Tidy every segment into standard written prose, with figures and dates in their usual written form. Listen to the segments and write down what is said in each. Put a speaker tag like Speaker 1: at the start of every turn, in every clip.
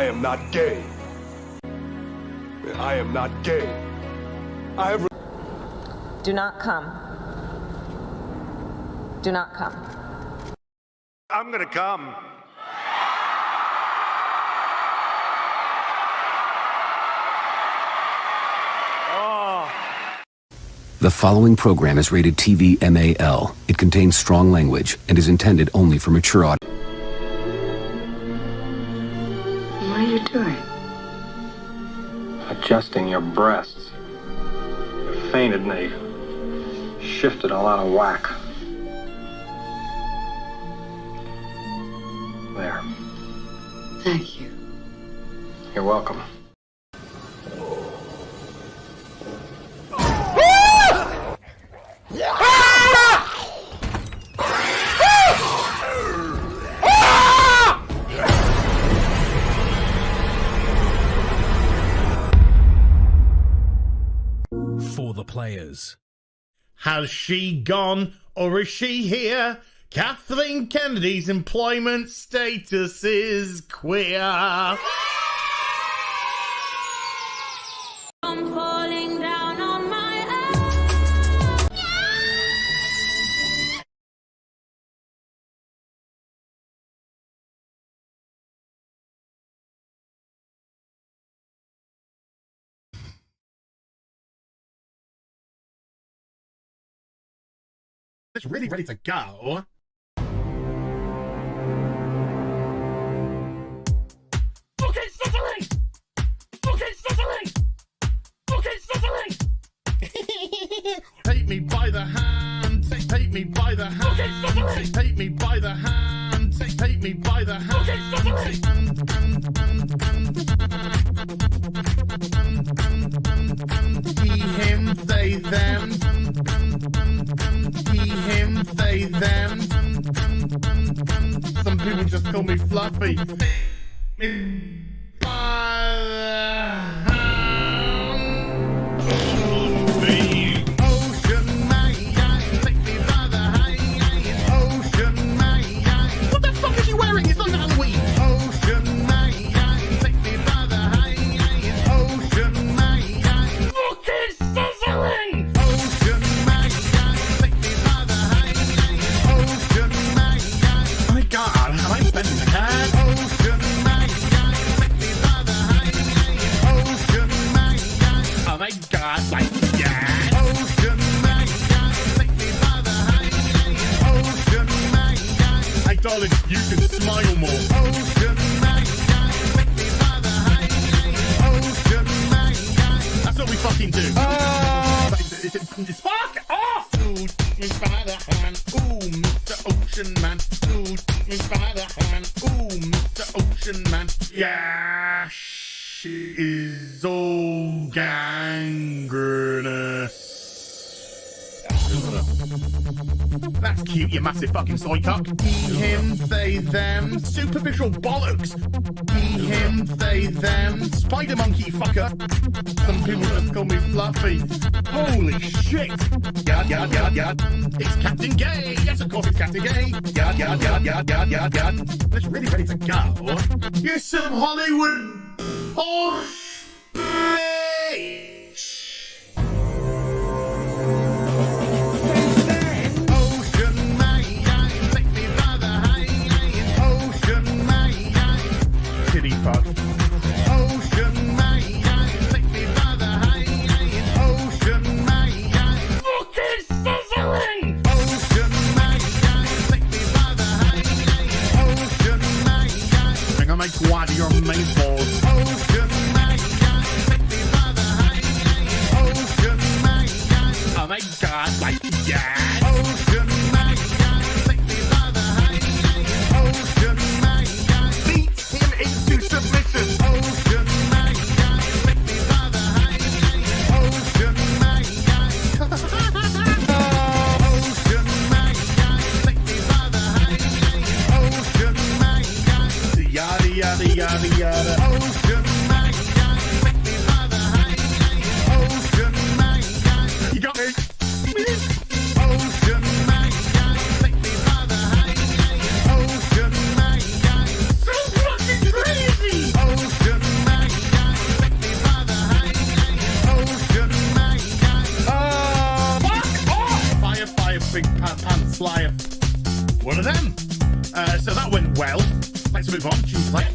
Speaker 1: am not gay. I am not gay. I have...
Speaker 2: Do not come. Do not come.
Speaker 1: I'm gonna come.
Speaker 3: The following program is rated TV MAL. It contains strong language and is intended only for mature audience.
Speaker 4: What are you doing?
Speaker 5: Adjusting your breasts. You fainted and they shifted all out of whack. There.
Speaker 4: Thank you.
Speaker 5: You're welcome.
Speaker 6: For the players.
Speaker 7: Has she gone or is she here? Kathleen Kennedy's employment status is queer.
Speaker 8: I'm falling down on my own.
Speaker 7: It's really ready to go. Okay, stuttering! Okay, stuttering! Okay, stuttering! Take me by the hand, take me by the hand. Okay, stuttering! Take me by the hand, take me by the hand. Okay, stuttering! He, him, they, them. He, him, they, them. Some people just call me Fluffy. Me by the hand. Ocean man, take me by the hand. Ocean man. What the fuck is he wearing? It's not Halloween. Ocean man, take me by the hand. Ocean man. Fucking sizzling. Ocean man, take me by the hand. Ocean man. Oh my god, am I spending the hand? Ocean man, take me by the hand. Ocean man. Oh my god, like that. Ocean man, take me by the hand. Ocean man. Hey darling, you can smile more. Ocean man, take me by the hand. Ocean man. That's what we fucking do. Fuck off! Ooh, take me by the hand. Ooh, Mr. Ocean Man. Ooh, take me by the hand. Ooh, Mr. Ocean Man. Yeah, she is all gangrenous. That's cute, you massive fucking soy cock. He, him, they, them. Superficial bollocks. He, him, they, them. Spider monkey fucker. Some people just call me Fluffy. Holy shit. Yard, yard, yard, yard. It's Captain Gay. Yes, of course it's Captain Gay. Yard, yard, yard, yard, yard, yard, yard. It's really ready to go. Here's some Hollywood horse bitch. Ocean man, take me by the hand. Ocean man, kitty fuck. Ocean man, take me by the hand. Ocean man, fucking sizzling. Ocean man, take me by the hand. Ocean man, think I make quad your main balls. Ocean man, take me by the hand. Ocean man, oh my god, like that. Ocean man, take me by the hand. Ocean man, beat him into submission. Ocean man, take me by the hand. Ocean man, Ocean man, take me by the hand. Ocean man, yada yada yada yada. Ocean man, take me by the hand. Ocean man, you got me. Flyer. One of them. So that went well. Let's move on. Choose player.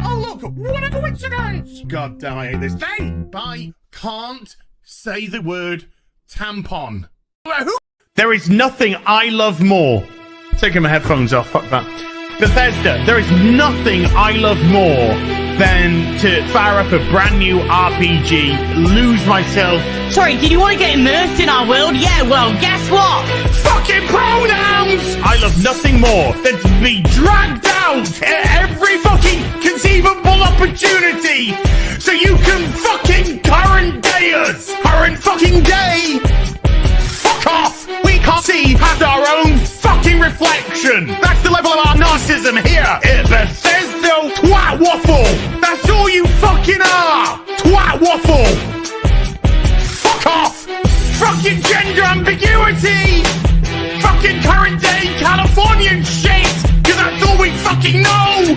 Speaker 7: Oh, look. What a coincidence. God damn, I hate this day. I can't say the word tampon. There is nothing I love more. Taking my headphones off. Fuck that. Bethesda, there is nothing I love more than to fire up a brand new RPG, lose myself.
Speaker 9: Sorry, did you want to get immersed in our world? Yeah, well, guess what?
Speaker 7: Fucking pronouns! I love nothing more than to be dragged out at every fucking conceivable opportunity so you can fucking current day us. Current fucking day! Fuck off! We can't see past our own fucking reflection. That's the level of our narcissism here at Bethesda Twat Waffle. That's all you fucking are. Twat Waffle. Fuck off. Fucking gender ambiguity. Fucking current day Californian shit. Cause that's all we fucking know.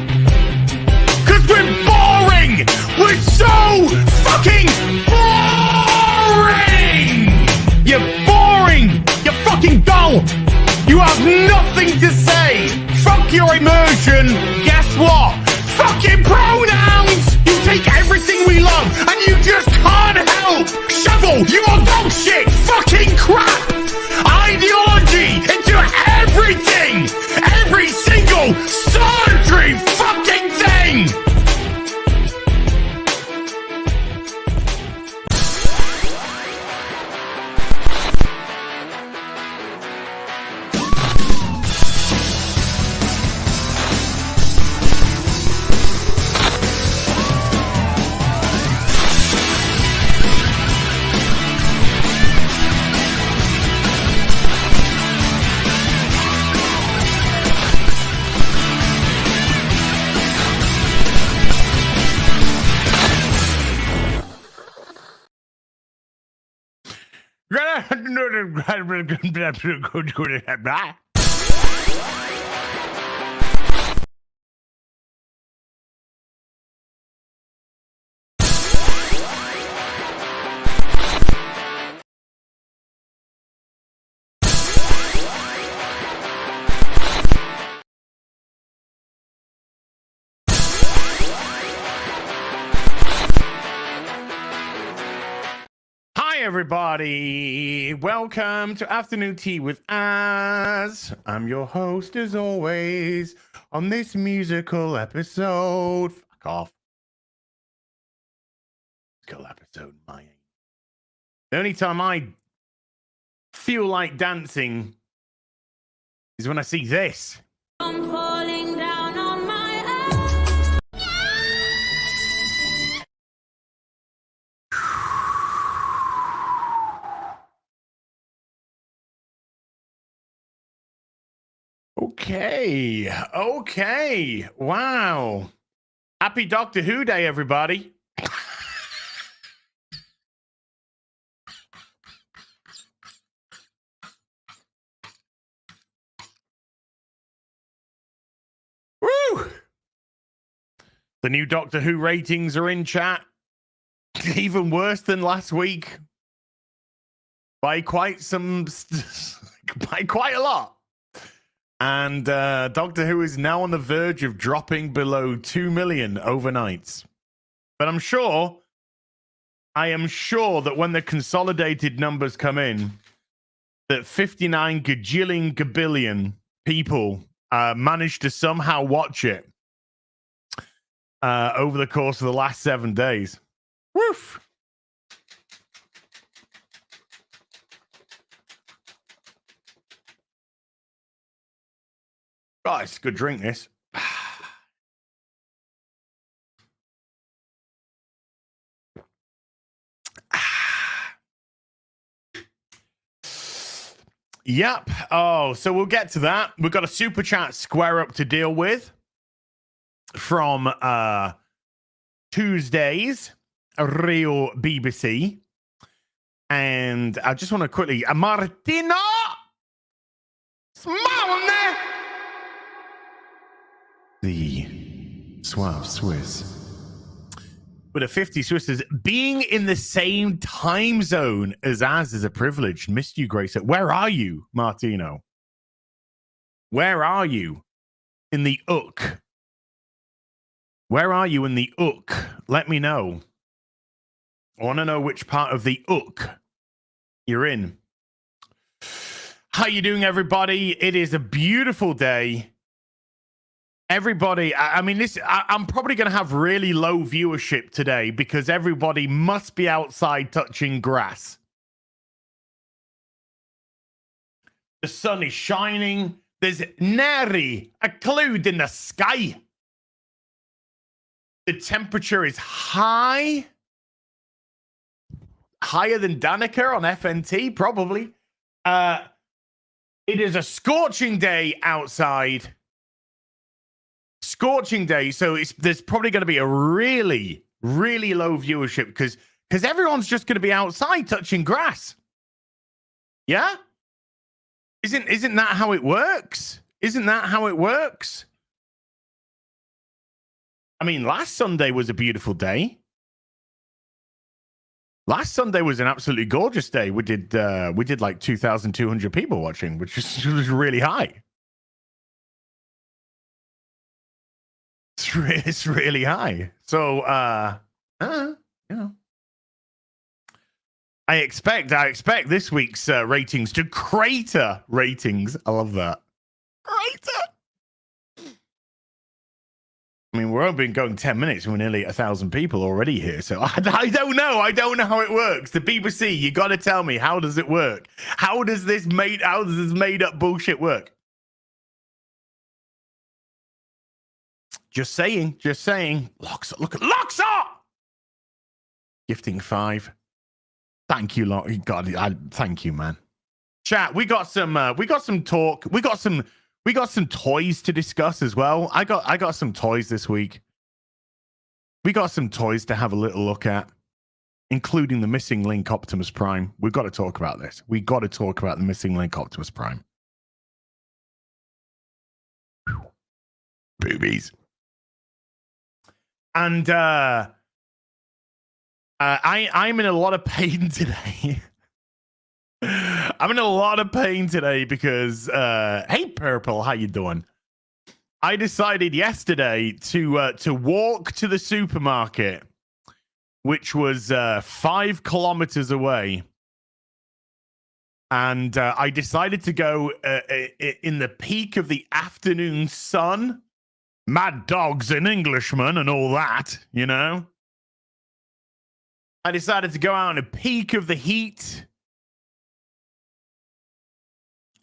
Speaker 7: Cause we're boring. We're so fucking boring. You're boring. You're fucking dull. You have nothing to say. Fuck your immersion. Guess what? Fucking pronouns. You take everything we love and you just can't help. Shovel your dog shit. Fucking crap. Ideology into everything. Every single surgery fucking thing. Everybody, welcome to Afternoon Tea with Az. I'm your host as always on this musical episode. Fuck off. Musical episode, my. The only time I feel like dancing is when I see this.
Speaker 8: I'm falling down on my
Speaker 7: Okay. Wow. Happy Doctor Who Day, everybody. Woo! The new Doctor Who ratings are in chat. Even worse than last week. By quite some... by quite a lot. And Doctor Who is now on the verge of dropping below 2 million overnight. But I am sure that when the consolidated numbers come in, that 59 gajillion gabillion people managed to somehow watch it over the course of the last 7 days. Woof! Oh, it's a good drink, this. Yep. Oh, so we'll get to that. We've got a super chat square up to deal with from Tuesday's Real BBC. And I just want to quickly... Martina Smone! The suave Swiss. With a 50 Swissers being in the same time zone as Az is a privilege. Missed you, Grace. Where are you, Martino?
Speaker 10: Where are you in the ook? Where are you in the ook? Let me know. I want to know which part of the ook you're in. How you doing, everybody? It is a beautiful day. Everybody, I mean, I'm probably going to have really low viewership today because everybody must be outside touching grass. The sun is shining. There's nary a cloud in the sky. The temperature is high. Higher than Danica on FNT, probably. It is a scorching day outside. Scorching day. So there's probably going to be a really, really low viewership because everyone's just going to be outside touching grass. Yeah? Isn't that how it works? Isn't that how it works? I mean, last Sunday was a beautiful day. Last Sunday was an absolutely gorgeous day. We did like 2,200 people watching, which was really high. It's really high. So, you know, I expect this week's ratings to crater ratings. I love that. Crater. I mean, we've only been going 10 minutes and we're nearly 1,000 people already here. So I don't know. I don't know how it works. The BBC, you got to tell me, how does it work? How does this made up bullshit work? Just saying. Locks, look at Locks up. Gifting 5. Thank you, Lock. God, thank you, man. Chat, we got some talk. We got some toys to discuss as well. I got some toys this week. We got some toys to have a little look at, including the missing link Optimus Prime. We've got to talk about this. We got to talk about the missing link Optimus Prime. Whew. Boobies. And I'm in a lot of pain today. I'm in a lot of pain today because, hey, Purple, how you doing? I decided yesterday to walk to the supermarket, which was 5 kilometers away. And I decided to go in the peak of the afternoon sun. Mad Dog's an Englishman and all that, you know? I decided to go out in a peak of the heat.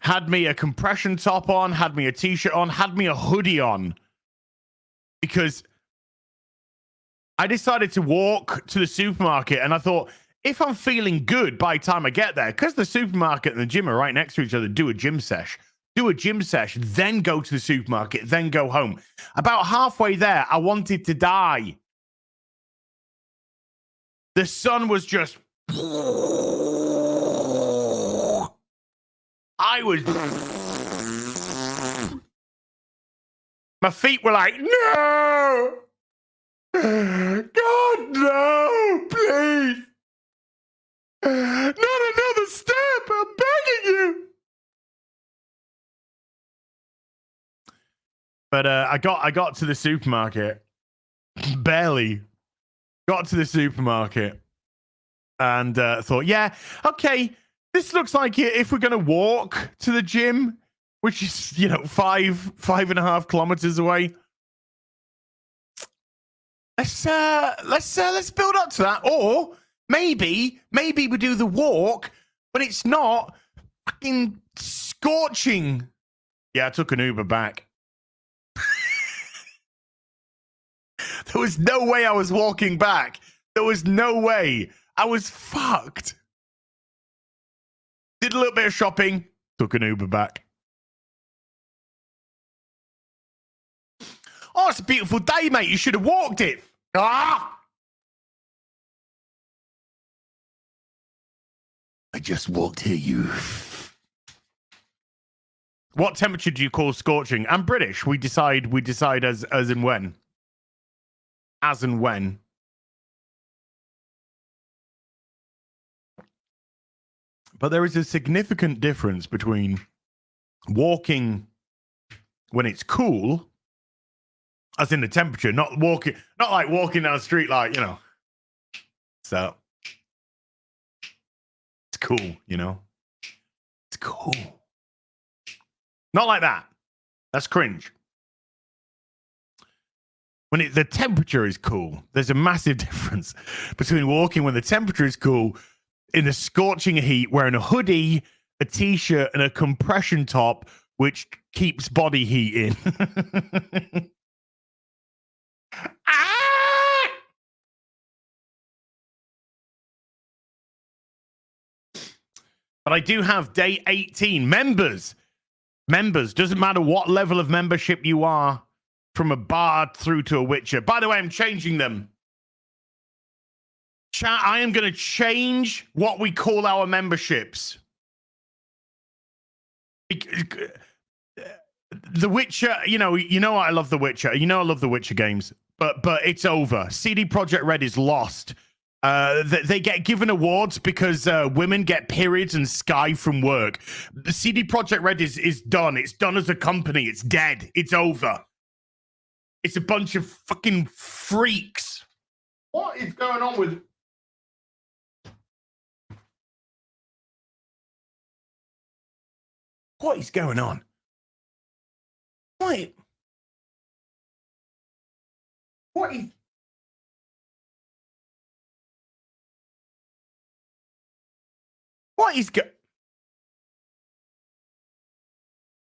Speaker 10: Had me a compression top on, had me a t-shirt on, had me a hoodie on. Because I decided to walk to the supermarket and I thought, if I'm feeling good by the time I get there, because the supermarket and the gym are right next to each other, do a gym sesh, then go to the supermarket, then go home. About halfway there, I wanted to die. The sun was just... My feet were like, no! God, no! Please! Not another step! I'm begging you! But I got to the supermarket. Barely. Got to the supermarket. And thought, yeah, okay, this looks like it. If we're going to walk to the gym, which is, 5.5 kilometers away, let's build up to that. Or maybe we do the walk, but it's not fucking scorching. Yeah, I took an Uber back. There was no way I was walking back. There was no way. I was fucked. Did a little bit of shopping. Took an Uber back. Oh, it's a beautiful day, mate. You should have walked it. Ah! I just walked here, you. What temperature do you call scorching? I'm British. We decide as and when. As and when. But there is a significant difference between walking when it's cool, as in the temperature, not like walking down the street, like, you know. So it's cool, you know. It's cool. Not like that. That's cringe. When the temperature is cool, there's a massive difference between walking when the temperature is cool in the scorching heat, wearing a hoodie, a t-shirt, and a compression top, which keeps body heat in. Ah! But I do have day 18 members. Members, doesn't matter what level of membership you are, from a bard through to a witcher. By the way, I'm changing them. Chat, I am going to change what we call our memberships. The Witcher, you know I love The Witcher. You know I love The Witcher games, but it's over. CD Projekt Red is lost. They get given awards because women get periods and sky from work. The CD Projekt Red is done. It's done as a company. It's dead. It's over. It's a bunch of fucking freaks. What is going on with... What is going on? What is...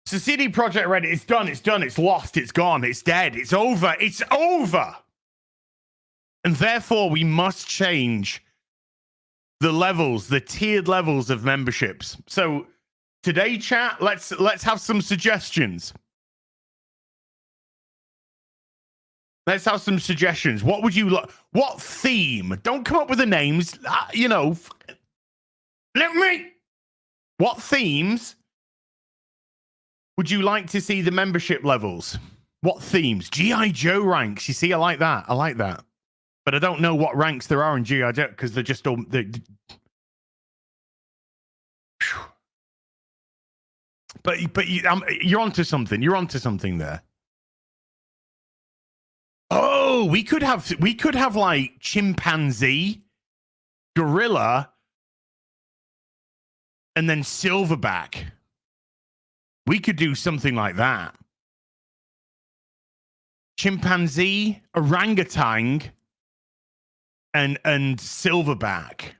Speaker 10: So CD Projekt Red, it's done, it's lost, it's gone, it's dead, it's over. And therefore, we must change the levels, the tiered levels of memberships. So today, chat, let's have some suggestions. Let's have some suggestions. What would you like? What theme? Don't come up with the names. What themes would you like to see the membership levels? What themes? G.I. Joe ranks. You see, I like that. But I don't know what ranks there are in G.I. Joe because they're just all... But you're onto something. You're onto something there. Oh, we could have like chimpanzee, gorilla, and then silverback. We could do something like that. Chimpanzee, orangutan, and silverback.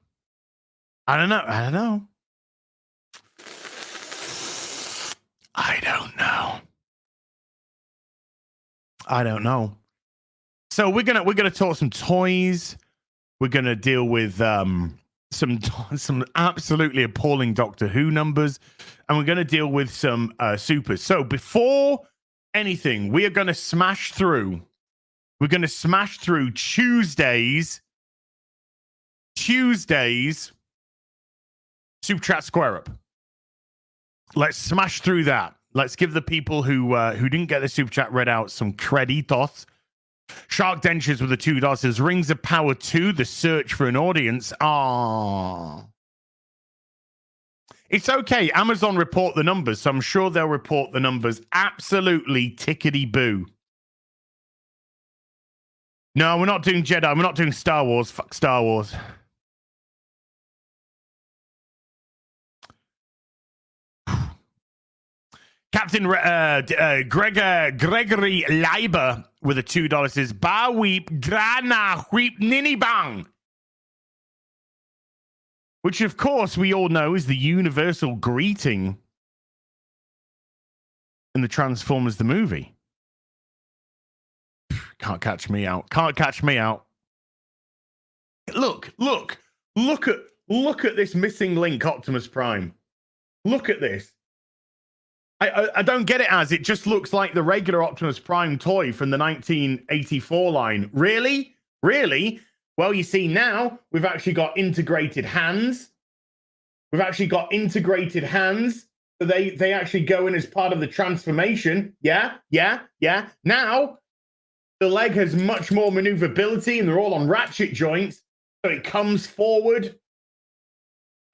Speaker 10: I don't know. So we're gonna talk some toys. We're gonna deal with some absolutely appalling Doctor Who numbers, and we're gonna deal with some supers. So before anything, we are gonna smash through. We're gonna smash through Tuesday's Super Chat Square Up. Let's smash through that. Let's give the people who didn't get the Super Chat read out some creditos. Shark Dentures with the $2. Rings of Power 2, The Search for an Audience. Ah, it's okay. Amazon report the numbers, so I'm sure they'll report the numbers. Absolutely tickety-boo. No, we're not doing Jedi. We're not doing Star Wars. Fuck Star Wars. Captain Gregory Leiber with a $2 says, Ba weep, grana weep, ninny bang. Which, of course, we all know is the universal greeting in the Transformers the movie. Can't catch me out. Look at this missing link, Optimus Prime. Look at this. I don't get it as it just looks like the regular Optimus Prime toy from the 1984 line. Really? Well, you see now we've actually got integrated hands. So they actually go in as part of the transformation. Yeah. Now the leg has much more maneuverability and they're all on ratchet joints. So it comes forward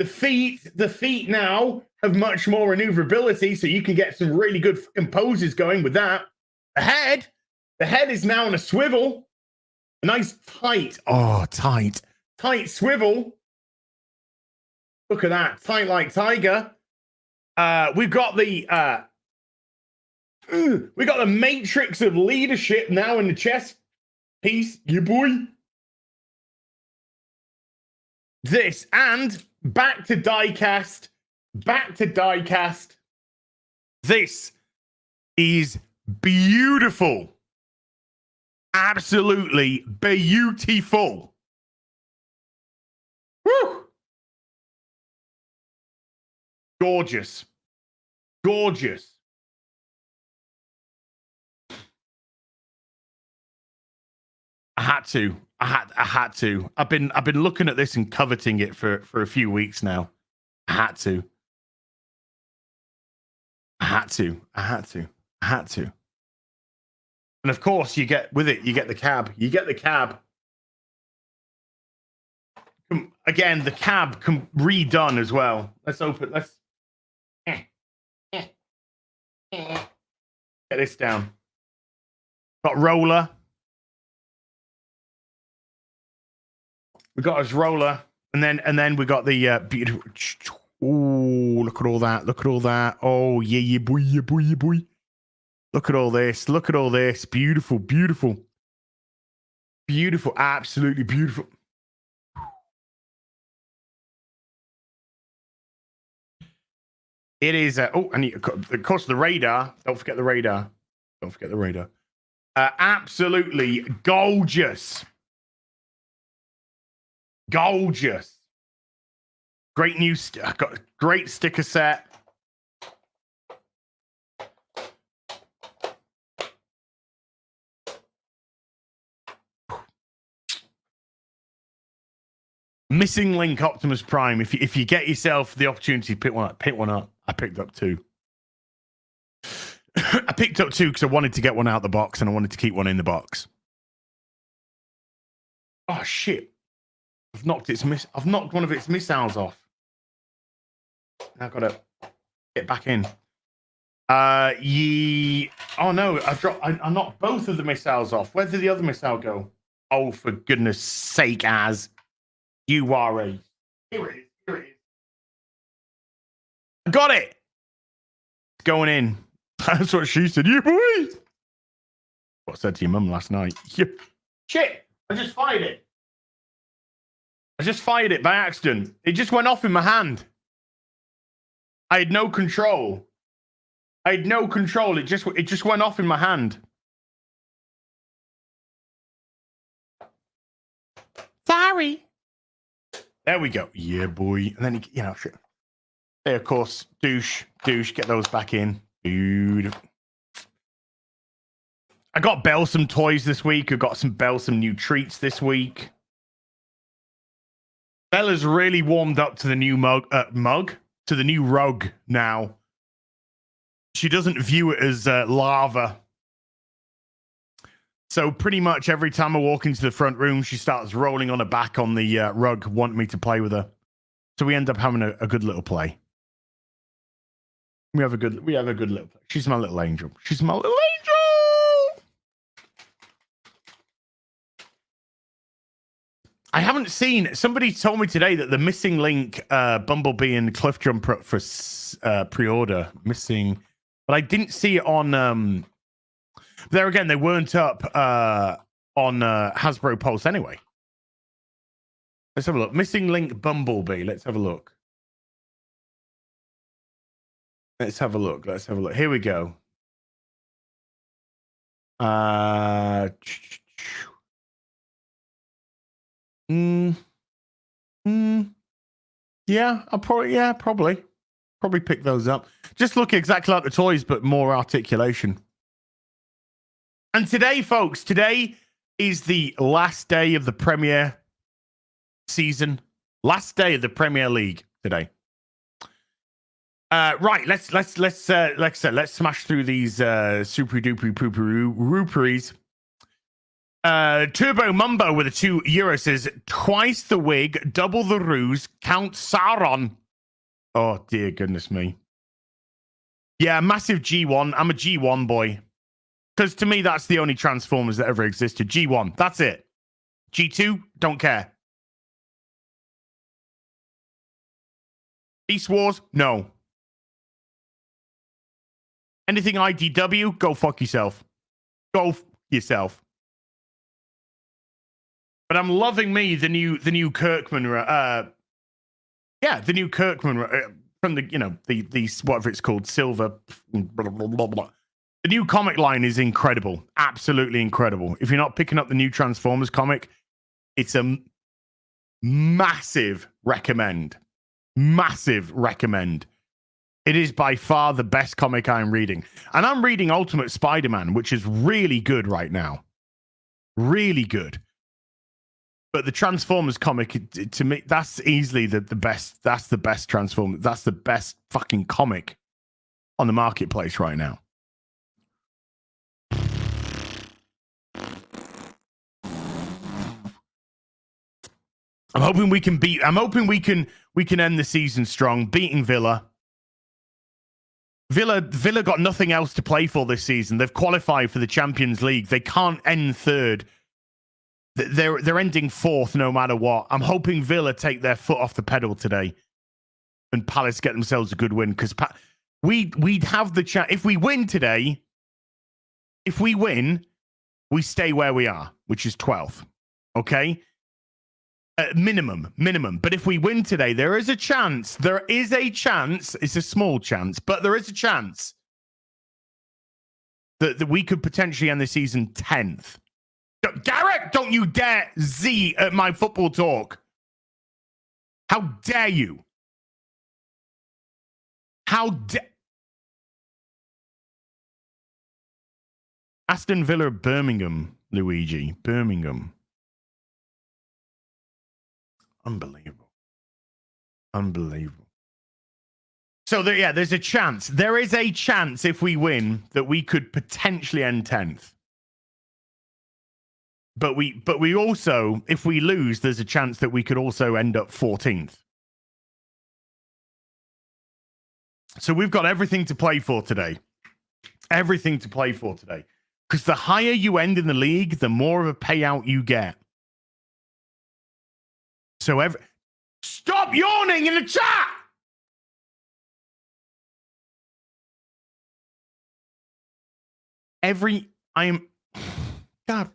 Speaker 10: The feet now have much more maneuverability, so you can get some really good fucking poses going with that. The head is now on a swivel. A nice tight swivel. Look at that, tight like tiger. We've got the matrix of leadership now in the chest piece, you boy. This and back to diecast. This is beautiful. Absolutely beautiful. Woo! Gorgeous. I had to. I've been looking at this and coveting it for a few weeks now. I had to. And of course, you get the cab. Again, the cab redone as well. Let's open. Let's get this down. Got roller. We got his roller, and then we got the beautiful. Oh, look at all that! Oh yeah, boy. Look at all this! Beautiful, absolutely beautiful. It is. And of course the radar. Don't forget the radar. Absolutely gorgeous. Great new got great sticker set. Missing link Optimus Prime. If you get yourself the opportunity to pick one up. I picked up two. I picked up two because I wanted to get one out of the box and I wanted to keep one in the box. Oh shit. I've knocked one of its missiles off. Now I've got to get back in. Oh no, I knocked both of the missiles off. Where did the other missile go? Oh, for goodness sake, Az. You are a... Here it is. I got it. It's going in. That's what she said. You boys. What I said to your mum last night. Shit. I just fired it by accident. It just went off in my hand. I had no control. It just went off in my hand. Sorry. There we go. Yeah, boy. And then, shit. Hey, of course, douche, get those back in. Dude. I got Belle some toys this week. I got Belle some new treats this week. Bella's really warmed up to the new to the new rug now. She doesn't view it as lava. So pretty much every time I walk into the front room, she starts rolling on her back on the rug, wanting me to play with her. So we end up having a good little play. We have a good little play. She's my little angel. I haven't seen. Somebody told me today that the missing link Bumblebee and Cliff Jumper for pre-order missing, but I didn't see it on. There again, they weren't up on Hasbro Pulse anyway. Let's have a look. Missing link Bumblebee. Let's have a look. Let's have a look. Here we go. Yeah, I'll probably pick those up. Just look exactly like the toys, but more articulation. And today, folks, is the last day of the Premier season. Last day of the Premier League today. Right, let's smash through these super duper pooperies. Turbo Mumbo with a €2 says, twice the wig, double the ruse, Count Sauron. Oh, dear goodness me. Yeah, massive G1. I'm a G1 boy. Because to me, that's the only Transformers that ever existed. G1. That's it. G2, don't care. Beast Wars, no. Anything IDW, go fuck yourself. Go f yourself. But I'm loving me the new Kirkman. The new Kirkman from the the whatever it's called, Silver. Blah, blah, blah, blah. The new comic line is incredible, absolutely incredible. If you're not picking up the new Transformers comic, it's a massive recommend. Massive recommend. It is by far the best comic I'm reading, and I'm reading Ultimate Spider-Man, which is really good right now. Really good. But the Transformers comic, to me, that's easily the best. That's the best Transformers. That's the best fucking comic on the marketplace right now. I'm hoping we can beat. I'm hoping we can end the season strong, beating Villa. Villa got nothing else to play for this season. They've qualified for the Champions League. They can't end third. They're ending fourth no matter what. I'm hoping Villa take their foot off the pedal today, and Palace get themselves a good win, because we'd have the chance if we win today. If we win, we stay where we are, which is 12th. Okay. Minimum. But if we win today, there is a chance. It's a small chance, but there is a chance that we could potentially end the season 10th. Garrett, don't you dare Z at my football talk. How dare you? Aston Villa, Birmingham, Luigi. Birmingham. Unbelievable. So there's a chance. There is a chance if we win that we could potentially end 10th. But we also, if we lose, there's a chance that we could also end up 14th. So we've got everything to play for today. Everything to play for today. Because the higher you end in the league, the more of a payout you get. So stop yawning in the chat! God.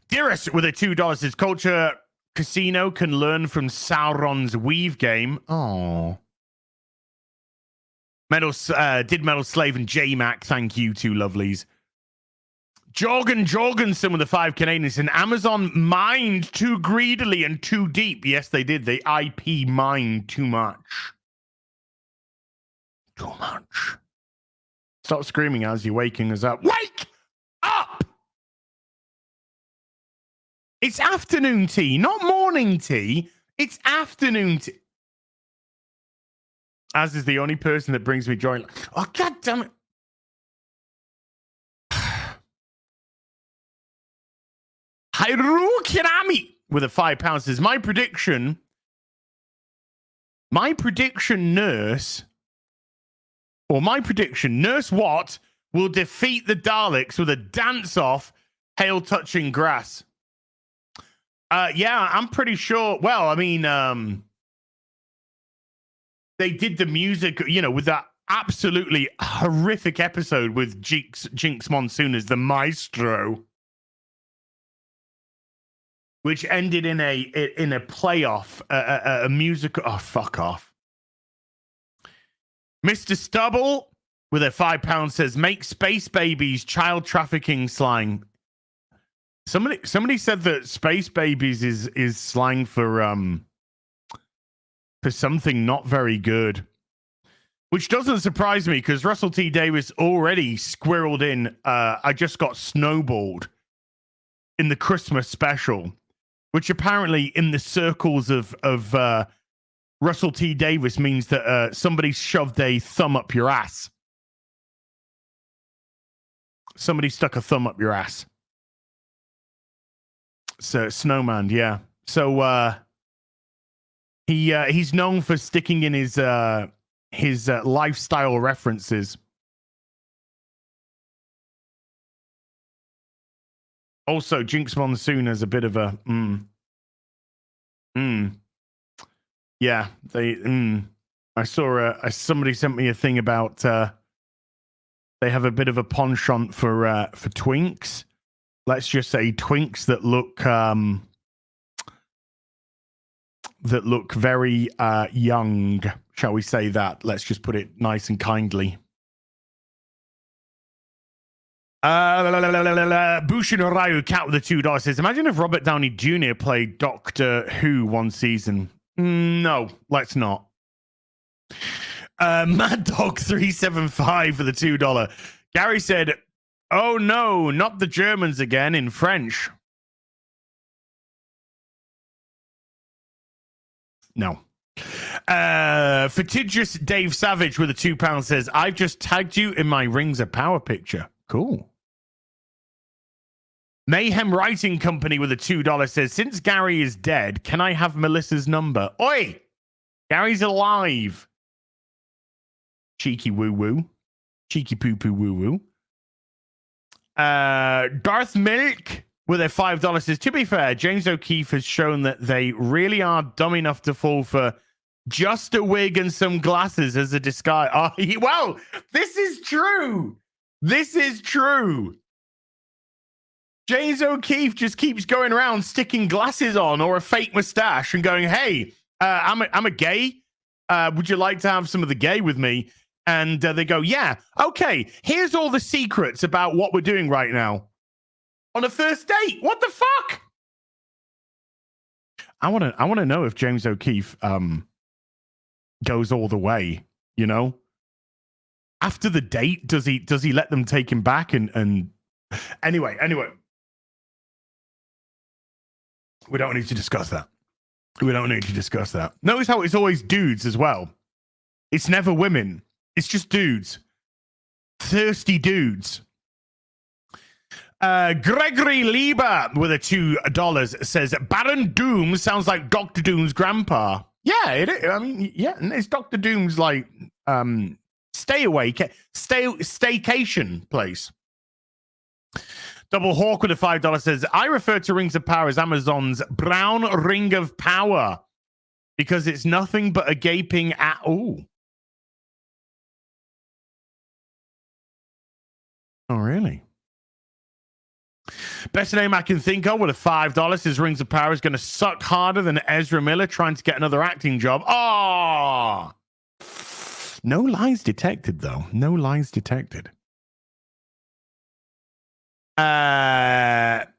Speaker 10: Dearest with a $2 says Culture Casino can learn from Sauron's Weave game. Oh. Metal Slave and J-Mac, thank you, two lovelies. Jorgensen with the 5 Canadians, and Amazon mined too greedily and too deep. Yes, they did. They IP mined too much. Too much. Stop screaming as you're waking us up. Wake up! It's afternoon tea, not morning tea. It's afternoon tea. As is the only person that brings me joy. Oh, God damn it. Hairu Kirami with a £5 says, my prediction, Nurse Watt will defeat the Daleks with a dance-off, hail touching grass. Yeah, I'm pretty sure. Well, I mean, they did the music, with that absolutely horrific episode with Jinx Monsoon as the maestro, which ended in a playoff, a musical. Oh, fuck off. Mr. Stubble with a £5 says, make space babies child trafficking slang. Somebody said that space babies is slang for something not very good, which doesn't surprise me because Russell T Davies already squirreled in. I just got snowballed in the Christmas special, which apparently in the circles of Russell T Davies means that somebody shoved a thumb up your ass. Somebody stuck a thumb up your ass. So Snowman, yeah. So he's known for sticking in his lifestyle references. Also, Jinx Monsoon has a bit of a yeah. I saw somebody sent me a thing about they have a bit of a penchant for twinks. Let's just say twinks that look very young, shall we say that? Let's just put it nice and kindly. Bushin Ryu Cat with the $2 says, imagine if Robert Downey Jr. played Doctor Who one season. No, let's not. Mad Dog 375 for the $2. Gary said, oh no, not the Germans again in French. No. Fatiguous Dave Savage with a £2 says, I've just tagged you in my Rings of Power picture. Cool. Mayhem Writing Company with a $2 says, since Gary is dead, can I have Melissa's number? Oi! Gary's alive. Cheeky woo-woo. Cheeky poo-poo woo-woo. Darth Milk with a $5 says, to be fair, James O'Keefe has shown that they really are dumb enough to fall for just a wig and some glasses as a disguise. Oh, well, this is true. This is true. James O'Keefe just keeps going around sticking glasses on or a fake mustache and going, hey, I'm a gay. Would you like to have some of the gay with me? And they go, yeah, okay, here's all the secrets about what we're doing right now. On a first date. What the fuck? I want to know if James O'Keefe goes all the way, you know? After the date, does he let them take him back and anyway. We don't need to discuss that. Notice how it's always dudes as well. It's never women. It's just dudes. Thirsty dudes. Gregory Lieber with a $2 says, Baron Doom sounds like Dr. Doom's grandpa. Yeah, it is. I mean, yeah, it's Dr. Doom's like staycation place. Double Hawk with a $5 says, I refer to Rings of Power as Amazon's brown ring of power because it's nothing but a gaping at. Oh, really? Best name I can think of with a $5 is Rings of Power is going to suck harder than Ezra Miller trying to get another acting job. Oh, no lies detected, though. No lies detected. Panda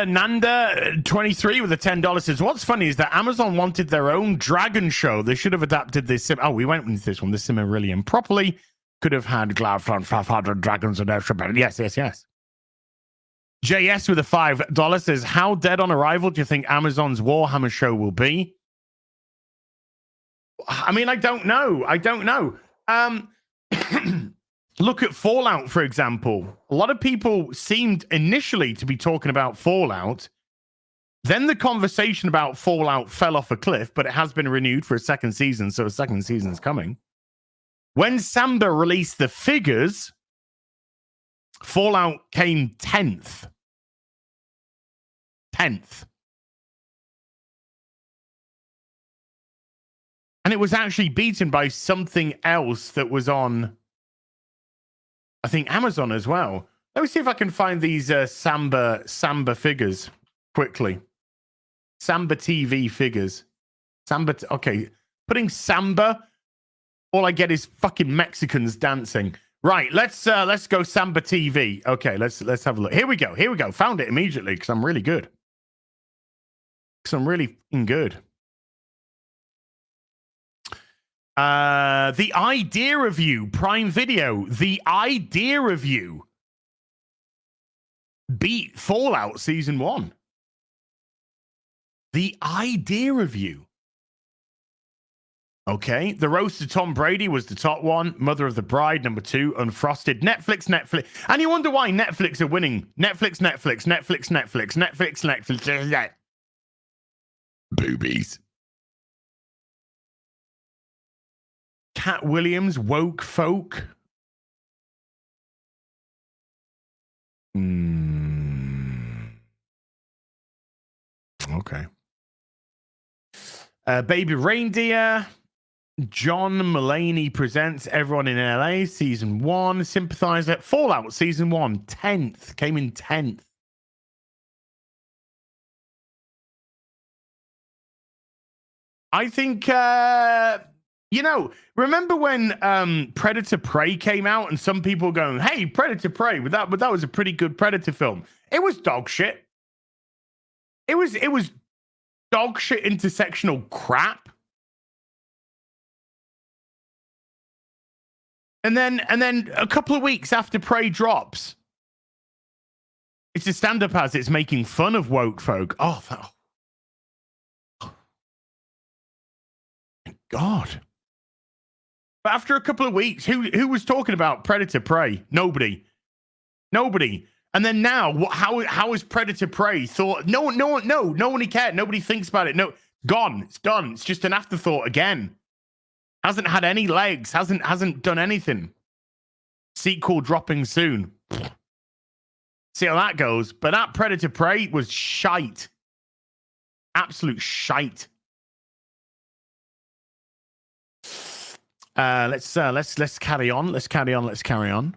Speaker 10: Nanda 23 with a $10 says, what's funny is that Amazon wanted their own dragon show. They should have adapted this. Oh, we went with this one, the Silmarillion properly. Could have had Gladfron 500 dragons and extra. Yes. JS with a $5 says, how dead on arrival do you think Amazon's Warhammer show will be? I mean, I don't know. Look at Fallout, for example. A lot of people seemed initially to be talking about Fallout. Then the conversation about Fallout fell off a cliff, but it has been renewed for a second season, so a second season is coming. When Samba released the figures, Fallout came 10th. 10th. And it was actually beaten by something else that was on, I think, Amazon as well. Let me see if I can find these Samba figures quickly. Samba TV figures. Okay, putting Samba, all I get is fucking Mexicans dancing. Right, let's go Samba TV. Okay, let's have a look. Here we go. Found it immediately because I'm really good. Good. The Idea Review, Prime Video. The Idea Review beat Fallout Season 1. The Idea Review. Okay. The Roast of Tom Brady was the top one. Mother of the Bride, number 2. Unfrosted. Netflix. And you wonder why Netflix are winning. Netflix. Boobies. Cat Williams, Woke Folk. Okay. Baby Reindeer. John Mulaney presents Everyone in LA, season 1. Sympathizer. Fallout, season 1. 10th. Came in 10th. I think, you know, remember when Predator Prey came out and some people going, hey, Predator Prey, but that was a pretty good Predator film. It was dog shit. It was dog shit intersectional crap. And then a couple of weeks after Prey drops, it's a stand-up as it's making fun of woke folk. Oh, thank God. But after a couple of weeks, who was talking about Predator Prey? Nobody. And then now, how is Predator Prey thought? Nobody cared. Nobody thinks about it. No, gone. It's done. It's just an afterthought again. Hasn't had any legs. Hasn't done anything. Sequel dropping soon. See how that goes. But that Predator Prey was shite. Absolute shite. Let's carry on. Let's carry on.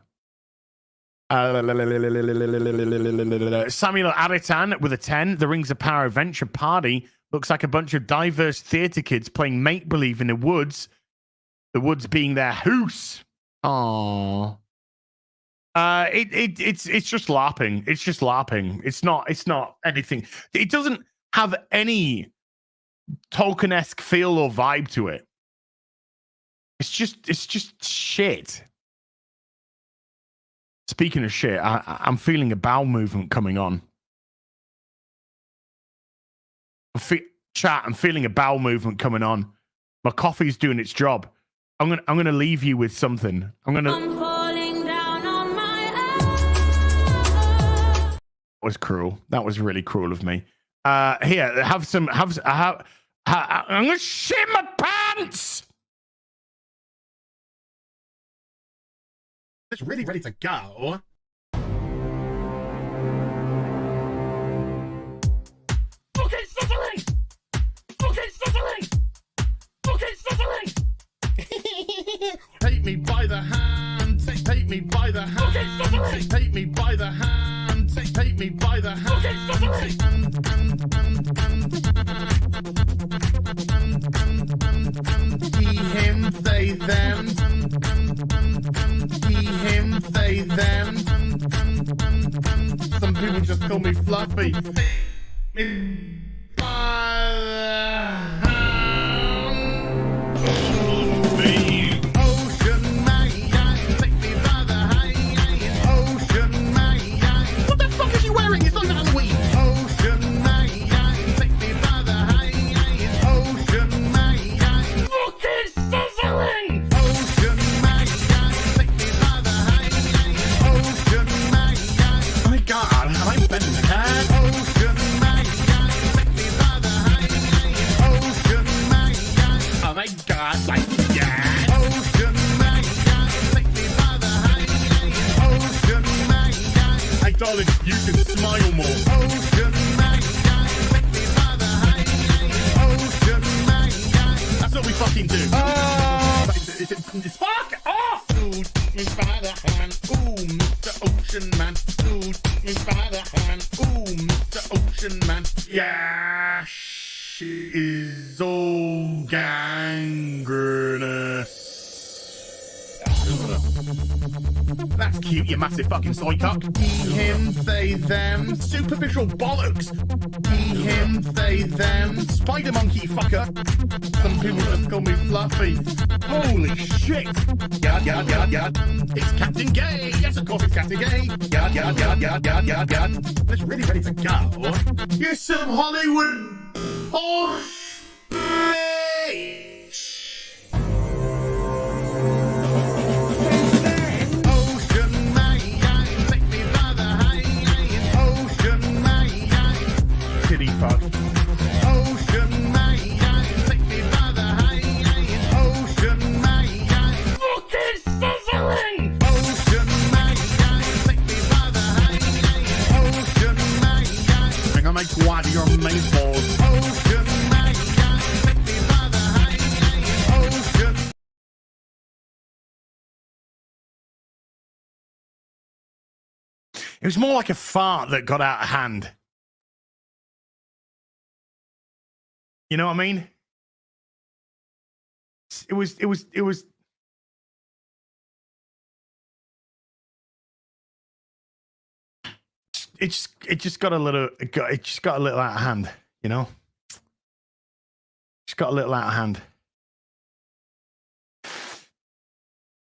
Speaker 10: Samuel Aritan with a 10. The Rings of Power Adventure Party looks like a bunch of diverse theater kids playing make-believe in the woods. The woods being their house. Aww. It's just LARPing. It's just LARPing. It's not anything. It doesn't have any Tolkien-esque feel or vibe to it. It's just shit. Speaking of shit, I'm feeling a bowel movement coming on. Chat, I'm feeling a bowel movement coming on. My coffee's doing its job. I'm gonna leave you with something. I'm falling down on my own. That was cruel. That was really cruel of me. Here, I'm gonna shit my pants.
Speaker 7: It's really ready to go. Okay, sizzling. Take me by the hand, take me by the hand, take me by the hand, take me by the hand. He, him, they, them. He, him, they, them. Some people just call me Fluffy. Me by the hand. Darling, you can smile more. Ocean That's what we fucking do. Fuck off! Ooh, take me by the hand. Ooh, Mr. Ocean Man. Ooh, take me by the hand. Ooh, Mr. Ocean Man. Yeah, she is all gangrenous. That's cute, you massive fucking soy cock. He, him, they, them. Superficial bollocks. He, him, they, them. Spider monkey fucker. Some people just call me Fluffy. Holy shit. Yard, yard, yard, yard. It's Captain Gay. Yes, of course it's Captain Gay. Yard, yard, yard, yard, yard, yard, yard. It's really ready to go. You're some Hollywood horse.
Speaker 10: It was more like a fart that got out of hand. You know what I mean? It was. It just got a little. It just got a little out of hand. You know. Just got a little out of hand.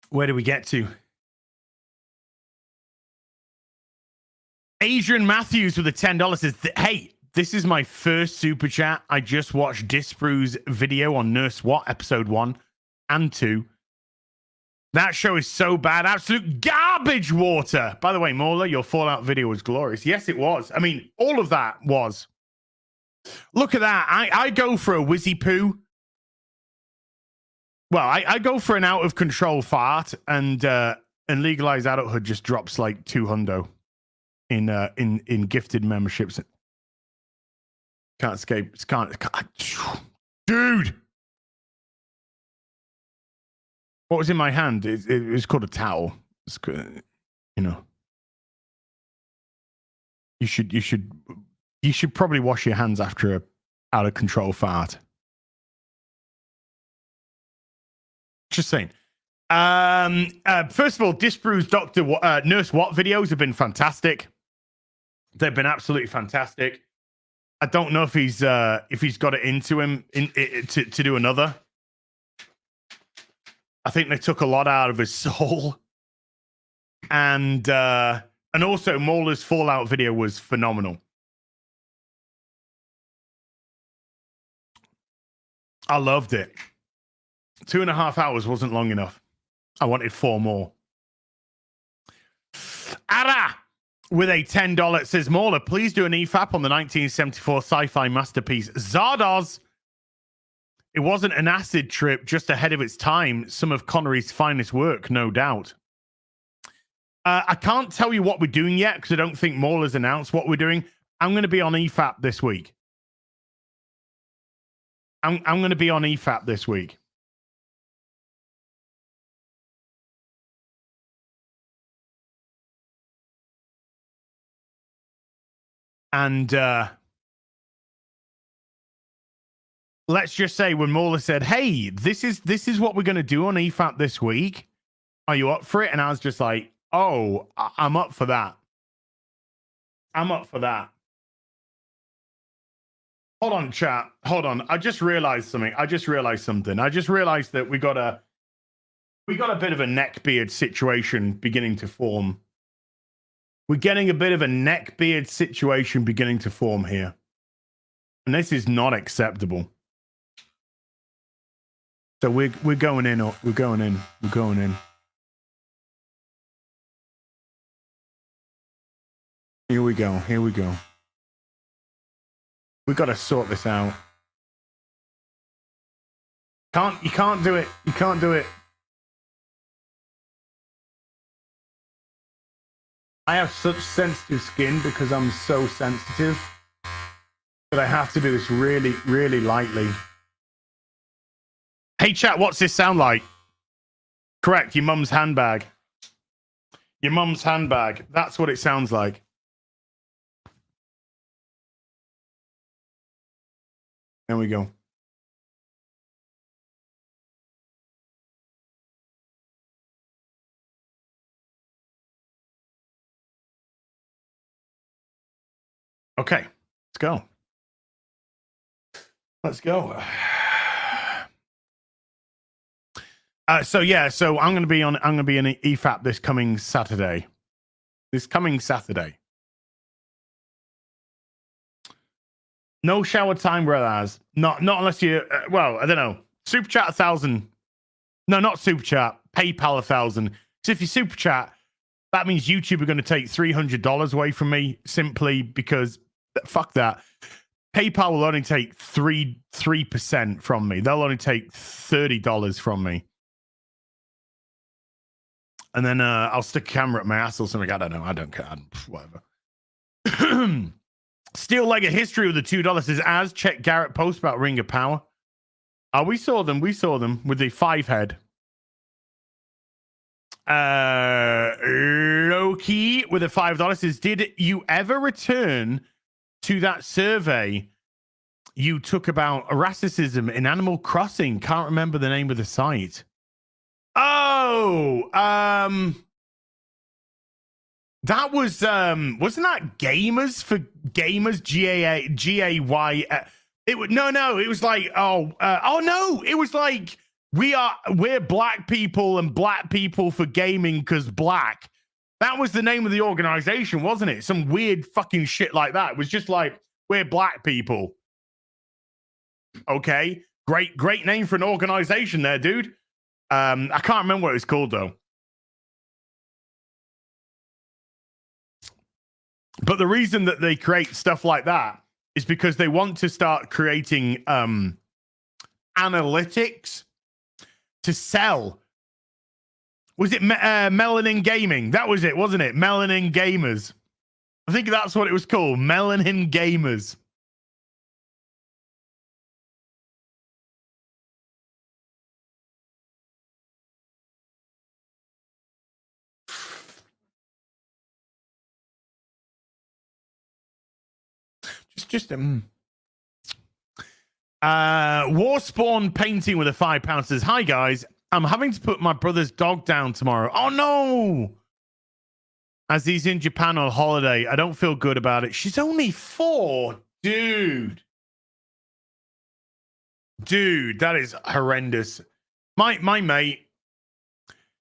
Speaker 10: Where do we get to? Adrian Matthews with a $10 says, hey, this is my first super chat. I just watched Dispro's video on Nurse Watt, episode 1 and 2. That show is so bad. Absolute garbage water. By the way, Mola, your Fallout video was glorious. Yes, it was. I mean, all of that was. Look at that. I go for a whizzy poo. Well, I go for an out of control fart, and legalized adulthood just drops like $200 in gifted memberships. Can't escape. Can't. Dude, what was in my hand? It was called a towel. It's good, you know. You should probably wash your hands after a out of control fart. Just saying. First of all, Dispro's Nurse Watt videos have been fantastic. They've been absolutely fantastic. I don't know if he's got it into him to do another. I think they took a lot out of his soul, and also Mauler's Fallout video was phenomenal. I loved it. 2.5 hours wasn't long enough. I wanted 4 more. Ada with a $10 says, Mauler, please do an EFAP on the 1974 sci-fi masterpiece Zardoz. It wasn't an acid trip, just ahead of its time. Some of Connery's finest work, no doubt. I can't tell you what we're doing yet because I don't think Mauler's announced what we're doing. I'm going to be on EFAP this week. I'm going to be on EFAP this week. And let's just say when Mauler said, hey, this is what we're going to do on EFAP this week. Are you up for it? And I was just like, oh, I'm up for that. I'm up for that. Hold on, chat. Hold on. I just realized something. I just realized that we got a bit of a neckbeard situation beginning to form. We're getting a bit of a neckbeard situation beginning to form here. And this is not acceptable. So we're going in. We're going in. We're going in. Here we go. Here we go. We got to sort this out. You can't do it. You can't do it. I have such sensitive skin because I'm so sensitive that I have to do this really, really lightly. Hey, chat, what's this sound like? Correct, your mum's handbag. Your mum's handbag. That's what it sounds like. There we go. Okay, let's go. Let's go. So I'm going to be in EFAP this coming Saturday. No shower time, brothers. Not unless you. Well, I don't know. Super chat 1,000. No, not super chat. PayPal 1,000. So if you super chat, that means YouTube are going to take $300 away from me simply because fuck that. PayPal will only take 3% from me. They'll only take $30 from me. And then I'll stick a camera at my ass or something. I don't know. I don't care. Whatever. Steel Leg of History with the $2 says, as check Garrett post about Ring of Power. We saw them with the 5 head. Loki with a $5 says, did you ever return to that survey you took about racism in Animal Crossing? Can't remember the name of the site. Oh, that was wasn't that Gamers for Gamers, GAY? It would no, it was like no, it was like we're black people and black people for gaming because black. That was the name of the organization, wasn't it? Some weird fucking shit like that. It was just like, we're black people. Okay, great name for an organization there, dude. I can't remember what it was called though. But the reason that they create stuff like that is because they want to start creating analytics to sell. Was it Melanin Gaming? That was it, wasn't it? Melanin Gamers. I think that's what it was called. Melanin Gamers. Warspawn painting with a £5 says, hi guys, I'm having to put my brother's dog down tomorrow. Oh no, as he's in Japan on holiday. I don't feel good about it. She's only 4. Dude, that is horrendous. My mate,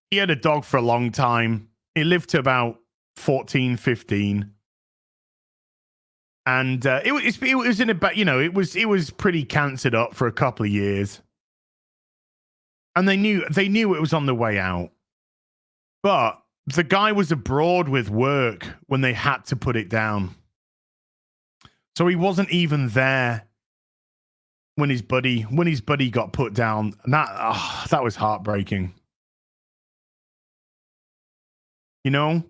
Speaker 10: he had a dog for a long time. He lived to about 14, 15. And it was in a, it was pretty cancered up for a couple of years, and they knew it was on the way out. But the guy was abroad with work when they had to put it down, so he wasn't even there when his buddy got put down. And that was heartbreaking. You know.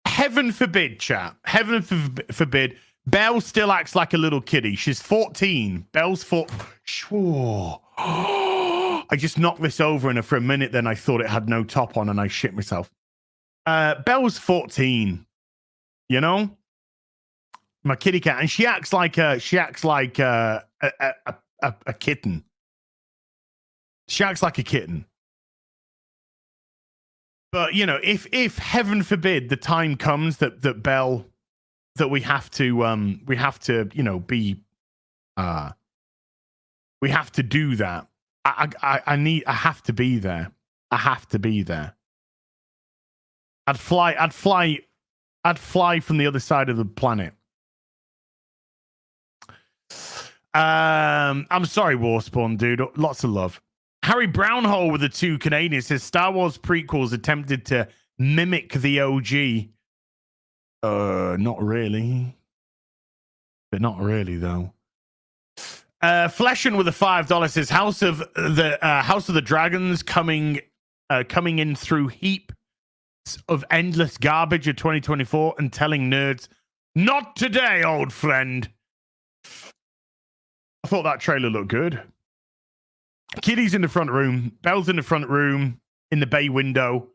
Speaker 10: Heaven forbid, chat. Heaven forbid. Belle still acts like a little kiddie. She's 14. Belle's 4. Sure. I just knocked this over, and for a minute, then I thought it had no top on, and I shit myself. Belle's 14. You know, my kitty cat, and she acts like a kitten. She acts like a kitten. But if heaven forbid the time comes that Belle, that we have to we have to do that. I have to be there. I have to be there. I'd fly from the other side of the planet. I'm sorry, Warspawn, dude. Lots of love. Harry Brownhole with the 2 Canadians says Star Wars prequels attempted to mimic the OG. Not really. But not really, though. Fleshin with a $5 says House of the Dragons coming in through heaps of endless garbage of 2024 and telling nerds, not today, old friend. I thought that trailer looked good. Kitty's in the front room. Belle's in the front room in the bay window,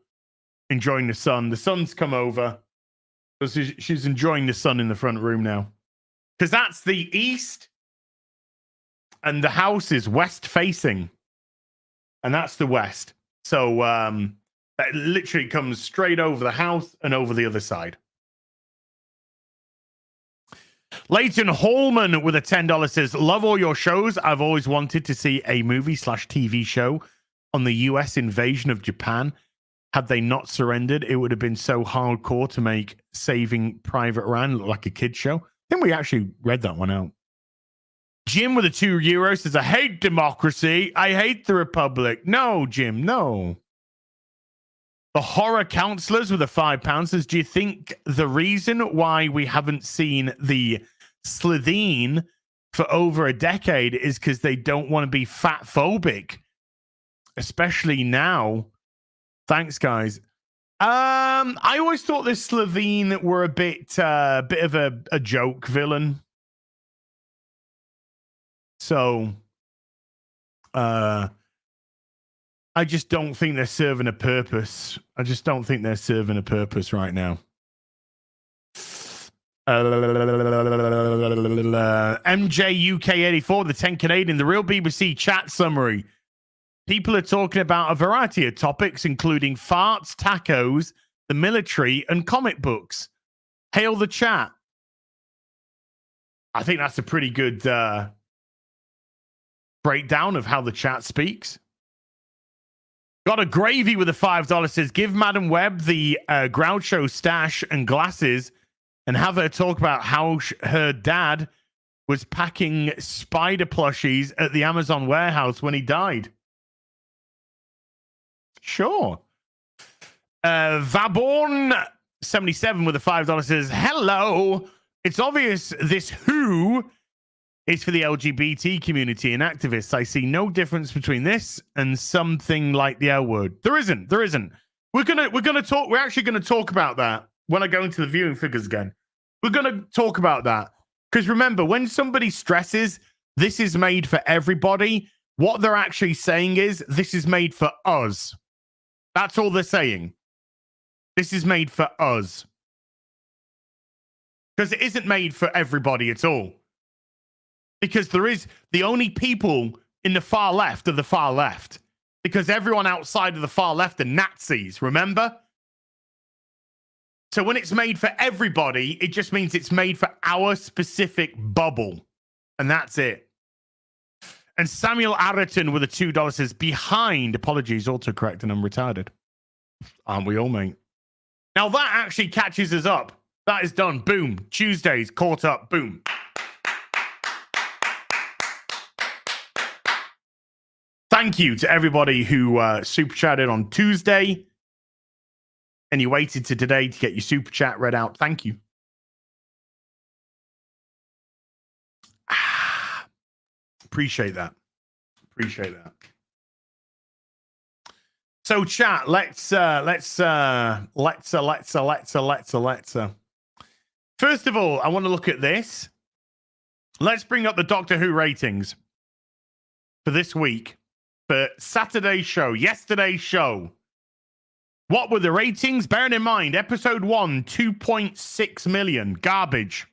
Speaker 10: enjoying the sun. The sun's come over. So she's enjoying the sun in the front room now. Because that's the east. And the house is west facing. And that's the west. So that literally comes straight over the house and over the other side. Leighton Holman with a $10 says, love all your shows. I've always wanted to see a movie/TV show on the US invasion of Japan. Had they not surrendered, it would have been so hardcore to make Saving Private Ryan look like a kid's show. I think we actually read that one out. Jim with a €2 says, I hate democracy. I hate the Republic. No, Jim, no. The Horror Counselors with a £5 says, do you think the reason why we haven't seen the Slitheen for over a decade is because they don't want to be fat phobic, especially now? Thanks, guys. I always thought the Slitheen were a bit of a joke villain. So, I just don't think they're serving a purpose. I just don't think they're serving a purpose right now. MJ UK 84, the 10 Canadian, the real BBC chat summary. People are talking about a variety of topics, including farts, tacos, the military, and comic books. Hail the chat. I think that's a pretty good breakdown of how the chat speaks. Got a gravy with a $5 says, give Madam Webb the Groucho stash and glasses and have her talk about how her dad was packing spider plushies at the Amazon warehouse when he died. Sure. Vaborn77 with a $5 says, hello. It's obvious this who is for the LGBT community and activists. I see no difference between this and something like the L word. There isn't. We're actually gonna talk about that when I go into the viewing figures again. We're gonna talk about that. Because remember, when somebody stresses this is made for everybody, what they're actually saying is this is made for us. That's all they're saying. This is made for us. Because it isn't made for everybody at all. Because there is the only people in the far left are the far left. Because everyone outside of the far left are Nazis, remember? So when it's made for everybody, it just means it's made for our specific bubble. And that's it. And Samuel Arreton with a $2 says, behind, apologies, autocorrect, and I'm retarded. Aren't we all, mate? Now that actually catches us up. That is done. Boom. Tuesdays caught up. Boom. Thank you to everybody who super chatted on Tuesday. And you waited to today to get your super chat read out. Thank you. Appreciate that. So chat, let's First of all, I want to look at this. Let's bring up the Doctor Who ratings for this week. For Saturday's show, yesterday's show. What were the ratings? Bearing in mind, episode 1, 2.6 million. Garbage.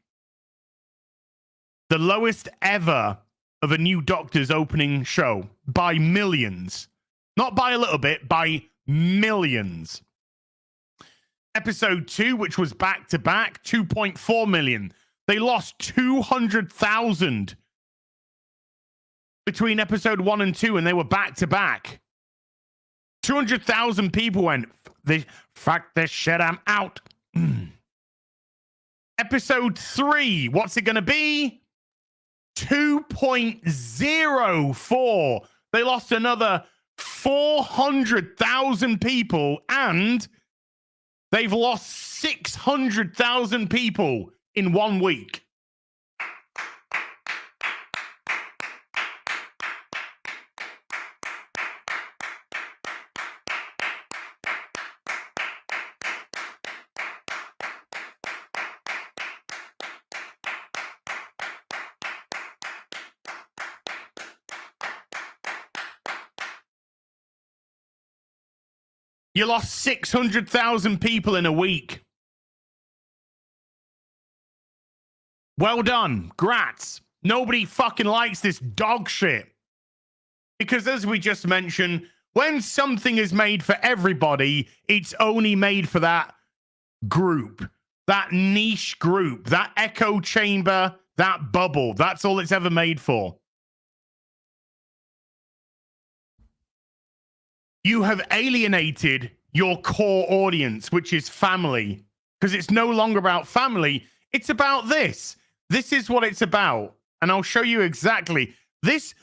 Speaker 10: The lowest ever of a new Doctor's opening show. By millions. Not by a little bit, by millions. Episode 2, which was back-to-back, 2.4 million. They lost 200,000 between episode 1 and 2, and they were back-to-back. 200,000 people went, fuck this shit, I'm out. Episode 3, what's it going to be? 2.04. They lost another 400,000 people, and they've lost 600,000 people in 1 week. You lost 600,000 people in a week. Well done. Grats. Nobody fucking likes this dog shit. Because as we just mentioned, when something is made for everybody, it's only made for that group, that niche group, that echo chamber, that bubble. That's all it's ever made for. You have alienated your core audience, which is family, because it's no longer about family. It's about this. This is what it's about. And I'll show you exactly this.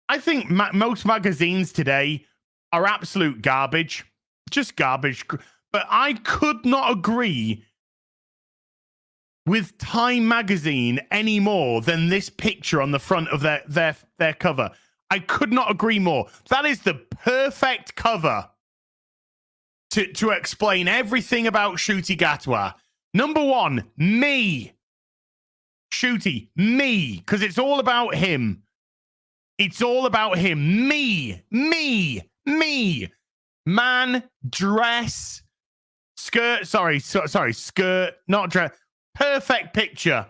Speaker 10: I think most magazines today are absolute garbage, just garbage. But I could not agree with Time magazine any more than this picture on the front of their cover. I could not agree more. That is the perfect cover to explain everything about Ncuti Gatwa. Number 1, me. Ncuti, me. Because it's all about him. It's all about him. Me. Man, dress, skirt. Sorry, skirt, not dress. Perfect picture.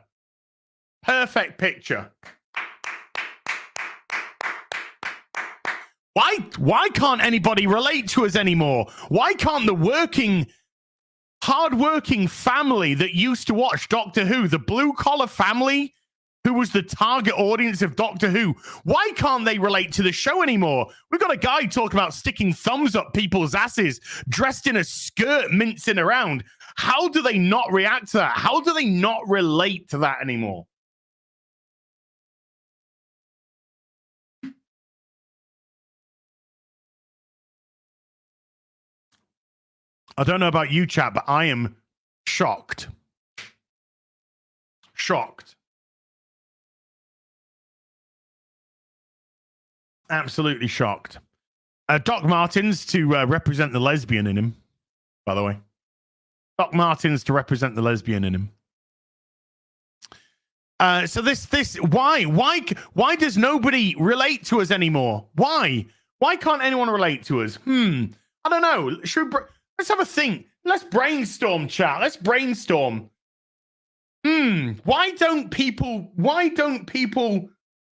Speaker 10: Why can't anybody relate to us anymore? Why can't the hard-working family that used to watch Doctor Who, the blue-collar family who was the target audience of Doctor Who, why can't they relate to the show anymore? We've got a guy talking about sticking thumbs up people's asses, dressed in a skirt, mincing around. How do they not react to that? How do they not relate to that anymore? I don't know about you, chat, but I am shocked. Absolutely shocked. Doc Martens to represent the lesbian in him, by the way. Doc Martens to represent the lesbian in him. So why does nobody relate to us anymore? Why can't anyone relate to us? I don't know. Let's have a think. Let's brainstorm, chat. Let's brainstorm. Why don't people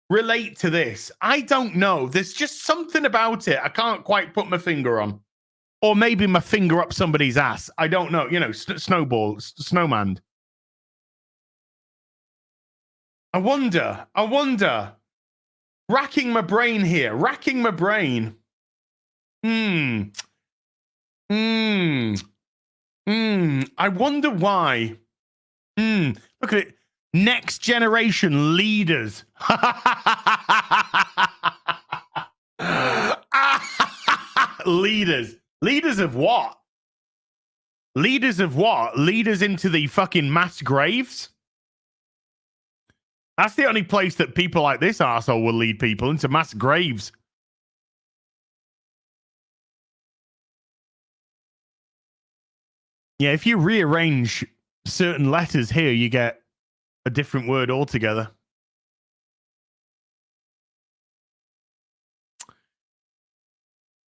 Speaker 10: relate to this? I don't know. There's just something about it I can't quite put my finger on. Or maybe my finger up somebody's ass. I don't know. You know, snowman. I wonder. Racking my brain here. I wonder why. Look at it. Next generation leaders. Leaders of what? Leaders into the fucking mass graves? That's the only place that people like this arsehole will lead people, into mass graves. Yeah, if you rearrange certain letters here, you get a different word altogether.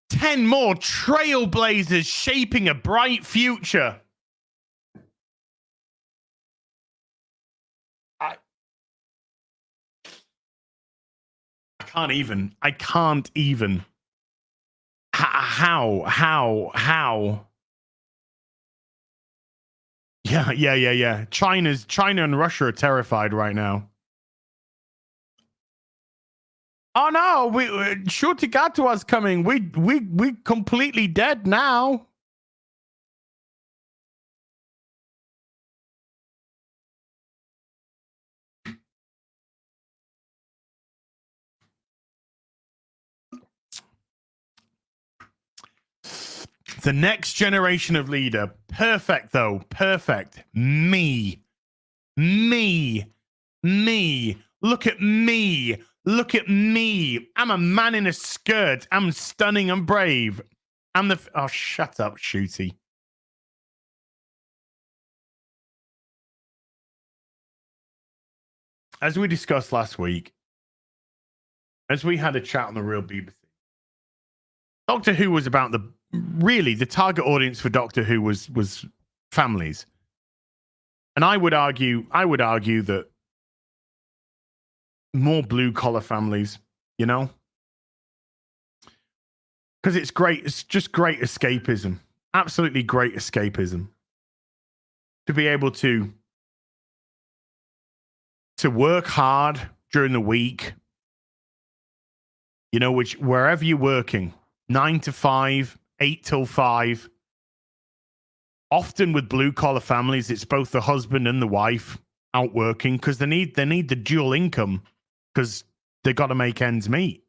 Speaker 10: "10 more trailblazers shaping a bright future." I can't even. How? Yeah. China and Russia are terrified right now. Oh no, Shutigatua's coming. We completely dead now. The next generation of leader. Perfect, though. Perfect. Me. Look at me. I'm a man in a skirt. I'm stunning and brave. Oh, shut up, Shooty. As we discussed last week, as we had a chat on the Real BBC, Doctor Who was about the target audience for Doctor Who was families. And I would argue that more blue collar families, you know? Because it's great, it's just great escapism. Absolutely great escapism. To be able to work hard during the week, you know, wherever you're working, 9 to 5, 8 till 5. Often with blue collar families, it's both the husband and the wife out working because they need the dual income because they got to make ends meet.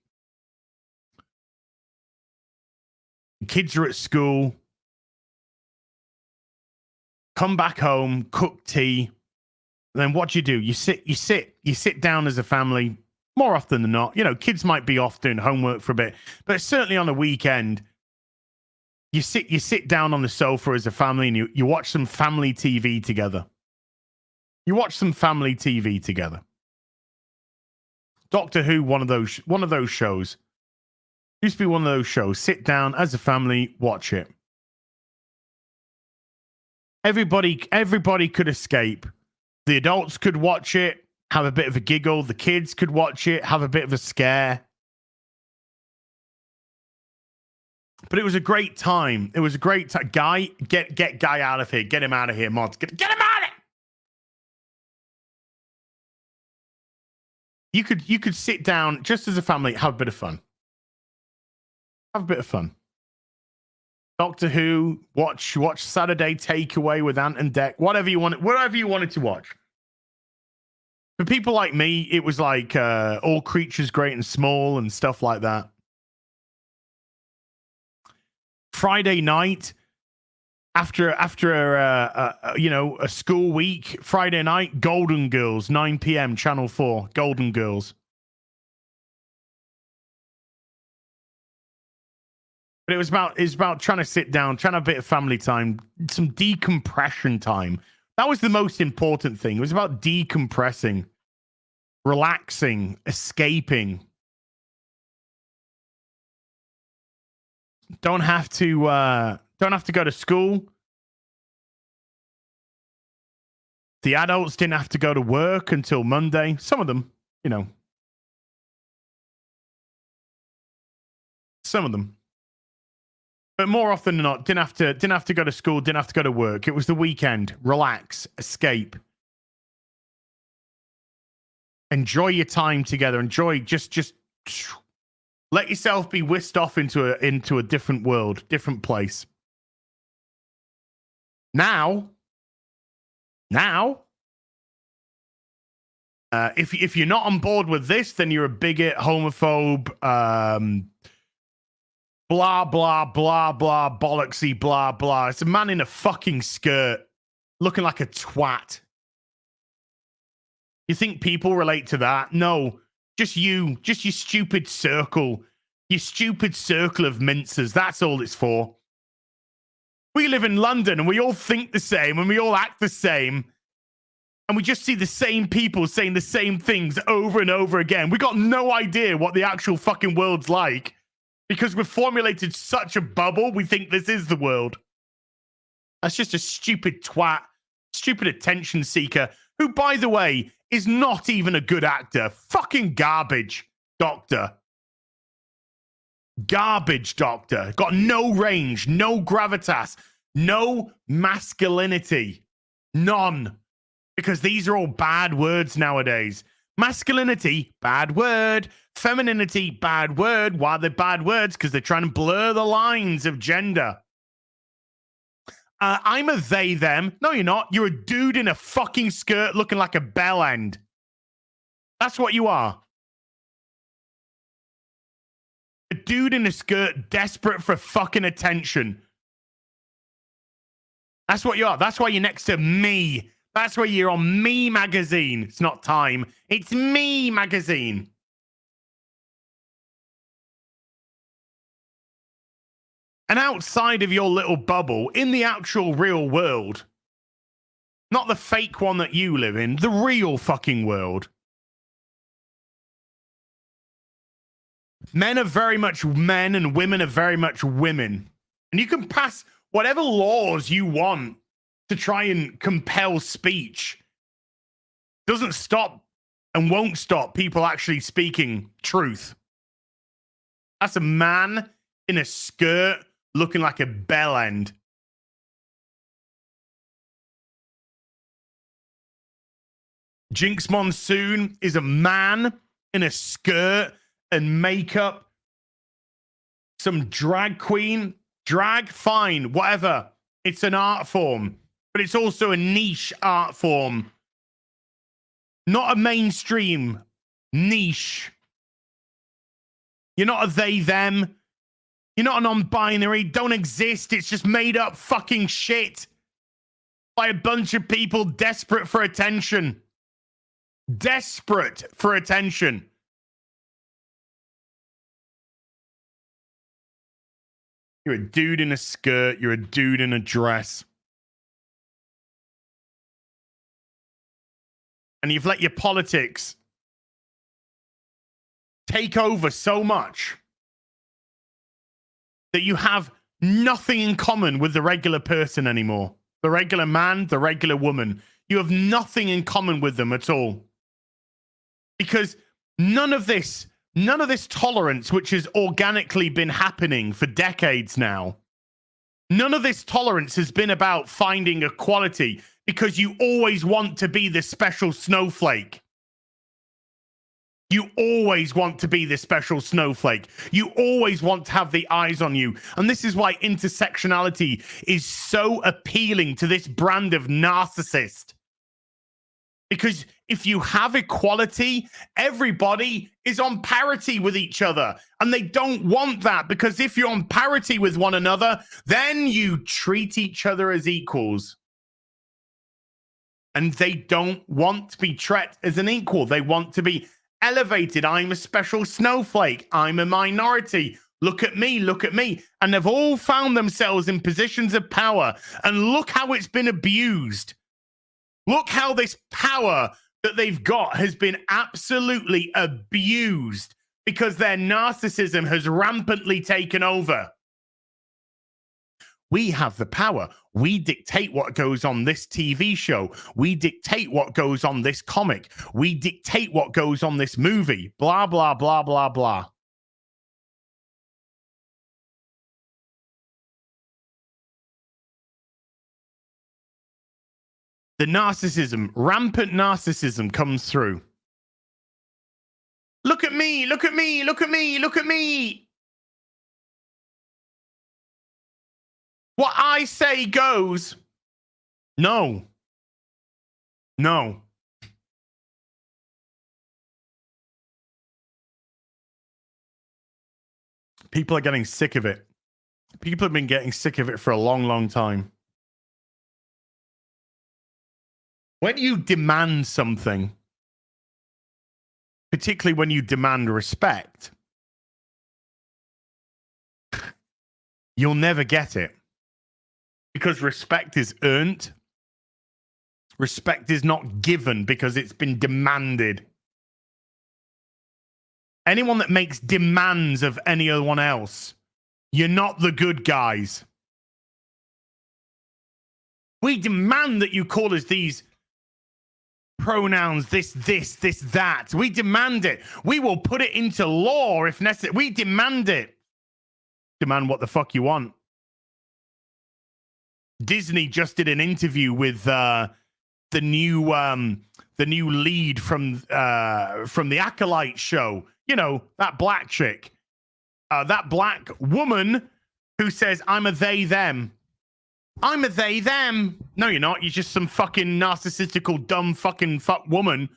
Speaker 10: Kids are at school, come back home, cook tea. Then what do? You sit down as a family. More often than not, you know, kids might be off doing homework for a bit, but certainly on a weekend, you sit down on the sofa as a family and you watch some family TV together. Doctor Who, one of those shows. Used to be one of those shows. Sit down as a family, watch it. Everybody could escape. The adults could watch it, have a bit of a giggle. The kids could watch it, have a bit of a scare. But it was a great time. It was a great time. Guy, get Guy out of here. Get him out of here, mods. Get him out of here. You could sit down just as a family, have a bit of fun. Have a bit of fun. Doctor Who, watch Saturday Takeaway with Ant and Dec, whatever you wanted to watch. For people like me, it was like All Creatures Great and Small and stuff like that. Friday night, after a school week, Friday night, Golden Girls, 9 p.m. Channel 4, Golden Girls. But it was about trying to sit down, trying to have a bit of family time, some decompression time. That was the most important thing. It was about decompressing, relaxing, escaping. Don't have to go to school. The adults didn't have to go to work until Monday. Some of them, some of them. But more often than not, didn't have to go to school, didn't have to go to work. It was the weekend. Relax, escape. Enjoy your time together. Enjoy just let yourself be whisked off into a different world, different place. Now, if you're not on board with this, then you're a bigot, homophobe, blah blah blah blah bollocksy blah blah. It's a man in a fucking skirt, looking like a twat. You think people relate to that? No. Just your stupid circle of mincers. That's all it's for. We live in London and we all think the same and we all act the same. And we just see the same people saying the same things over and over again. We got no idea what the actual fucking world's like because we've formulated such a bubble. We think this is the world. That's just a stupid twat, stupid attention seeker who, by the way, is not even a good actor. Fucking garbage doctor. Garbage doctor. Got no range, no gravitas, no masculinity. None. Because these are all bad words nowadays. Masculinity, bad word. Femininity, bad word. Why are they bad words? Because they're trying to blur the lines of gender. I'm a they, them. No, you're not. You're a dude in a fucking skirt looking like a bell end. That's what you are. A dude in a skirt desperate for fucking attention. That's what you are. That's why you're next to me. That's why you're on Me Magazine. It's not Time. It's Me Magazine. And outside of your little bubble, in the actual real world, not the fake one that you live in, the real fucking world, men are very much men and women are very much women. And you can pass whatever laws you want to try and compel speech. Doesn't stop and won't stop people actually speaking truth. That's a man in a skirt looking like a bell end. Jinx Monsoon is a man in a skirt and makeup. Some drag queen. Drag, fine, whatever. It's an art form. But it's also a niche art form. Not a mainstream. Niche. You're not a they, them. You're not a non-binary. Don't exist. It's just made up fucking shit by a bunch of people desperate for attention. Desperate for attention. You're a dude in a skirt. You're a dude in a dress. And you've let your politics take over so much that you have nothing in common with the regular person anymore. The regular man, the regular woman. You have nothing in common with them at all. Because none of this tolerance, which has organically been happening for decades now, none of this tolerance has been about finding equality, because you always want to be the special snowflake. You always want to be the special snowflake. You always want to have the eyes on you. And this is why intersectionality is so appealing to this brand of narcissist. Because if you have equality, everybody is on parity with each other. And they don't want that, because if you're on parity with one another, then you treat each other as equals. And they don't want to be treated as an equal. They want to be elevated. I'm a special snowflake. I'm a minority. Look at me, look at me. And they've all found themselves in positions of power. And look how it's been abused. Look how this power that they've got has been absolutely abused, because their narcissism has rampantly taken over. We have the power. We dictate what goes on this TV show. We dictate what goes on this comic. We dictate what goes on this movie. Blah, blah, blah, blah, blah. The narcissism, rampant narcissism comes through. Look at me, look at me, look at me, look at me. What I say goes. No. No. People are getting sick of it. People have been getting sick of it for a long, long time. When you demand something, particularly when you demand respect, you'll never get it. Because respect is earned. Respect is not given because it's been demanded. Anyone that makes demands of anyone else, you're not the good guys. We demand that you call us these pronouns, this, that. We demand it. We will put it into law if necessary. We demand it. Demand what the fuck you want. Disney just did an interview with the new lead from the Acolyte show. You know, that black chick, that black woman who says, "I'm a they them." I'm a they them. No, you're not. You're just some fucking narcissistical, dumb fucking fuck woman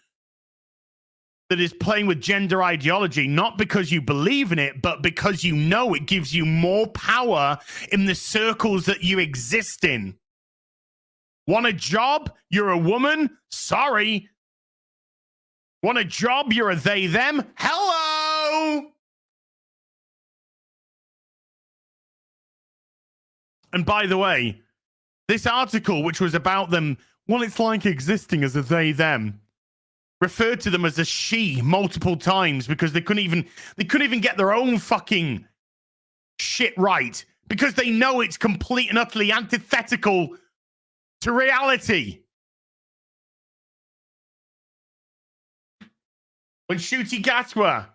Speaker 10: that is playing with gender ideology, not because you believe in it, but because you know it gives you more power in the circles that you exist in. Want a job? You're a woman? Sorry. Want a job? You're a they, them? Hello! And by the way, this article, which was about them, well, it's like existing as a they, them, referred to them as a she multiple times because they couldn't even get their own fucking shit right, because they know it's complete and utterly antithetical to reality. When Ncuti Gatwa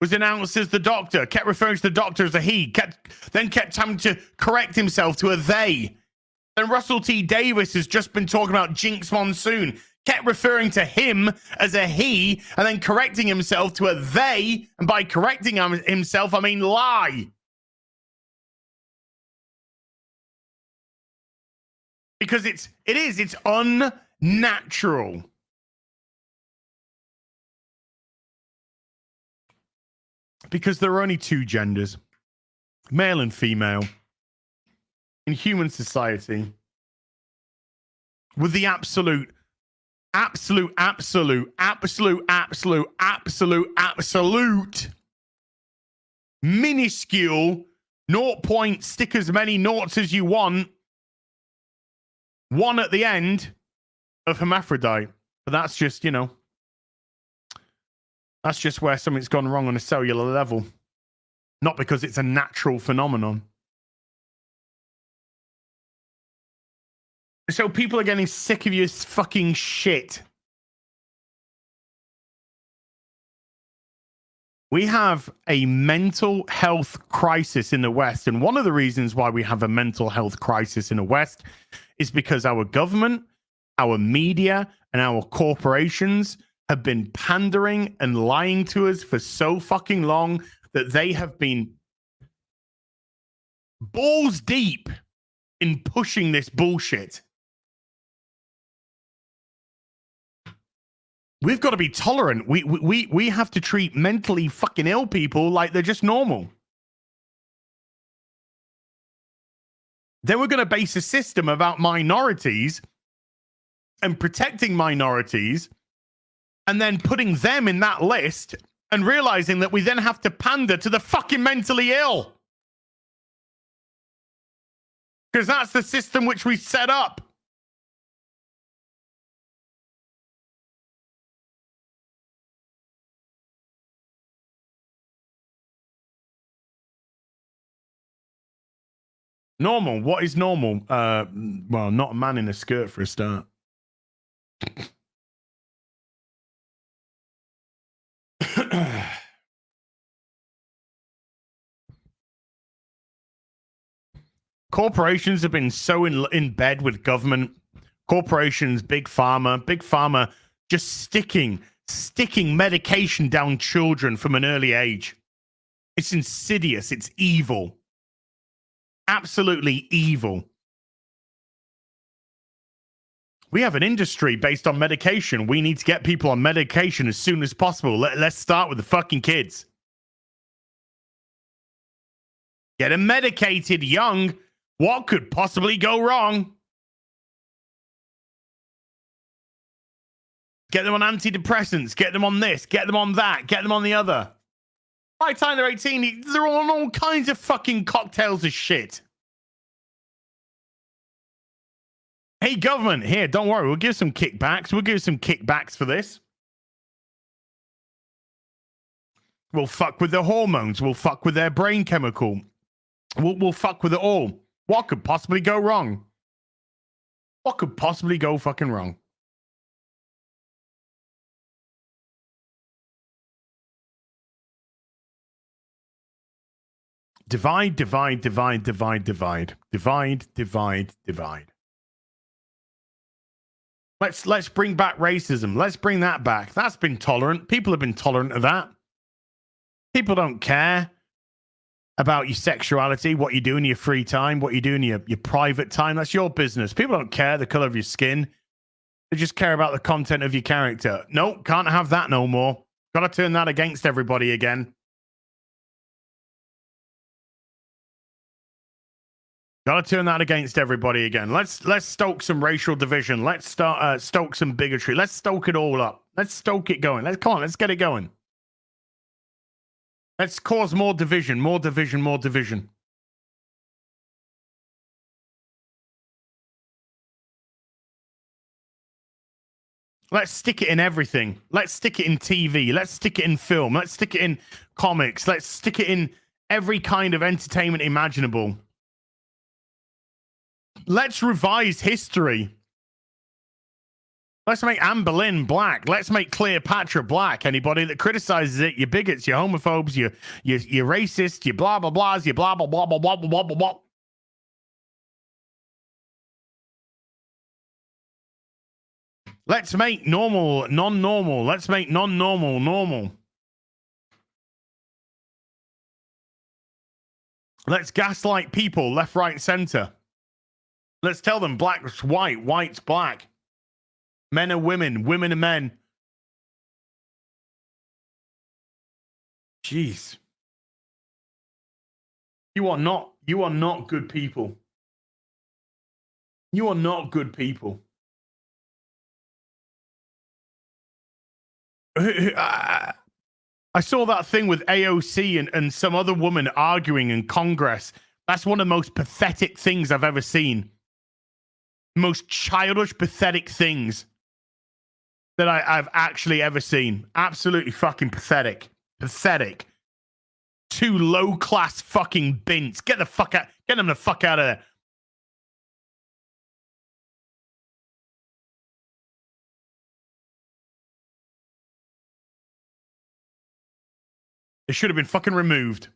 Speaker 10: was announced as the Doctor, kept referring to the Doctor as a he, then kept having to correct himself to a they. Then Russell T. Davis has just been talking about Jinx Monsoon, kept referring to him as a he, and then correcting himself to a they, and by correcting himself, I mean lie. Because it's unnatural. Because there are only two genders, male and female, in human society, with the absolute minuscule 0. Stick as many noughts as you want, one at the end of hermaphrodite. But that's just, That's just where something's gone wrong on a cellular level. Not because it's a natural phenomenon. So people are getting sick of your fucking shit. We have a mental health crisis in the West. And one of the reasons why we have a mental health crisis in the West is because our government, our media, and our corporations have been pandering and lying to us for so fucking long that they have been balls deep in pushing this bullshit. We've got to be tolerant. We have to treat mentally fucking ill people like they're just normal. Then we're going to base a system about minorities and protecting minorities and then putting them in that list and realizing that we then have to pander to the fucking mentally ill. Because that's the system which we set up. Normal. What is normal? Well, not a man in a skirt for a start. Corporations have been so in bed with government. Corporations, big pharma just sticking medication down children from an early age. It's insidious. It's evil. Absolutely evil. We have an industry based on medication. We need to get people on medication as soon as possible. Let's start with the fucking kids. Get them medicated young. What could possibly go wrong? Get them on antidepressants. Get them on this. Get them on that. Get them on the other. By the time they're 18, they're on all kinds of fucking cocktails of shit. Hey, government, here, don't worry. We'll give some kickbacks. We'll give some kickbacks for this. We'll fuck with their hormones. We'll fuck with their brain chemical. We'll fuck with it all. What could possibly go wrong? What could possibly go fucking wrong? Divide, divide, divide, divide, divide. Divide, divide, divide. Let's bring back racism. Let's bring that back. That's been tolerant. People have been tolerant of that. People don't care about your sexuality, what you do in your free time, what you do in your private time. That's your business. People don't care the color of your skin. They just care about the content of your character. Nope, can't have that no more. Got to turn that against everybody again. Got to turn that against everybody again. Let's stoke some racial division. Let's start stoke some bigotry. Let's stoke it all up. Let's stoke it going. Come on, let's get it going. Let's cause more division, more division, more division. Let's stick it in everything. Let's stick it in TV. Let's stick it in film. Let's stick it in comics. Let's stick it in every kind of entertainment imaginable. Let's revise history. Let's make Anne Boleyn black. Let's make Cleopatra black. Anybody that criticizes it, you bigots, you homophobes, you racists, you blah blah blahs, you blah blah blah blah blah blah blah blah. Let's make normal non-normal. Let's make non-normal normal. Let's gaslight people left, right, center. Let's tell them black's white, white's black. Men are women, women are men. Jeez. You are not good people. You are not good people. I saw that thing with AOC and some other woman arguing in Congress. That's one of the most pathetic things I've ever seen. Most childish, pathetic things. that I've actually ever seen. Absolutely fucking pathetic. Pathetic. 2 low-class fucking bints. Get the fuck out. Get them the fuck out of there. They should have been fucking removed.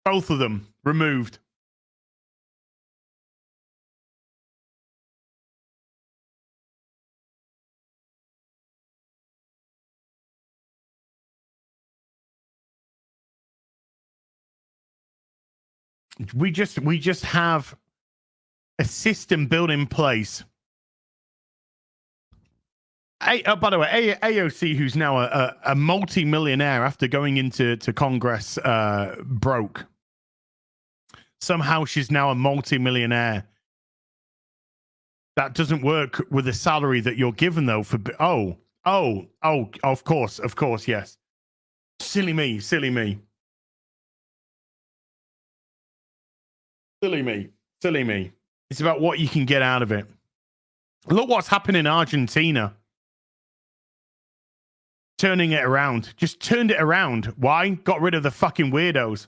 Speaker 10: Both of them removed. We just have a system built in place. By the way, AOC, who's now a multi-millionaire after going into Congress broke. Somehow she's now a multi-millionaire. That doesn't work with the salary that you're given, though. For of course, yes. Silly me. Silly me. It's about what you can get out of it. Look what's happened in Argentina. Turning it around. Just turned it around. Why? Got rid of the fucking weirdos.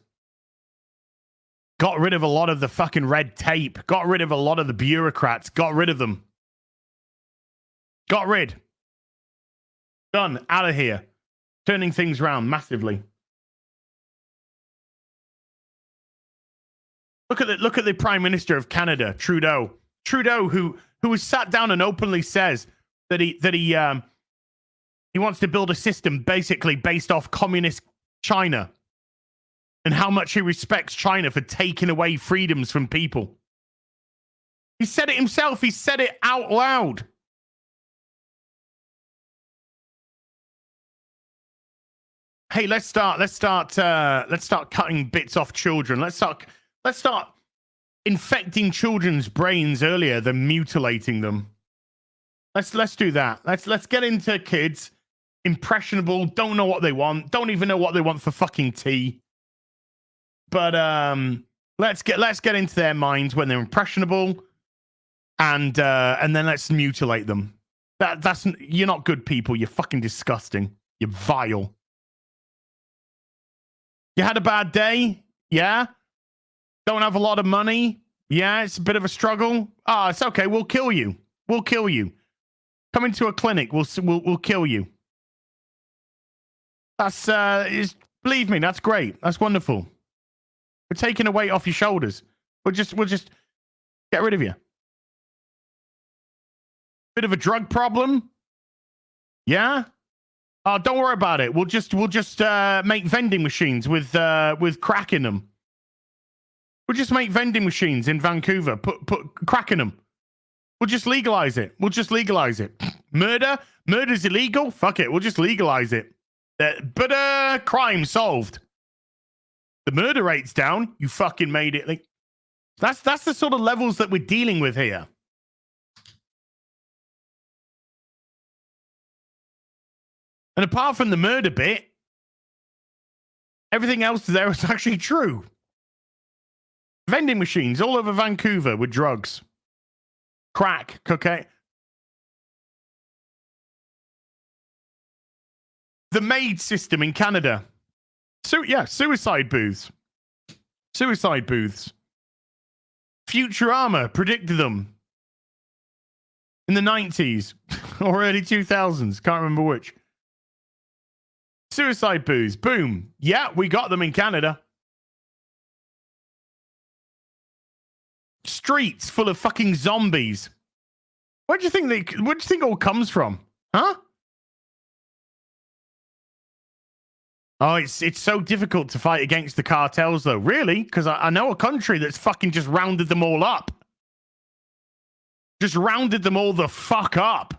Speaker 10: Got rid of a lot of the fucking red tape. Got rid of a lot of the bureaucrats. Got rid of them. Got rid. Done. Out of here. Turning things around massively. Look at the Prime Minister of Canada, Trudeau. Trudeau, who has sat down and openly says that he wants to build a system basically based off communist China, and how much he respects China for taking away freedoms from people. He said it himself. He said it out loud. Hey, let's start cutting bits off children. Let's start infecting children's brains earlier than mutilating them. Let's do that. Let's get into kids, impressionable, don't know what they want, don't even know what they want for fucking tea. But let's get into their minds when they're impressionable, and then let's mutilate them. That's you're not good people. You're fucking disgusting. You're vile. You had a bad day, yeah. Don't have a lot of money, yeah. It's a bit of a struggle. Ah, it's okay. We'll kill you. We'll kill you. Come into a clinic. We'll kill you. That's believe me, that's great. That's wonderful. We're taking a weight off your shoulders. We'll just get rid of you. Bit of a drug problem, yeah. Don't worry about it. We'll just make vending machines with crack in them. We'll just make vending machines in Vancouver. Put crack in them. We'll just legalize it. Murder's illegal. Fuck it. We'll just legalize it. But crime solved. The murder rate's down. You fucking made it. Like, that's the sort of levels that we're dealing with here. And apart from the murder bit, everything else there is actually true. Vending machines all over Vancouver with drugs. Crack, cocaine. The MAID system in Canada. Suicide booths. Futurama predicted them in the 90s or early 2000s. Can't remember which. Suicide booths. Boom. Yeah, we got them in Canada. Streets full of fucking zombies. Where do you think it all comes from? Huh? Oh, it's so difficult to fight against the cartels, though. Really? Because I know a country that's fucking just rounded them all up. Just rounded them all the fuck up.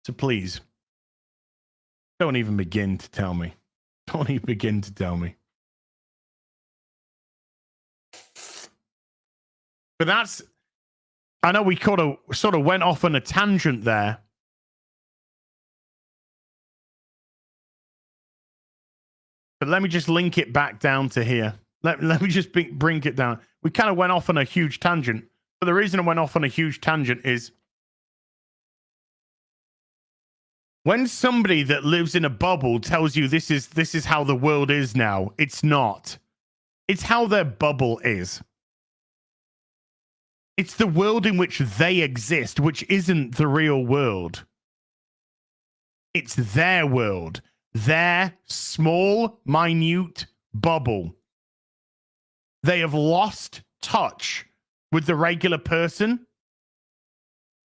Speaker 10: So please, don't even begin to tell me. Don't even begin to tell me. But that's, I know we sort of went off on a tangent there. But let me just link it back down to here. Let me just bring it down. We kind of went off on a huge tangent. But the reason I went off on a huge tangent is when somebody that lives in a bubble tells you this is how the world is now, it's not. It's how their bubble is. It's the world in which they exist, which isn't the real world. It's their world, their small, minute bubble. They have lost touch with the regular person.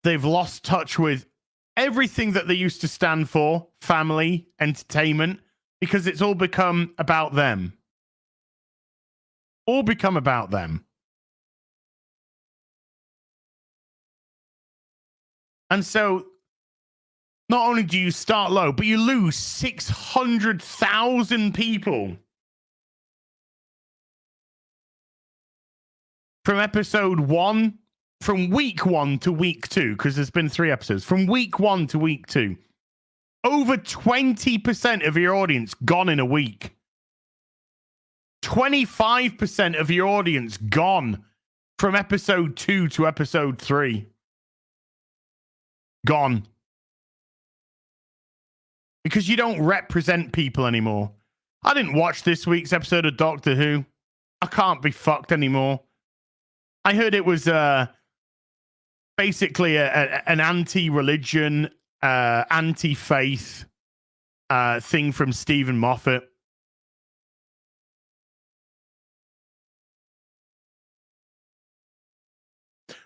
Speaker 10: They've lost touch with everything that they used to stand for, family, entertainment, because it's all become about them. All become about them. And so, not only do you start low, but you lose 600,000 people from episode 1, from week 1 to week 2, because there's been 3 episodes, from week 1 to week 2. Over 20% of your audience gone in a week. 25% of your audience gone from episode 2 to episode 3. Gone. Because you don't represent people anymore. I didn't watch this week's episode of Doctor Who. I can't be fucked anymore. I heard it was basically an anti-religion, anti-faith thing from Stephen Moffat.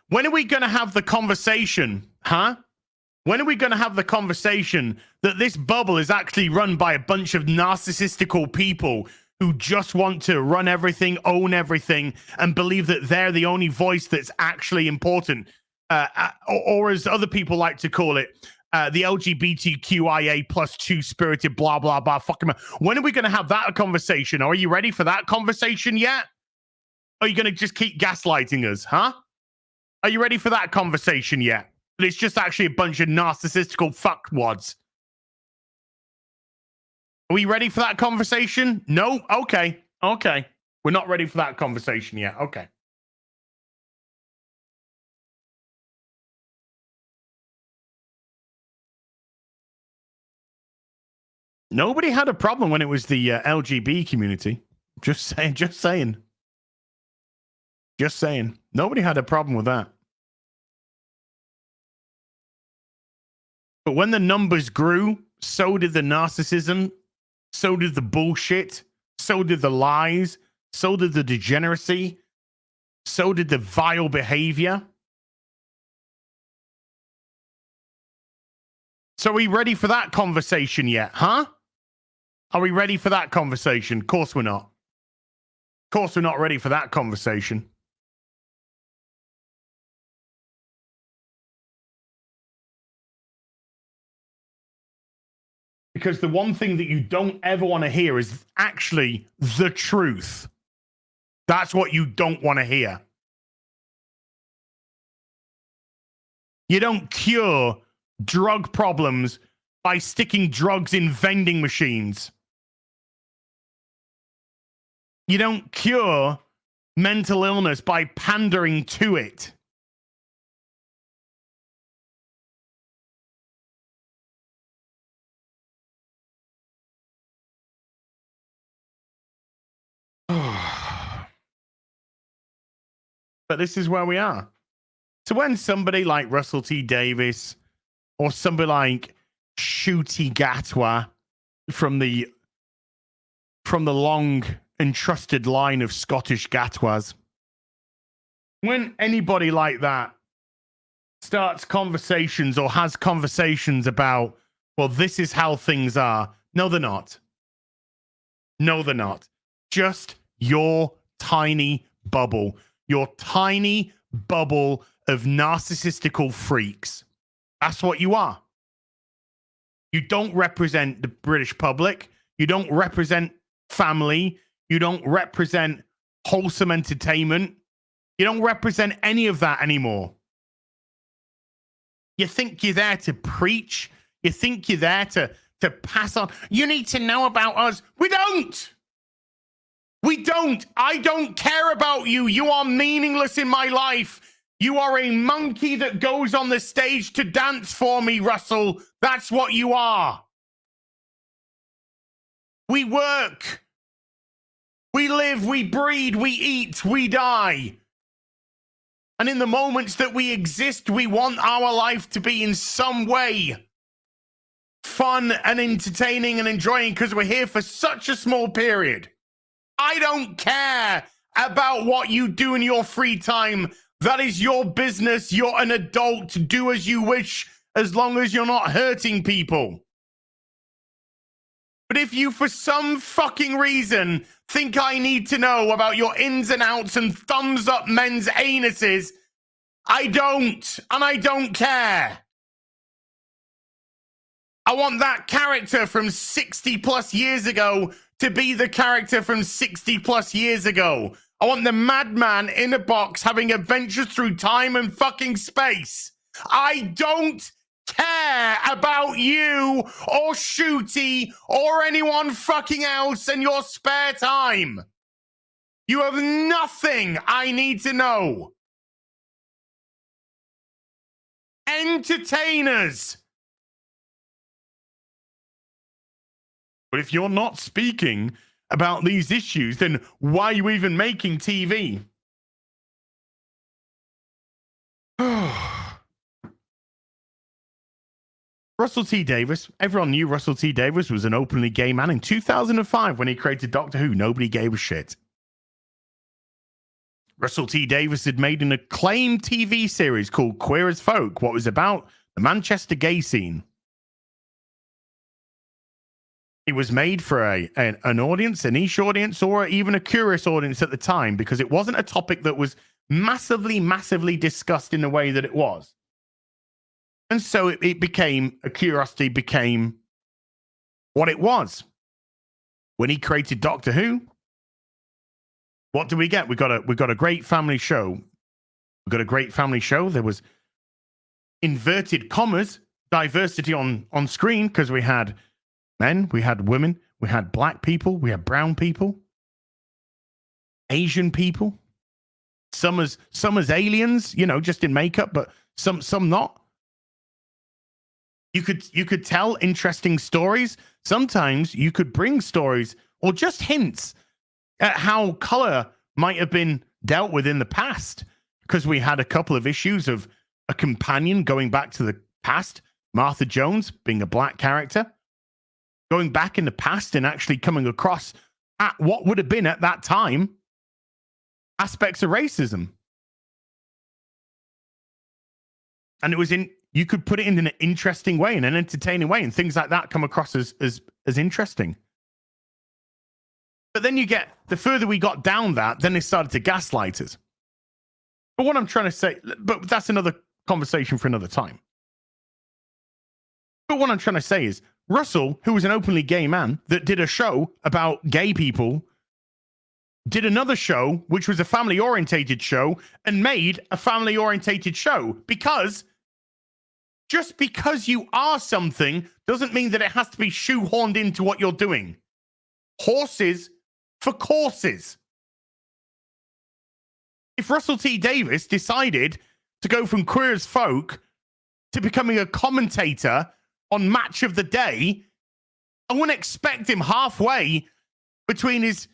Speaker 10: When are we going to have the conversation, huh? When are we going to have the conversation that this bubble is actually run by a bunch of narcissistical people who just want to run everything, own everything, and believe that they're the only voice that's actually important? Or as other people like to call it, the LGBTQIA plus 2 spirited blah, blah, blah. Fucking. When are we going to have that conversation? Are you ready for that conversation yet? Or are you going to just keep gaslighting us, huh? Are you ready for that conversation yet? But it's just actually a bunch of narcissistical fuckwads. Are we ready for that conversation? No? Okay. Okay. We're not ready for that conversation yet. Okay. Nobody had a problem when it was the LGB community. Just saying. Just saying. Just saying. Nobody had a problem with that. But when the numbers grew, so did the narcissism, so did the bullshit, so did the lies, so did the degeneracy, so did the vile behavior. So are we ready for that conversation yet, huh? Are we ready for that conversation? Of course we're not. Of course we're not ready for that conversation. Because the one thing that you don't ever want to hear is actually the truth. That's what you don't want to hear. You don't cure drug problems by sticking drugs in vending machines. You don't cure mental illness by pandering to it. But this is where we are. So when somebody like Russell T. Davis or somebody like Ncuti Gatwa from the long and trusted line of Scottish Gatwas, when anybody like that starts conversations or has conversations about, well, this is how things are. No, they're not. No, they're not. Just your tiny bubble. Your tiny bubble of narcissistical freaks. That's what you are. You don't represent the British public. You don't represent family. You don't represent wholesome entertainment. You don't represent any of that anymore. You think you're there to preach. You think you're there to pass on. You need to know about us. We don't. We don't. I don't care about you. You are meaningless in my life. You are a monkey that goes on the stage to dance for me, Russell. That's what you are. We work. We live, we breed, we eat, we die. And in the moments that we exist, we want our life to be in some way fun and entertaining and enjoying because we're here for such a small period. I don't care about what you do in your free time. That is your business. You're an adult. Do as you wish as long as you're not hurting people. But if you, for some fucking reason, think I need to know about your ins and outs and thumbs up men's anuses, I don't, and I don't care. I want that character from 60 plus years ago to be the character from 60 plus years ago. I want the madman in a box having adventures through time and fucking space. I don't care about you or Shooty or anyone fucking else in your spare time. You have nothing I need to know. Entertainers. But if you're not speaking about these issues, then why are you even making TV? Russell T. Davis. Everyone knew Russell T. Davis was an openly gay man in 2005 when he created Doctor Who. Nobody gave a shit. Russell T. Davis had made an acclaimed TV series called Queer as Folk, what was about the Manchester gay scene. It was made for an audience, a niche audience, or even a curious audience at the time because it wasn't a topic that was massively discussed in the way that it was. And so it became, a curiosity became what it was. When he created Doctor Who, what do we get? We got a great family show. We got a great family show. There was inverted commas, diversity on screen because we had men, we had women, we had black people, we had brown people, Asian people, some as aliens, you know, just in makeup, but some not. You could tell interesting stories. Sometimes you could bring stories or just hints at how color might have been dealt with in the past, because we had a couple of issues of a companion going back to the past, Martha Jones being a black character, going back in the past and actually coming across at what would have been at that time aspects of racism. And it was you could put it in an interesting way, in an entertaining way, and things like that come across as interesting. But then you get, the further we got down that, then they started to gaslight us. But what I'm trying to say, but that's another conversation for another time. But what I'm trying to say is, Russell, who was an openly gay man that did a show about gay people, did another show, which was a family-orientated show, and made a family-orientated show. Because just because you are something doesn't mean that it has to be shoehorned into what you're doing. Horses for courses. If Russell T. Davis decided to go from Queer as Folk to becoming a commentator on Match of the Day, I wouldn't expect him halfway between his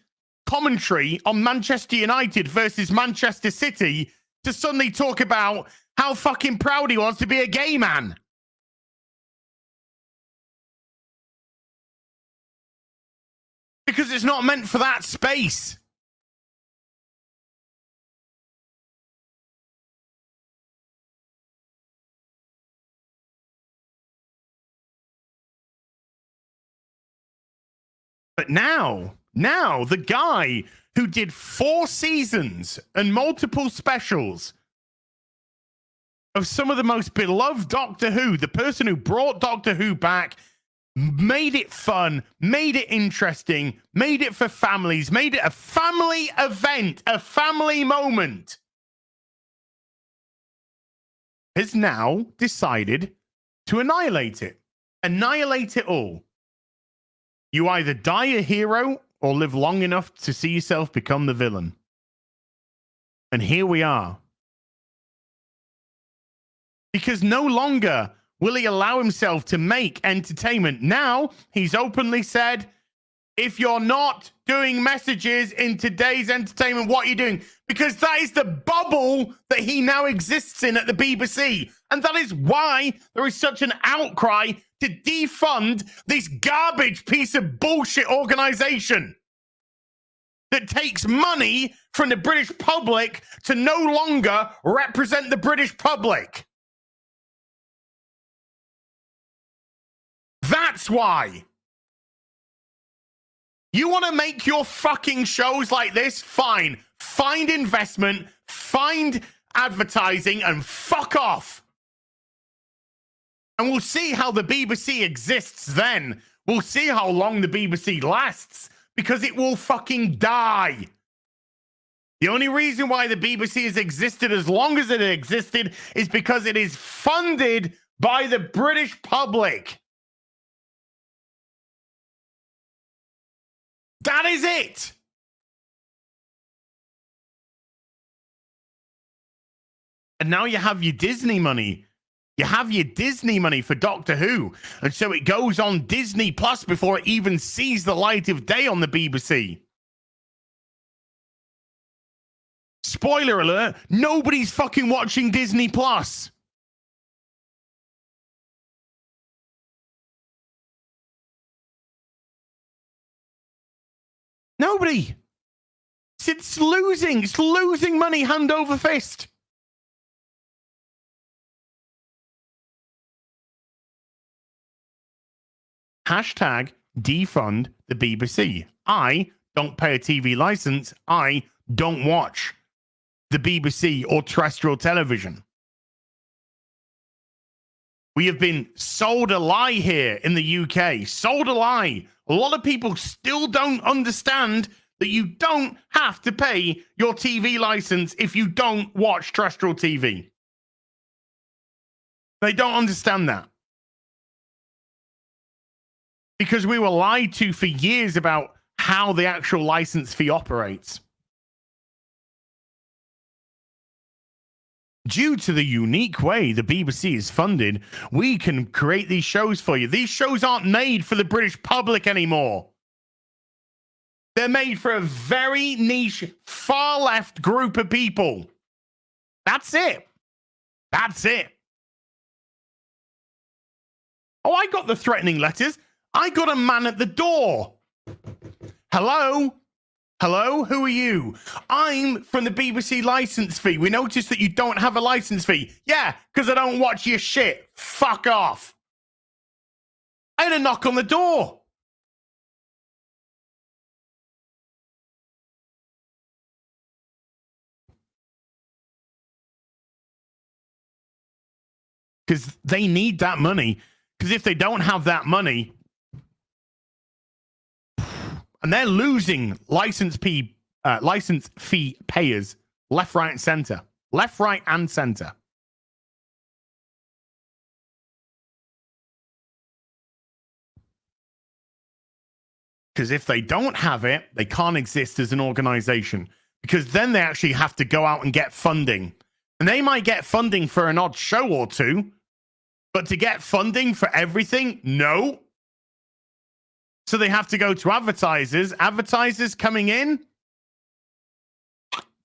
Speaker 10: commentary on Manchester United versus Manchester City to suddenly talk about how fucking proud he was to be a gay man. Because it's not meant for that space. But now the guy who did 4 seasons and multiple specials of some of the most beloved Doctor Who, the person who brought Doctor Who back, made it fun, made it interesting, made it for families, made it a family event, a family moment, has now decided to annihilate it all. You either die a hero or live long enough to see yourself become the villain. And here we are. Because no longer will he allow himself to make entertainment. Now, he's openly said, if you're not doing messages in today's entertainment, what are you doing? Because that is the bubble that he now exists in at the BBC. And that is why there is such an outcry to defund this garbage piece of bullshit organization that takes money from the British public to no longer represent the British public. That's why. You want to make your fucking shows like this? Fine. Find investment, find advertising, and fuck off. And we'll see how the BBC exists then. We'll see how long the BBC lasts, because it will fucking die. The only reason why the BBC has existed as long as it existed is because it is funded by the British public. That is it. And now you have your Disney money. You have your Disney money for Doctor Who. And so it goes on Disney Plus before it even sees the light of day on the BBC. Spoiler alert, nobody's fucking watching Disney Plus. Nobody. It's losing. It's losing money hand over fist. Hashtag defund the BBC. I don't pay a TV license. I don't watch the BBC or terrestrial television. We have been sold a lie here in the UK. Sold a lie. A lot of people still don't understand that you don't have to pay your TV license if you don't watch terrestrial TV. They don't understand that. Because we were lied to for years about how the actual license fee operates. Due to the unique way the BBC is funded, we can create these shows for you. These shows aren't made for the British public anymore. They're made for a very niche, far left group of people. That's it. That's it. Oh, I got the threatening letters. I got a man at the door. Hello? Hello? Who are you? I'm from the BBC license fee. We noticed that you don't have a license fee. Yeah, because I don't watch your shit. Fuck off. I had a knock on the door. Because they need that money. Because if they don't have that money, and they're losing license fee payers left, right, and center. Left, right, and center. Because if they don't have it, they can't exist as an organization. Because then they actually have to go out and get funding. And they might get funding for an odd show or two. But to get funding for everything, no. So they have to go to advertisers. Advertisers coming in.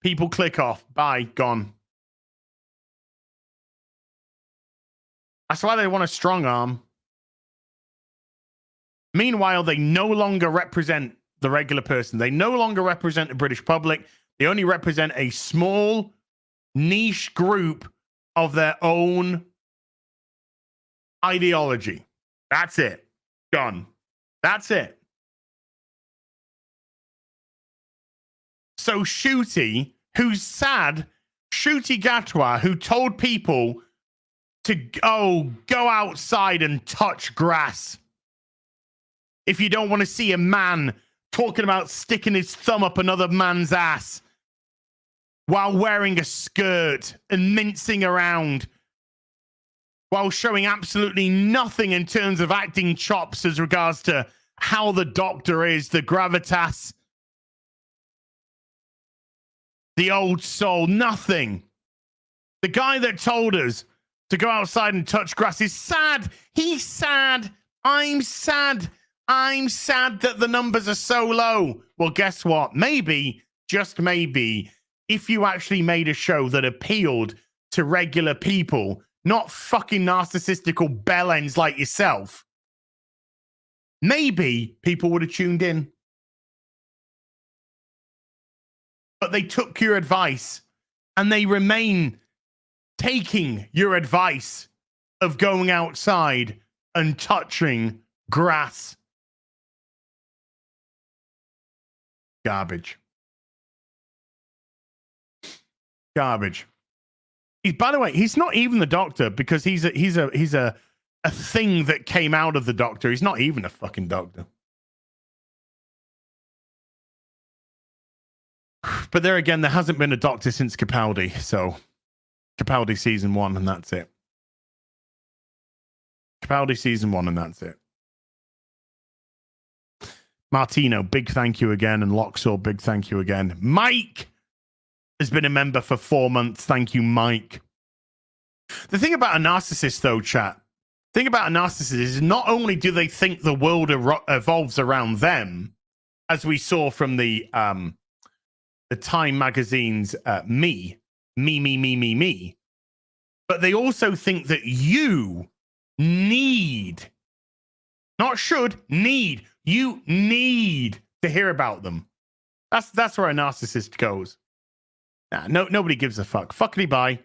Speaker 10: People click off. Bye. Gone. That's why they want a strong arm. Meanwhile, they no longer represent the regular person. They no longer represent the British public. They only represent a small, niche group of their own ideology. That's it. Done. That's it. So Shooty, who's sad, Shooty Gatwa, who told people to go outside and touch grass if you don't want to see a man talking about sticking his thumb up another man's ass while wearing a skirt and mincing around while showing absolutely nothing in terms of acting chops as regards to how the Doctor is, the gravitas, the old soul, nothing. The guy that told us to go outside and touch grass is sad. He's sad. I'm sad. I'm sad that the numbers are so low. Well, guess what? Maybe, just maybe, if you actually made a show that appealed to regular people, not fucking narcissistical bellends like yourself, maybe people would have tuned in. But they took your advice and they remain taking your advice of going outside and touching grass. Garbage. Garbage. By the way, he's not even the Doctor because he's a thing that came out of the Doctor. He's not even a fucking Doctor. But there again, there hasn't been a Doctor since Capaldi, so Capaldi season 1 and that's it. Capaldi season 1 and that's it. Martino, big thank you again, and Loxor, big thank you again. Mike has been a member for 4 months. Thank you, Mike. The thing about a narcissist, though, chat, the thing about a narcissist is not only do they think the world evolves around them, as we saw from the Time magazine's me, but they also think that you need, not should, need, you need to hear about them. That's where a narcissist goes. Nah, nobody gives a fuck. Fuckity bye.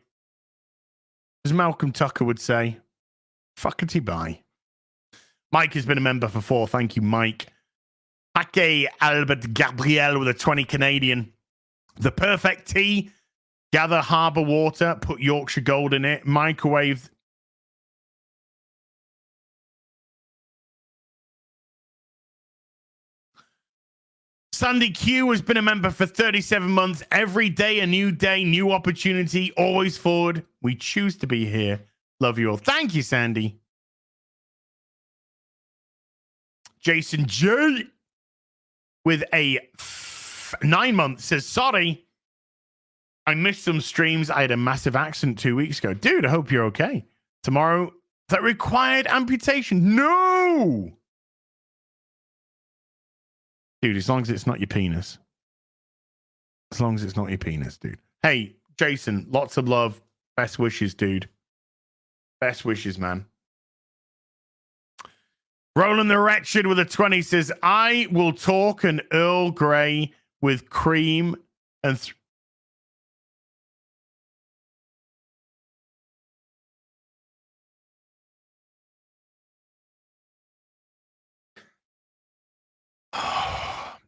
Speaker 10: As Malcolm Tucker would say, fuckity bye. Mike has been a member for 4. Thank you, Mike. Hake Albert Gabriel with a 20 Canadian. The perfect tea. Gather harbour water. Put Yorkshire Gold in it. Microwave. Sandy Q has been a member for 37 months. Every day, a new day, new opportunity, always forward. We choose to be here. Love you all. Thank you, Sandy. Jason J with a 9 months says, sorry, I missed some streams. I had a massive accident 2 weeks ago. Dude, I hope you're okay. Tomorrow, that required amputation. No! Dude, as long as it's not your penis. As long as it's not your penis, dude. Hey, Jason, lots of love. Best wishes, dude. Best wishes, man. Roland the Wretched with a 20 says, I will talk an Earl Grey with cream and...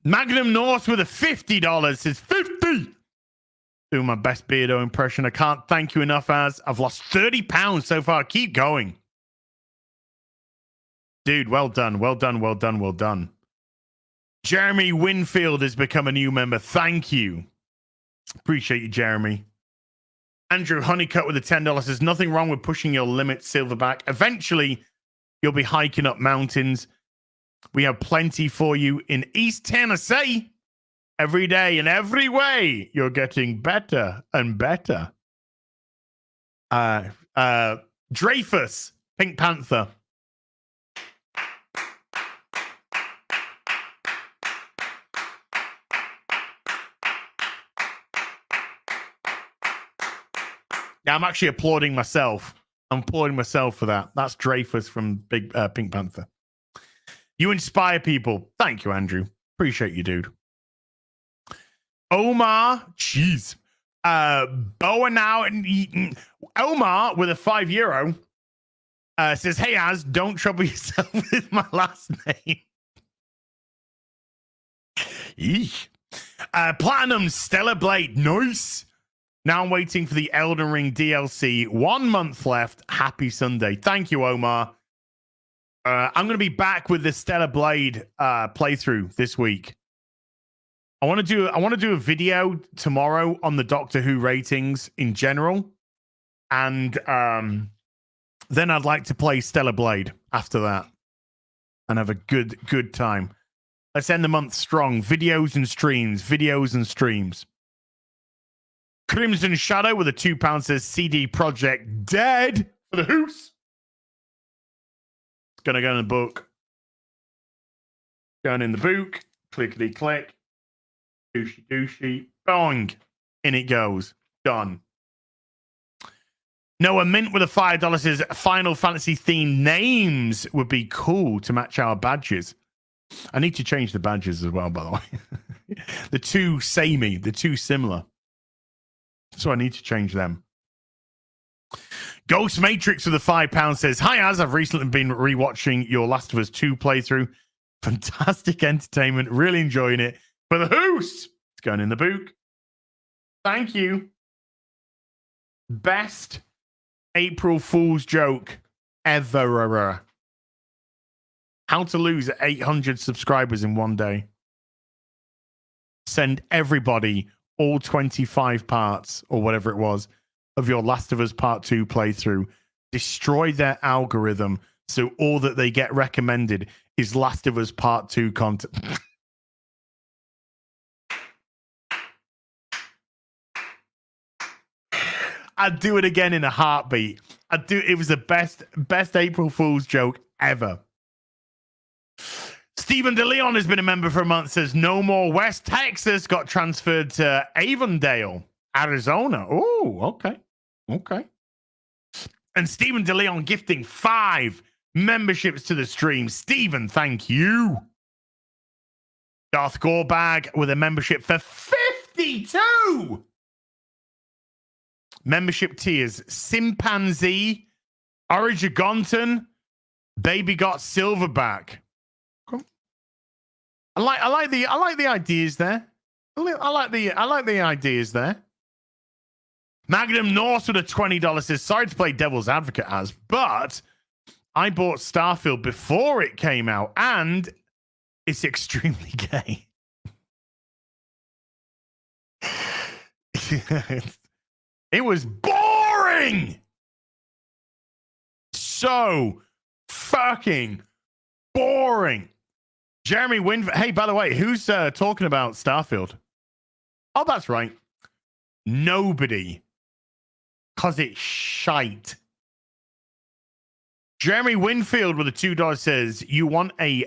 Speaker 10: Magnum North with a $50 says 50. Doing my best Beardo impression. I can't thank you enough, as I've lost 30 pounds so far. Keep going. Dude, well done. Well done. Well done. Well done. Jeremy Winfield has become a new member. Thank you. Appreciate you, Jeremy. Andrew Honeycutt with a $10 says, nothing wrong with pushing your limits, Silverback. Eventually, you'll be hiking up mountains. We have plenty for you in East Tennessee. Every day in every way, you're getting better and better. Dreyfus, Pink Panther. Yeah, I'm actually applauding myself. I'm applauding myself for that. That's Dreyfus from Pink Panther. You inspire people. Thank you, Andrew. Appreciate you, dude. Omar, jeez. Boa now and eating. Omar with a €5 says, hey, Az, don't trouble yourself with my last name. Eesh. Platinum Stellar Blade, nice. Now I'm waiting for the Elden Ring DLC. 1 month left. Happy Sunday. Thank you, Omar. I'm going to be back with the Stellar Blade playthrough this week. I want to do a video tomorrow on the Doctor Who ratings in general, and then I'd like to play Stellar Blade after that. and have a good time. Let's end the month strong. Videos and streams. Videos and streams. Crimson Shadow with a £2 says CD Projekt dead for the hoose. It's gonna go in the book. Going in the book. Clickety click. Dooshy dooshy. Bong. In it goes. Done. Noah Mint with a $5 says Final Fantasy themed names would be cool to match our badges. I need to change the badges as well, by the way. The two samey, the two similar. So I need to change them. Ghost Matrix with a £5 says, hi, Az, I've recently been rewatching your Last of Us 2 playthrough. Fantastic entertainment. Really enjoying it. For the hoose. It's going in the book. Thank you. Best April Fool's joke ever. How to lose 800 subscribers in one day. Send everybody all 25 parts or whatever it was of your Last of Us Part 2 playthrough. Destroy their algorithm so all that they get recommended is Last of Us Part 2 content. I'd do it again in a heartbeat. It was the best April Fool's joke ever. Stephen DeLeon has been a member for a month, says no more West Texas, got transferred to Avondale, Arizona. Oh, okay. And Stephen DeLeon gifting 5 memberships to the stream. Stephen, thank you. Darth Gorebag with a membership for 52. Membership tiers: Simpanzee, Origigonton, Baby Got Silverback. I like the ideas there. I like the ideas there. Magnum Norse with a $20 says, sorry to play devil's advocate, Az, but I bought Starfield before it came out and it's extremely gay. It was boring. So fucking boring. Jeremy Winford. Hey, by the way, who's talking about Starfield? Oh, that's right. Nobody. Because it's shite. Jeremy Winfield with a $2 says, you want a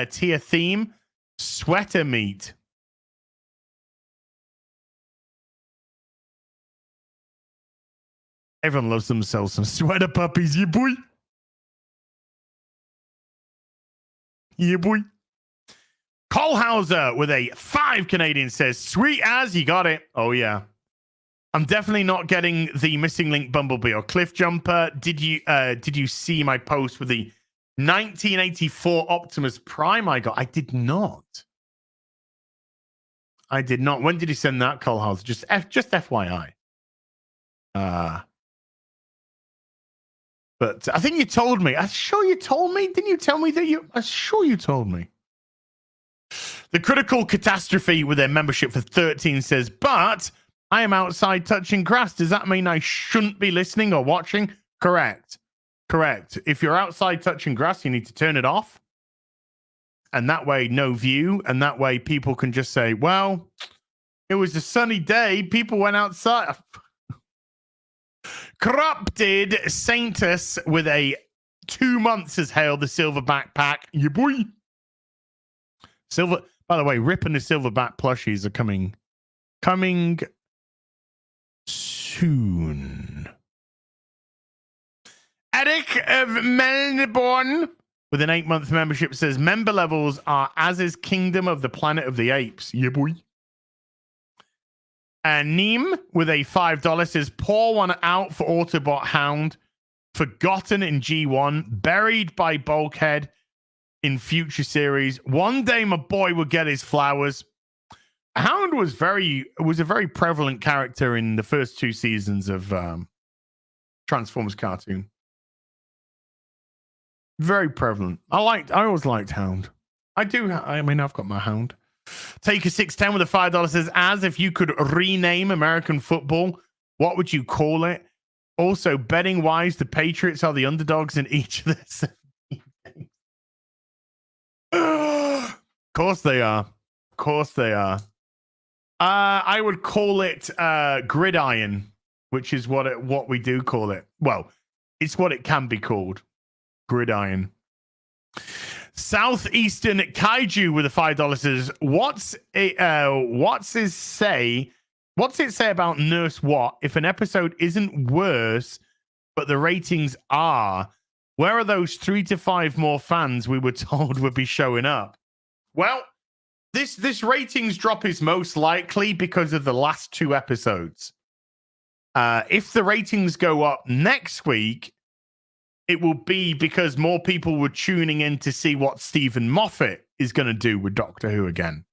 Speaker 10: tier theme? Sweater meat. Everyone loves themselves some sweater puppies, yeah, boy. Yeah, boy. Colhauser with a 5 Canadian says, sweet as you got it. Oh, yeah. I'm definitely not getting the missing link Bumblebee or Cliff Jumper. Did you see my post with the 1984 Optimus Prime I got? I did not. When did you send that, Colhauser? Just FYI. But I think you told me. I'm sure you told me. Didn't you tell me that you... I'm sure you told me. The Critical Catastrophe with their membership for 13 says, but I am outside touching grass. Does that mean I shouldn't be listening or watching? Correct. If you're outside touching grass, you need to turn it off. And that way, no view. And that way, people can just say, well, it was a sunny day. People went outside. Corrupted Saintus with a 2 months has hailed the silver backpack. Yeah, boy. Silver. By the way, Rip and the silverback plushies are coming soon. Eric of Melbourne with an 8-month membership says member levels are as is Kingdom of the Planet of the Apes. Yeah, boy. And Neem with a $5 says, pour one out for Autobot Hound. Forgotten in G1. Buried by Bulkhead in future series. One day my boy will get his flowers. Hound was a very prevalent character in the first 2 seasons of Transformers cartoon. Very prevalent. I always liked Hound. I've got my Hound. Take a 610 with a $5 says, as if you could rename American football, what would you call it? Also, betting wise, the Patriots are the underdogs in each of their 17 games. Of course they are. Of course they are. I would call it gridiron, which is what we do call it. Well, it's what it can be called. Gridiron. Southeastern Kaiju with the $5 says, what's it say about Nurse What if an episode isn't worse, but the ratings are? Where are those 3 to 5 more fans we were told would be showing up? Well, this ratings drop is most likely because of the last 2 episodes. If the ratings go up next week, it will be because more people were tuning in to see what Stephen Moffat is going to do with Doctor Who again.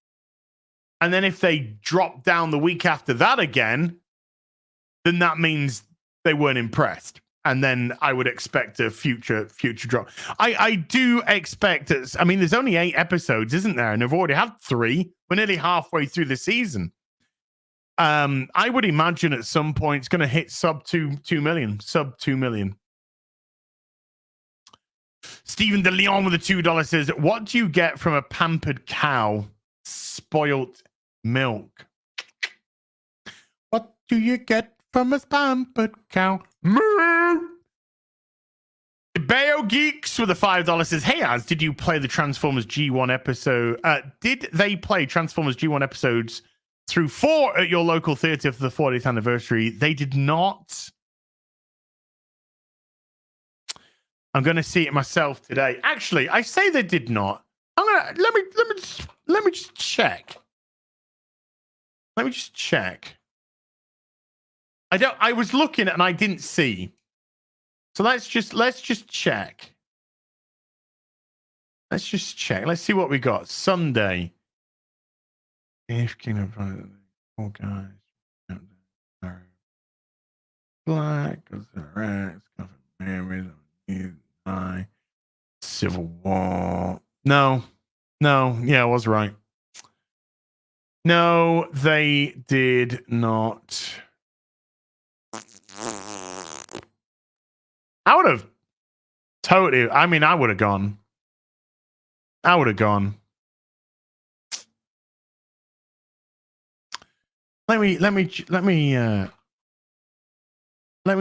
Speaker 10: And then if they drop down the week after that again, then that means they weren't impressed. And then I would expect a future drop. I do expect it. I mean, there's only 8 episodes, isn't there? And they've already had 3. We're nearly halfway through the season. I would imagine at some point it's going to hit sub 2 million. Sub 2 million. Stephen De Leon with the $2 says, what do you get from a pampered cow? Spoiled milk. What do you get from a pampered cow? Moo! Bayo Geeks with the $5 says, hey, Az, did you play the Transformers G1 episode? Did they play Transformers G1 episodes through 4 at your local theater for the 40th anniversary? They did not. I'm going to see it myself today. Actually, I say they did not. I'm gonna let me just check. Let me just check. I was looking and I didn't see. So let's just check. Let's just check. Let's see what we got. Sunday. If Kingdom of guys. Black, Civil War. No, yeah, I was right. No, they did not. I would have totally. I mean, I would have gone. Let me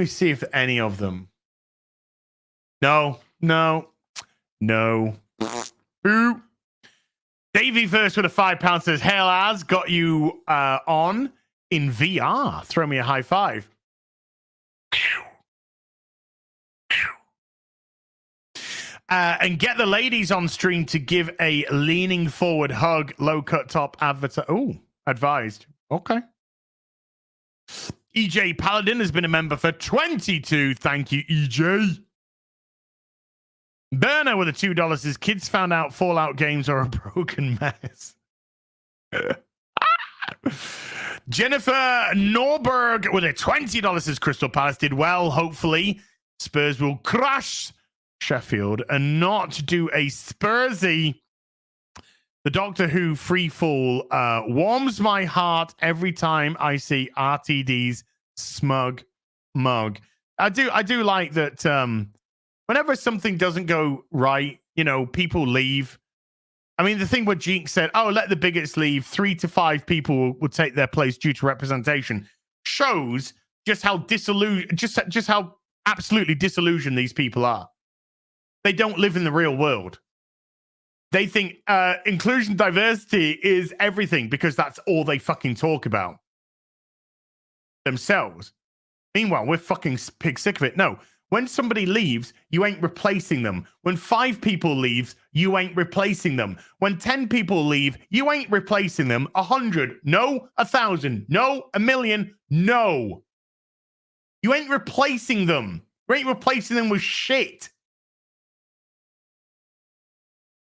Speaker 10: see if any of them. No. Boo. Davey first with a £5 says, Hail Az, got you on in VR. Throw me a high five. And get the ladies on stream to give a leaning forward hug, low cut top avatar. Oh, advised. Okay. EJ Paladin has been a member for 22. Thank you, EJ. Berner with the $2 says, kids found out Fallout games are a broken mess. Jennifer Norberg with a $20 says, Crystal Palace did well. Hopefully, Spurs will crush Sheffield and not do a Spursy. The Doctor Who free fall warms my heart every time I see RTD's smug mug. I do like that. Whenever something doesn't go right, you know, people leave. I mean, the thing where Jinx said, "Oh, let the bigots leave. 3 to 5 people will take their place due to representation," shows just how just how absolutely disillusioned these people are. They don't live in the real world. They think inclusion, diversity is everything because that's all they fucking talk about themselves. Meanwhile, we're fucking pig sick of it. No, when somebody leaves, you ain't replacing them. When 5 people leave, you ain't replacing them. When 10 people leave, you ain't replacing them. 100, no. 1,000, no. 1,000,000, no. You ain't replacing them. You ain't replacing them with shit.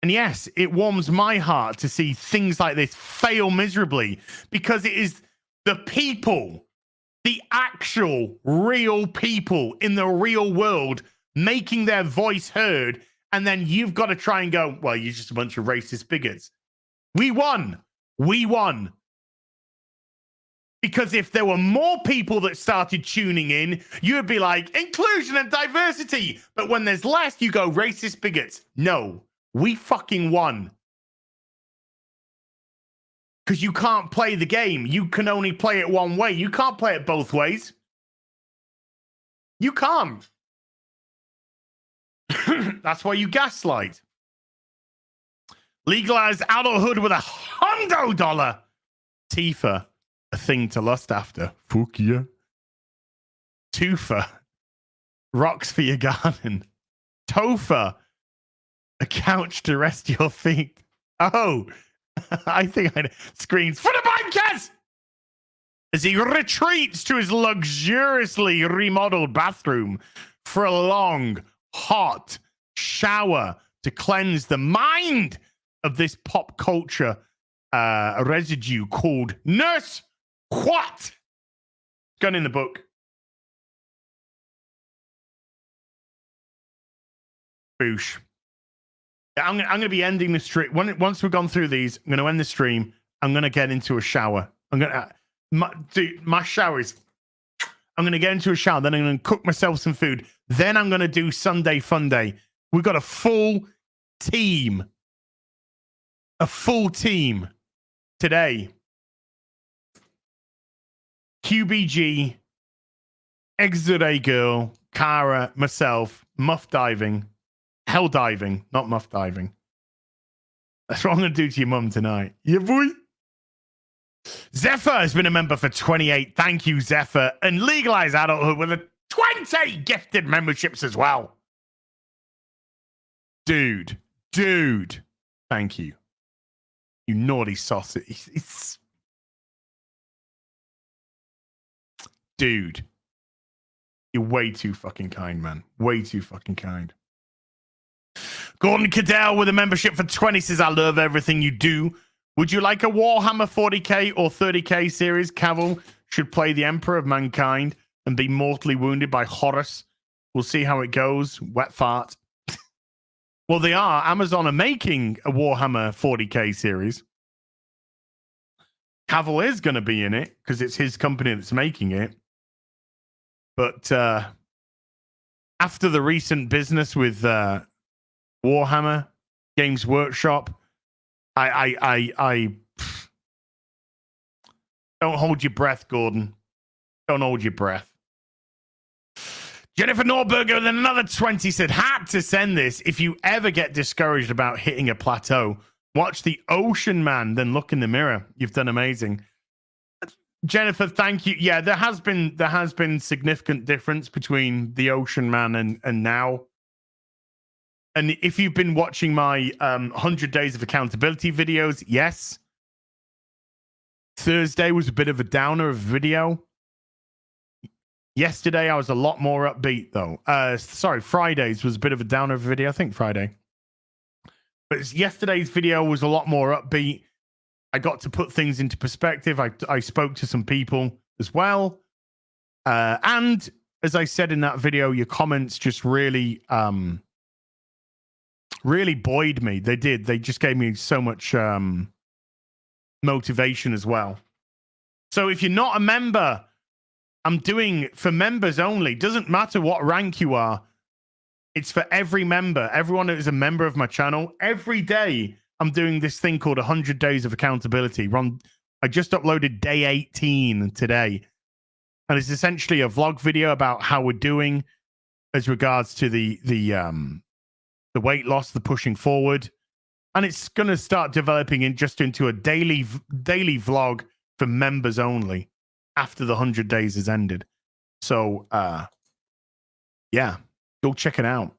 Speaker 10: And yes, it warms my heart to see things like this fail miserably because it is the people, the actual real people in the real world making their voice heard. And then you've got to try and go, well, you're just a bunch of racist bigots. We won. Because if there were more people that started tuning in, you would be like, inclusion and diversity. But when there's less, you go, racist bigots. No. We fucking won. because you can't play the game. You can only play it one way. You can't play it both ways. You can't. That's why you gaslight. Legalized adulthood with $100. Tifa, a thing to lust after. Fuck yeah. Tufa, rocks for your garden. Tofa, a couch to rest your feet. Oh, I think I screams for the bankers as he retreats to his luxuriously remodeled bathroom for a long, hot shower to cleanse the mind of this pop culture residue called Nurse What? Gun in the book. Boosh. I'm going to be ending the stream. Once we've gone through these, I'm going to end the stream. I'm going to get into a shower. I'm going to... my shower is... I'm going to get into a shower. Then I'm going to cook myself some food. Then I'm going to do Sunday Fun Day. We've got a full team. A full team today. QBG, X-Ray Girl, Kara, myself, Muff Diving, Hell Diving, not Muff Diving. That's what I'm going to do to your mum tonight. Yeah, boy. Zephyr has been a member for 28. Thank you, Zephyr. And Legalized Adulthood with a 20 gifted memberships as well. Dude. Thank you. You naughty sausage. Dude. You're way too fucking kind, man. Way too fucking kind. Gordon Cadell with a membership for 20 says, I love everything you do. Would you like a Warhammer 40k or 30k series? Cavill should play the Emperor of Mankind and be mortally wounded by Horus. We'll see how it goes. Wet fart. Well, they are. Amazon are making a Warhammer 40k series. Cavill is going to be in it because it's his company that's making it. But after the recent business with Warhammer Games Workshop, I don't hold your breath, Gordon. Don't hold your breath. Jennifer Norberger with another 20 said, had to send this. If you ever get discouraged about hitting a plateau, watch The Ocean Man, then look in the mirror. You've done amazing. Jennifer, thank you. Yeah, there has been significant difference between The Ocean Man and now. And if you've been watching my 100 Days of Accountability videos, yes. Thursday was a bit of a downer of video. Yesterday, I was a lot more upbeat, though. Fridays was a bit of a downer of a video. I think Friday. But yesterday's video was a lot more upbeat. I got to put things into perspective. I spoke to some people as well. And as I said in that video, your comments just really buoyed me. They did. They just gave me so much motivation as well. So if you're not a member, I'm doing for members only. Doesn't matter what rank you are. It's for every member. Everyone that is a member of my channel. Every day, I'm doing this thing called 100 Days of Accountability. I just uploaded day 18 today. And it's essentially a vlog video about how we're doing as regards to the weight loss, the pushing forward. And it's going to start developing into a daily vlog for members only after the 100 days has ended. So, yeah, go check it out.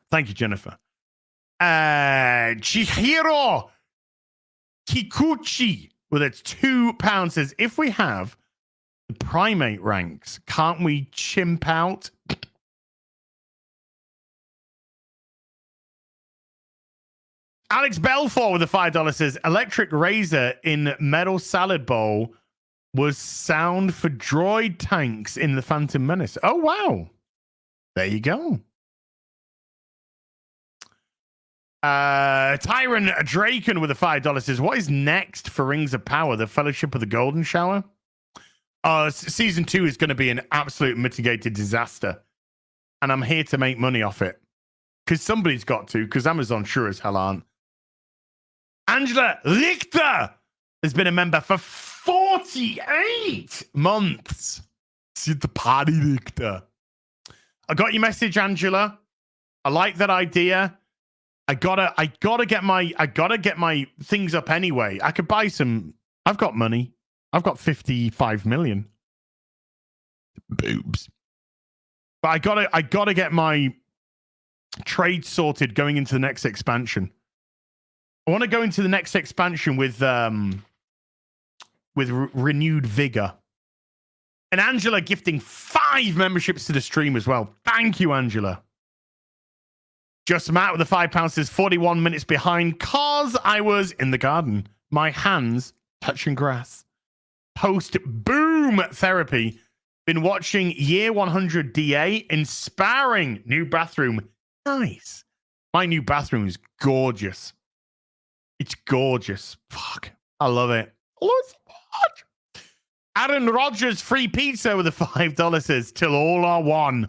Speaker 10: Thank you, Jennifer. Chihiro Kikuchi with its £2 says, if we have the primate ranks, can't we chimp out? Alex Belfort with a $5 says, electric razor in metal salad bowl was sound for droid tanks in the Phantom Menace. Oh, wow. There you go. Tyron Draken with a $5 says, what is next for Rings of Power? The Fellowship of the Golden Shower? Season 2 is going to be an absolute mitigated disaster. And I'm here to make money off it. Because somebody's got to, because Amazon sure as hell aren't. Angela Richter has been a member for 48 months. She's the party victor. I got your message, Angela. I like that idea. I gotta get my things up anyway. I could buy some. I've got money. I've got 55 million. Boobs. But I gotta get my trade sorted going into the next expansion. I want to go into the next expansion with renewed vigor. And Angela gifting 5 memberships to the stream as well. Thank you, Angela. Just Matt with the £5 says 41 minutes behind cause I was in the garden. My hands touching grass. Post boom therapy. Been watching Year 100 DA. Inspiring new bathroom. Nice. My new bathroom is gorgeous. It's gorgeous. Fuck. I love it. I love it so much. Aaron Rogers, free pizza with a $5 says, till all are one.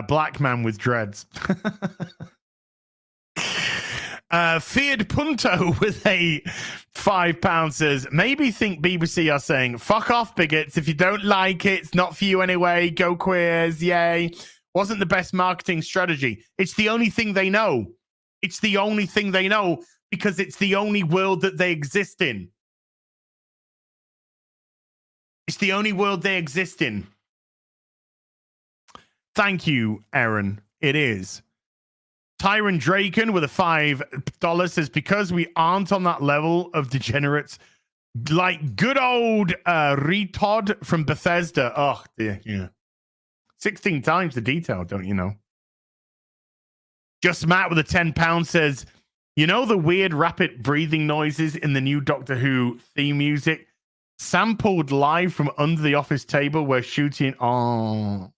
Speaker 10: Black man with dreads. Feared Punto with a £5 says, maybe think BBC are saying, fuck off, bigots. If you don't like it, it's not for you anyway. Go queers. Yay. Wasn't the best marketing strategy. It's the only thing they know. It's the only thing they know because it's the only world that they exist in. It's the only world they exist in. Thank you, Aaron. It is. Tyron Draken with a $5 says, because we aren't on that level of degenerates like good old Retod from Bethesda. Oh, dear. Yeah. 16 times the detail, don't you know? Just Matt with a £10 says, you know the weird rapid breathing noises in the new Doctor Who theme music? Sampled live from under the office table where shooting. Oh.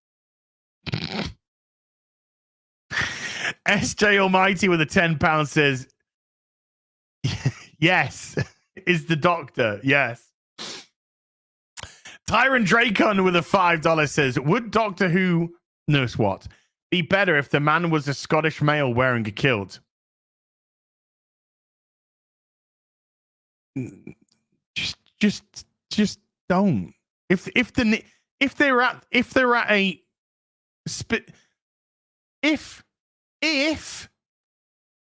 Speaker 10: SJ Almighty with a £10 says, yes, is the Doctor. Yes. Tyron Dracon with a $5 says, would Doctor Who, nurse what, be better if the man was a Scottish male wearing a kilt? Just don't. If they're at a if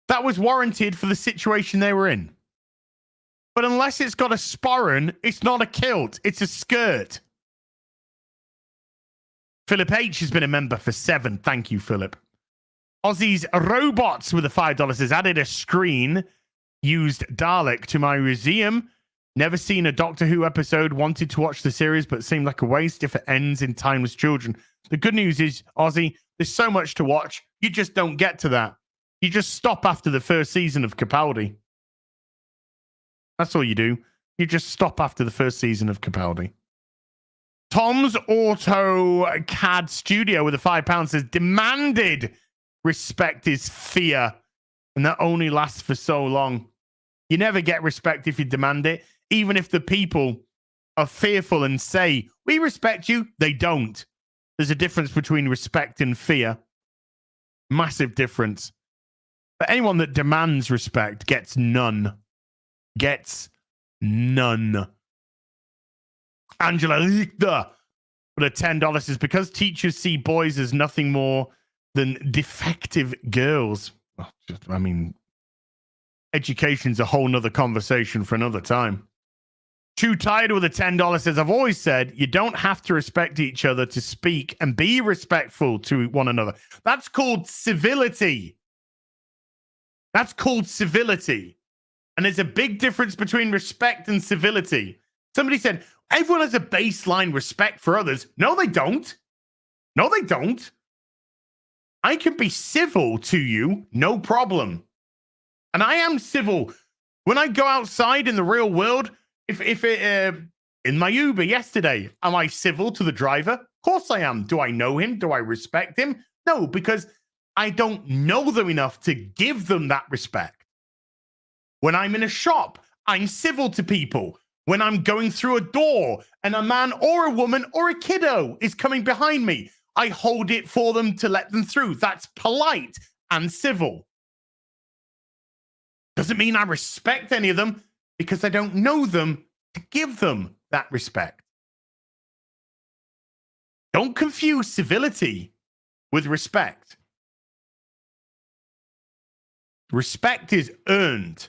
Speaker 10: that was warranted for the situation they were in. But unless it's got a sporran, it's not a kilt, it's a skirt. Philip H has been a member for 7. Thank you, Philip. Aussie's Robots with a $5 says, added a screen, used Dalek to my museum. Never seen a Doctor Who episode, wanted to watch the series, but it seemed like a waste if it ends in Timeless Children. The good news is, Aussie, there's so much to watch, you just don't get to that. You just stop after the first season of Capaldi. That's all you do. You just stop after the first season of Capaldi. Tom's AutoCAD Studio with a £5 says, demanded respect is fear, and that only lasts for so long. You never get respect if you demand it. Even if the people are fearful and say, we respect you, they don't. There's a difference between respect and fear. Massive difference. But anyone that demands respect gets none. Gets none. Angela Lichter with a $10 says, because teachers see boys as nothing more than defective girls. I mean, education's a whole nother conversation for another time. Too Tired with a $10 says, I've always said you don't have to respect each other to speak and be respectful to one another. That's called civility. That's called civility. And there's a big difference between respect and civility. Somebody said, everyone has a baseline respect for others. No, they don't. No, they don't. I can be civil to you, no problem. And I am civil. When I go outside in the real world, if in my Uber yesterday, am I civil to the driver? Of course I am. Do I know him? Do I respect him? No, because I don't know them enough to give them that respect. When I'm in a shop, I'm civil to people. When I'm going through a door and a man or a woman or a kiddo is coming behind me, I hold it for them to let them through. That's polite and civil. Doesn't mean I respect any of them. because they don't know them to give them that respect. Don't confuse civility with respect. Respect is earned,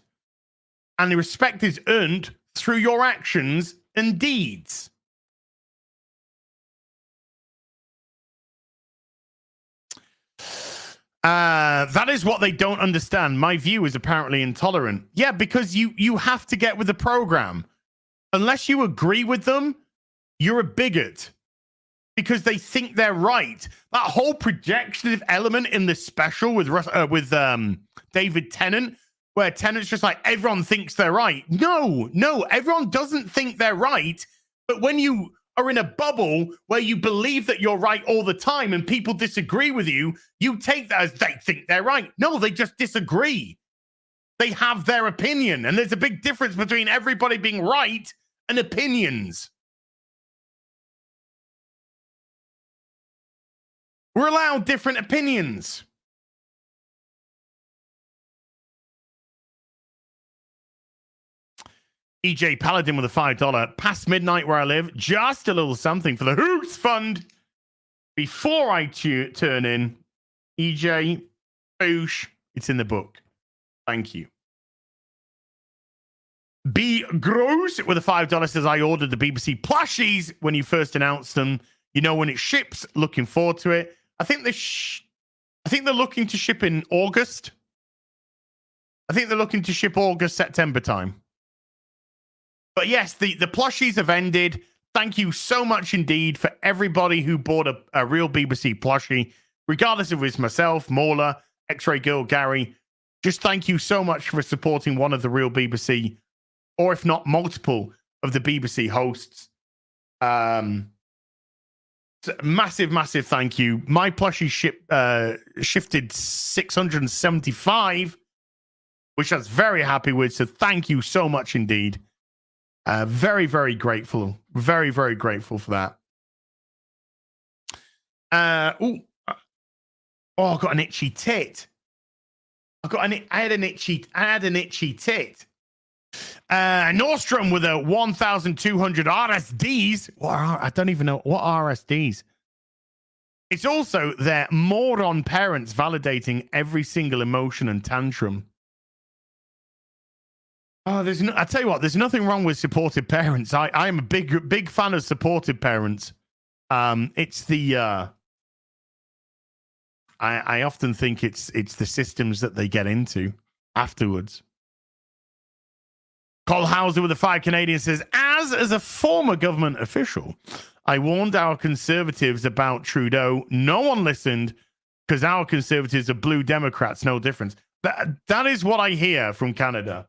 Speaker 10: and the respect is earned through your actions and deeds. That is what they don't understand. My view is apparently intolerant. Yeah, because you have to get with the program. Unless you agree with them, you're a bigot. Because they think they're right. That whole projective element in the special with David Tennant, where Tennant's just like, everyone thinks they're right. No, everyone doesn't think they're right. But when you are in a bubble where you believe that you're right all the time and people disagree with you, you take that as they think they're right. No, they just disagree. They have their opinion. And there's a big difference between everybody being right and opinions. We're allowed different opinions. EJ Paladin with a $5. Past midnight where I live. Just a little something for the Hoots Fund. Before I turn in, EJ, boosh, it's in the book. Thank you. B. Gross with a $5 says, I ordered the BBC plushies when you first announced them. You know when it ships. Looking forward to it. I think they're looking to ship in August. I think they're looking to ship August, September time. But yes, the plushies have ended. Thank you so much indeed for everybody who bought a real BBC plushie, regardless if it's myself, Mauler, X-Ray Girl, Gary. Just thank you so much for supporting one of the real BBC, or if not multiple of the BBC hosts. Massive thank you. My plushie shifted 675, which I was very happy with. So thank you so much indeed. Very grateful. Very grateful for that. I got an itchy tit. I had an itchy tit. Nordstrom with a 1,200 RSDs. I don't even know what RSDs. It's also their moron parents validating every single emotion and tantrum. Oh, I tell you what, there's nothing wrong with supportive parents. I am a big fan of supportive parents. It's the I often think it's the systems that they get into afterwards. Cole Hauser with a 5 Canadian says, as a former government official, I warned our conservatives about Trudeau. No one listened because our conservatives are blue Democrats. No difference. That is what I hear from Canada.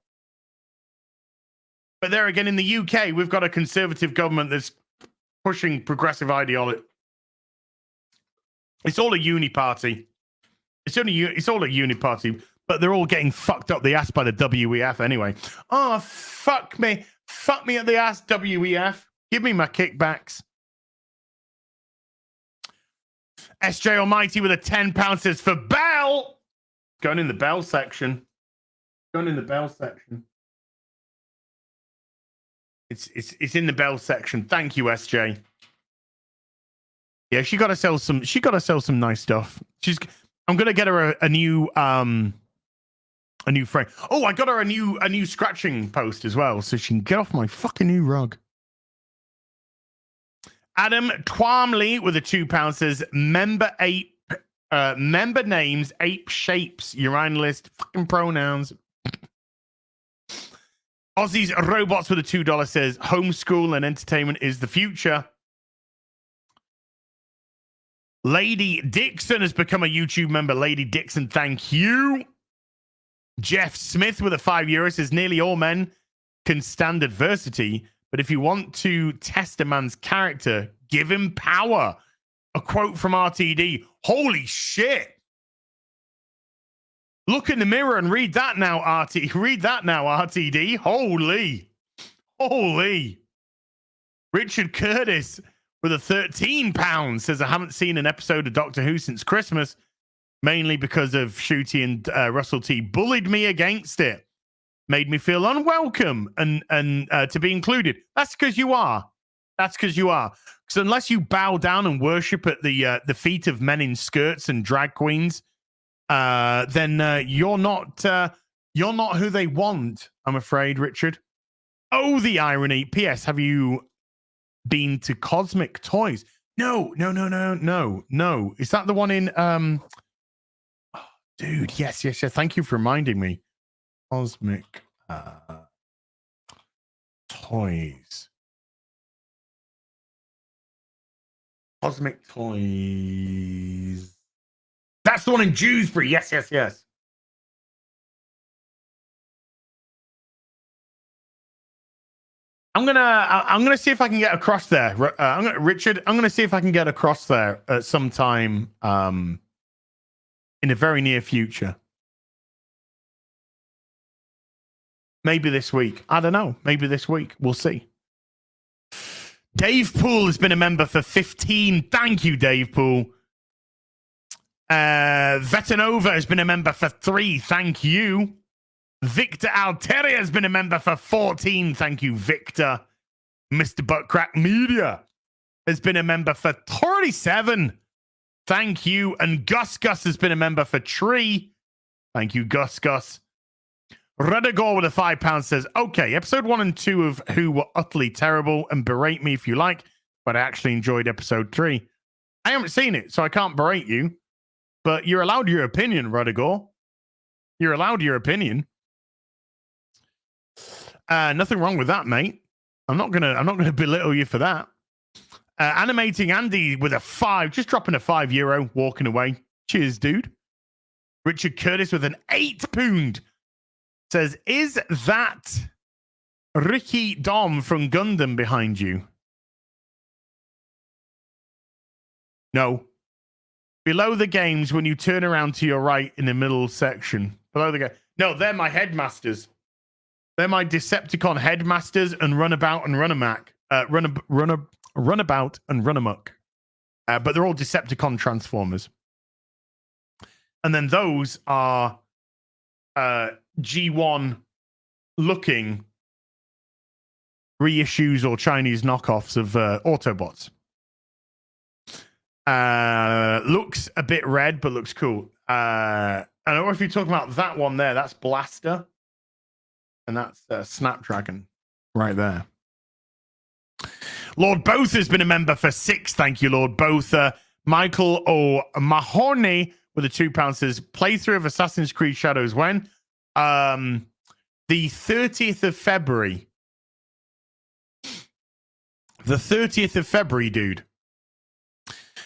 Speaker 10: But there again, in the UK, we've got a conservative government that's pushing progressive ideology. It's all a uni party. It's all a uni party. But they're all getting fucked up the ass by the WEF anyway. Oh, fuck me. Fuck me at the ass, WEF. Give me my kickbacks. SJ Almighty with a £10 says, for Bell. Going in the Bell section. It's in the Bell section. Thank you, SJ. Yeah, she got to sell some nice stuff. I'm gonna get her a new frame. Oh, I got her a new scratching post as well, so she can get off my fucking new rug. Adam Twamley with a £2 says, member names, ape shapes, urinalist, fucking pronouns. Aussie's Robots with a $2 says, homeschool and entertainment is the future. Lady Dixon has become a YouTube member. Lady Dixon, thank you. Jeff Smith with a €5 says, nearly all men can stand adversity, but if you want to test a man's character, give him power. A quote from RTD. Holy shit. Look in the mirror and read that now, Read that now, RTD. Holy. Richard Curtis with a £13 says, I haven't seen an episode of Doctor Who since Christmas, mainly because of Shooty and Russell T bullied me against it. made me feel unwelcome and to be included. That's because you are. That's because you are. So unless you bow down and worship at the feet of men in skirts and drag queens, then you're not who they want. I'm afraid, Richard. Oh, the irony. P.S. Have you been to Cosmic Toys? No. Is that the one in dude, yes. Thank you for reminding me. Cosmic Toys. Cosmic Toys. That's the one in Dewsbury. Yes. I'm gonna see if I can get across there. Richard, I'm gonna see if I can get across there at some time in the very near future. Maybe this week. I don't know. Maybe this week. We'll see. Dave Poole has been a member for 15. Thank you, Dave Poole. Vetanova has been a member for 3. Thank you. Victor Alteria has been a member for 14. Thank you, Victor. Mr. Buttcrack Media has been a member for 37. Thank you. And Gus has been a member for 3. Thank you, Gus. Rudagore with a £5 says, okay, episode 1 and 2 of Who were utterly terrible, and berate me if you like, but I actually enjoyed episode 3. I haven't seen it, so I can't berate you, but you're allowed your opinion, Rudagore. You're allowed your opinion. Nothing wrong with that, mate. I'm not gonna belittle you for that. Animating Andy with a 5, just dropping a €5, walking away. Cheers, dude. Richard Curtis with an £8 says, is that Ricky Dom from Gundam behind you? No. Below the games, when you turn around to your right in the middle section. Below the game. No, they're my headmasters. They're my Decepticon headmasters and runabout and runamuck. Runabout and runamuck. But they're all Decepticon transformers. And then those are G1 looking reissues or Chinese knockoffs of Autobots. Looks a bit red, but looks cool. I don't know if you're talking about that one there. That's Blaster. And that's Snapdragon right there. Lord Both has been a member for 6. Thank you, Lord Both. Michael O'Mahony with a £2 says, playthrough of Assassin's Creed Shadows when? The 30th of February. The 30th of February, dude.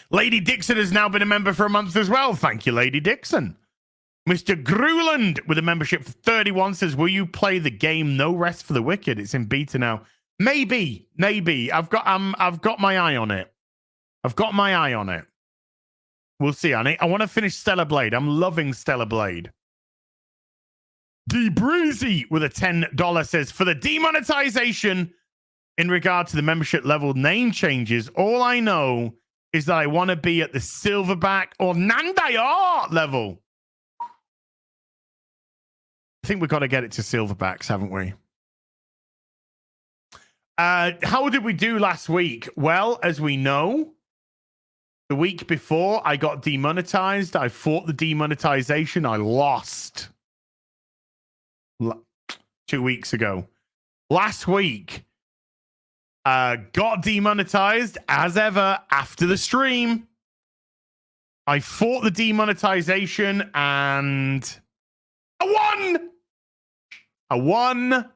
Speaker 10: Lady Dixon has now been a member for a month as well. Thank you, Lady Dixon. Mr. Gruland with a membership for 31 says, will you play the game No Rest for the Wicked? It's in beta now. Maybe. I've got my eye on it. We'll see. I want to finish Stellar Blade. I'm loving Stellar Blade. D Breezy with a $10 says, for the demonetization in regard to the membership level name changes, all I know is that I want to be at the Silverback or Nandayar level. I think we've got to get it to Silverbacks, haven't we? How did we do last week? Well, as we know, the week before I got demonetized. I fought the demonetization. I lost 2 weeks ago. Last week, got demonetized as ever after the stream. I fought the demonetization and I won.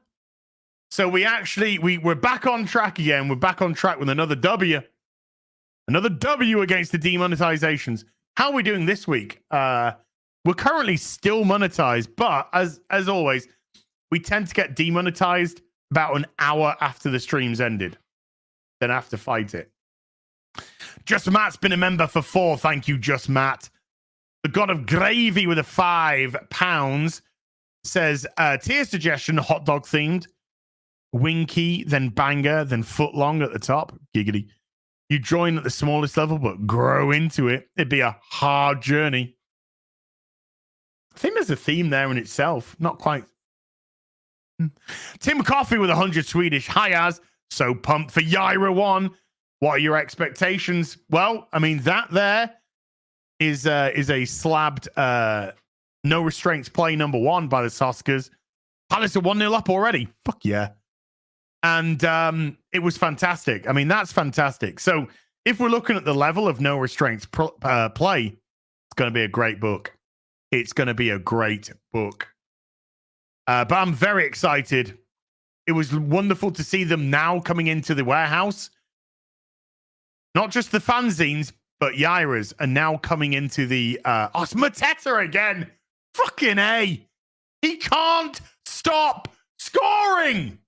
Speaker 10: So we're back on track again. We're back on track with another W. Another W against the demonetizations. How are we doing this week? We're currently still monetized, but as always, we tend to get demonetized about an hour after the stream's ended. Then have to fight it. Just Matt's been a member for 4. Thank you, Just Matt. The God of Gravy with a £5 says, tier suggestion, hot dog themed. Winky, then banger, then footlong at the top. Giggity. You join at the smallest level, but grow into it. It'd be a hard journey. I think there's a theme there in itself. Not quite Tim Coffey with 100 Swedish. Hi, Az. So pumped for Yaira 1. What are your expectations? Well, I mean, that there is a slabbed no restraints play number 1 by the Soskers. Palace are 1-0 up already. Fuck yeah. And it was fantastic. I mean, that's fantastic. So if we're looking at the level of no restraints play, it's going to be a great book. It's going to be a great book. But I'm very excited. It was wonderful to see them now coming into the warehouse. Not just the fanzines, but Yaira's are now coming into the... it's Mateta again. Fucking A. He can't stop scoring.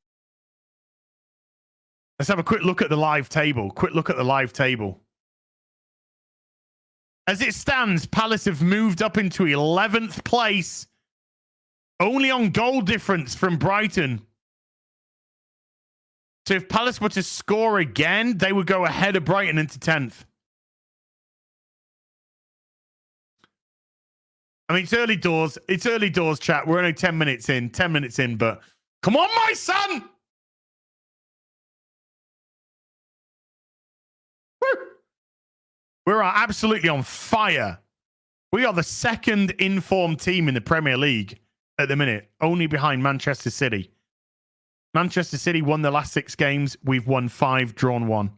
Speaker 10: Let's have a quick look at the live table. As it stands, Palace have moved up into 11th place. Only on goal difference from Brighton. So if Palace were to score again, they would go ahead of Brighton into 10th. I mean, it's early doors. It's early doors, chat. We're only 10 minutes in. 10 minutes in, but come on, my son! Woo! We're absolutely on fire. We are the second informed team in the Premier League at the minute, only behind Manchester City. Manchester City won the last 6 games. We've won 5, drawn 1.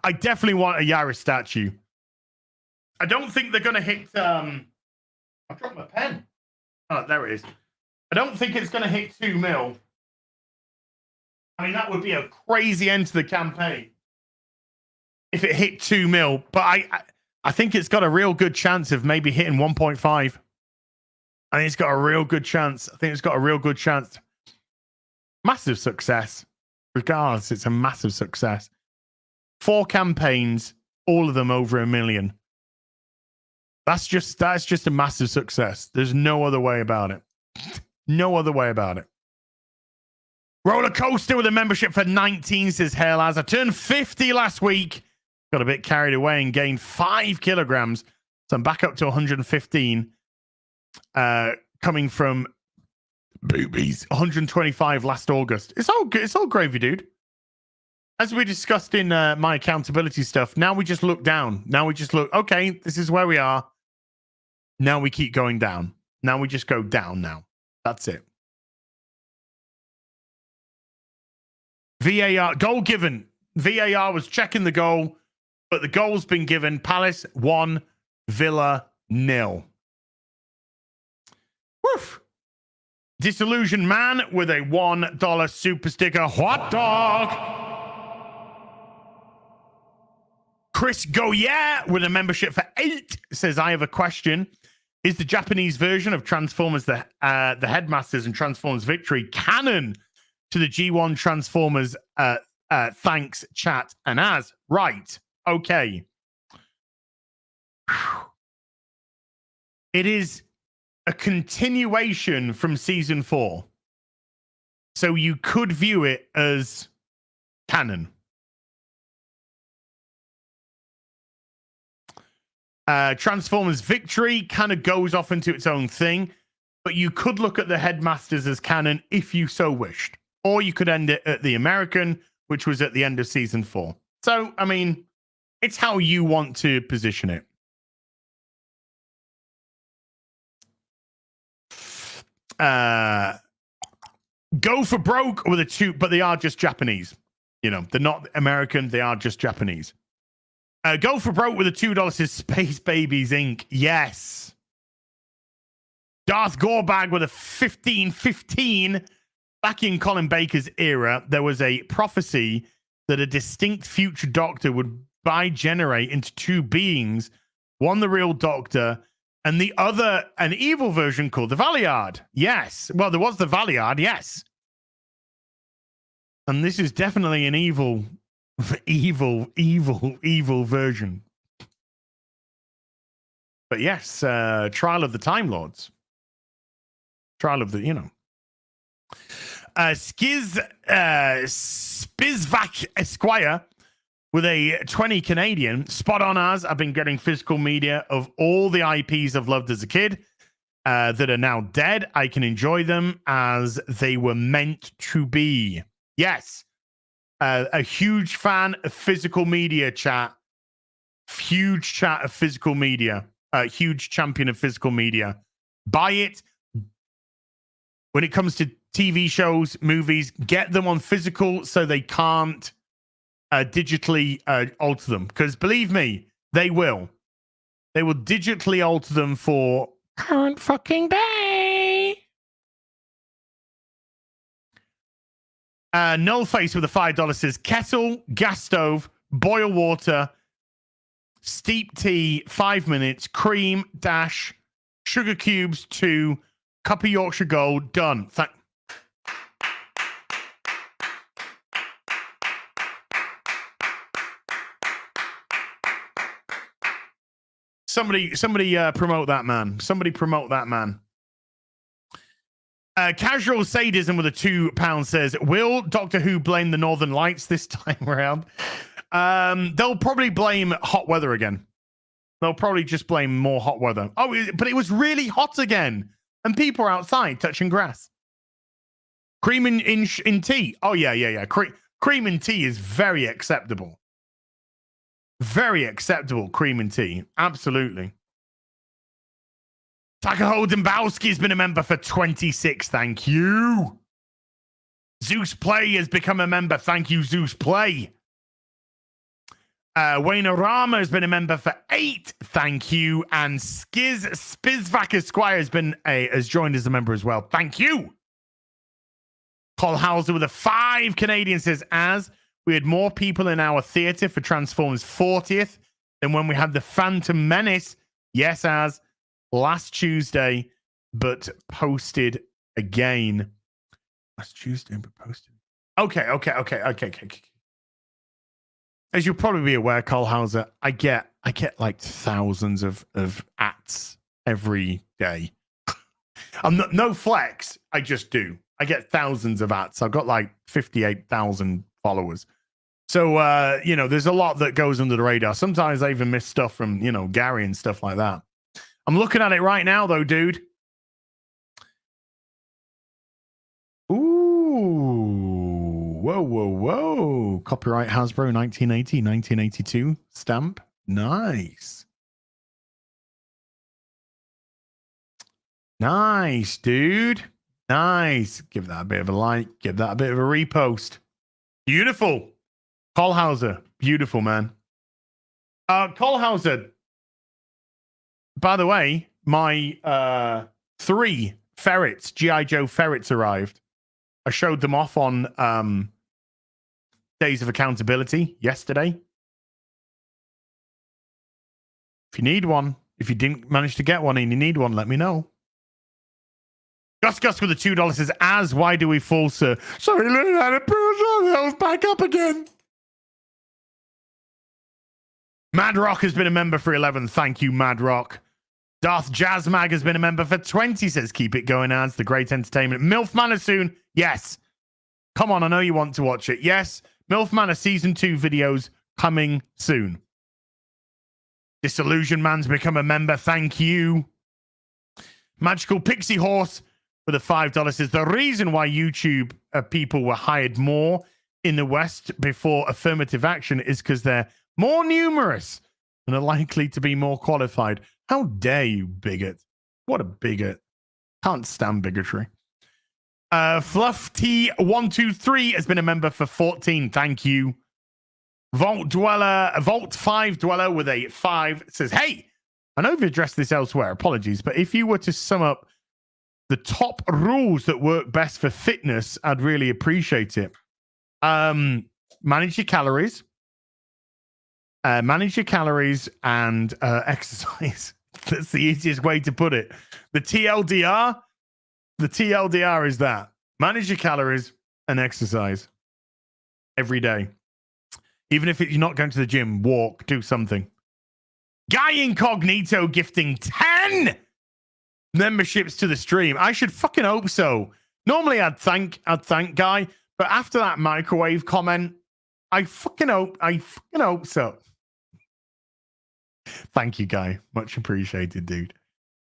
Speaker 10: I definitely want a Yaira statue. I don't think they're going to hit... I dropped my pen. Oh, there it is. I don't think it's going to hit 2 mil. I mean, that would be a crazy end to the campaign if it hit 2 mil. But I think it's got a real good chance of maybe hitting 1.5. I think it's got a real good chance. Massive success. Regardless, it's a massive success. 4 campaigns, all of them over 1 million. That's just a massive success. There's no other way about it. No other way about it. Roller coaster with a membership for 19, says Hell As. I turned 50 last week. Got a bit carried away and gained 5 kilograms. So I'm back up to 115. Coming from boobies. 125 last August. It's all good. It's all gravy, dude. As we discussed in my accountability stuff, now we just look down. Now we just look, okay, this is where we are. Now we keep going down. Now we just go down now. That's it. VAR, goal given. VAR was checking the goal, but the goal's been given. Palace 1, Villa 0. Woof. Disillusioned man with a $1 super sticker. Hot dog. Chris Goya with a membership for 8 says, I have a question. Is the Japanese version of Transformers the Headmasters and Transformers Victory canon to the G1 Transformers? Thanks, chat and Az. Right. Okay. It is a continuation from season 4. So you could view it as canon. Transformers Victory kind of goes off into its own thing, but you could look at the Headmasters as canon if you so wished. Or you could end it at the American, which was at the end of season 4. So, I mean, it's how you want to position it. Go for broke with a 2, but they are just Japanese. You know, they're not American, they are just Japanese. Go for broke with a $2 is Space Babies Inc. Yes. Darth Gorbag with a 1515. Back in Colin Baker's era, there was a prophecy that a distinct future Doctor would bigenerate into 2 beings, one the real Doctor, and the other an evil version called the Valiard. Yes. Well, there was the Valiard, yes. And this is definitely an evil version. But yes, Trial of the Time Lords. Trial of the, you know. Spizvac Esquire with a 20 Canadian. Spot on, as I've been getting physical media of all the IPs I've loved as a kid. that are now dead. I can enjoy them as they were meant to be. Yes. A huge fan of physical media, chat. Huge chat of physical media. Huge champion of physical media. Buy it. When it comes to TV shows, movies, get them on physical so they can't digitally alter them. Because believe me, they will. They will digitally alter them for current fucking day. Nullface with a $5 says kettle, gas stove, boil water, steep tea, 5 minutes, cream, dash, sugar cubes, 2, cup of Yorkshire Gold, done. Somebody promote that man. Somebody promote that man. Casual Sadism with a £2 says, will Doctor Who blame the Northern Lights this time around? They'll probably blame hot weather again. They'll probably just blame more hot weather. Oh, but it was really hot again. And people are outside touching grass. Cream in tea. Oh, yeah. Cream in tea is very acceptable. Very acceptable, cream and tea. Absolutely. Taka Dembowski has been a member for 26. Thank you. Zeus Play has become a member. Thank you, Zeus Play. Wayne Arama has been a member for 8. Thank you. And Spizvac Esquire has joined as a member as well. Thank you. Cole Hauser with a 5 Canadian says, as we had more people in our theater for Transformers 40th than when we had the Phantom Menace. Yes, as last Tuesday, but posted again. Last Tuesday, but posted. Okay. As you'll probably be aware, Cole Hauser, I get like thousands of ats every day. I'm not, no flex. I just do. I get thousands of ats. I've got like 58,000 followers. So, there's a lot that goes under the radar. Sometimes I even miss stuff from, Gary and stuff like that. I'm looking at it right now, though, dude. Ooh. Whoa. Copyright Hasbro 1980, 1982 stamp. Nice. Nice, dude. Nice. Give that a bit of a like. Give that a bit of a repost. Beautiful. Cole Hauser, beautiful, man. Cole Hauser, by the way, my 3 ferrets, G.I. Joe ferrets arrived. I showed them off on Days of Accountability yesterday. If you need one, if you didn't manage to get one and you need one, let me know. Gus with the $2 says, as why do we fall, sir? Sorry, learn how to push ourselves back up again. Mad Rock has been a member for 11. Thank you, Mad Rock. Darth Jazzmag has been a member for 20. Says, keep it going, as the great entertainment. MILF Manor soon. Yes. Come on, I know you want to watch it. Yes. MILF Manor Season 2 videos coming soon. Disillusion Man's become a member. Thank you. Magical Pixie Horse with a $5 says, the reason why YouTube people were hired more in the West before affirmative action is because they're more numerous and are likely to be more qualified. How dare you, bigot? What a bigot. Can't stand bigotry. Fluff T123 has been a member for 14. Thank you. Vault 5 Dweller with a 5 says, hey, I know you've addressed this elsewhere. Apologies. But if you were to sum up the top rules that work best for fitness, I'd really appreciate it. Manage your calories. Manage your calories and exercise. That's the easiest way to put it. The TLDR is that. Manage your calories and exercise every day. Even if you're not going to the gym, walk, do something. Guy Incognito gifting 10 memberships to the stream. I should fucking hope so. Normally I'd thank Guy, but after that microwave comment, I fucking hope so. Thank you, Guy. Much appreciated, dude.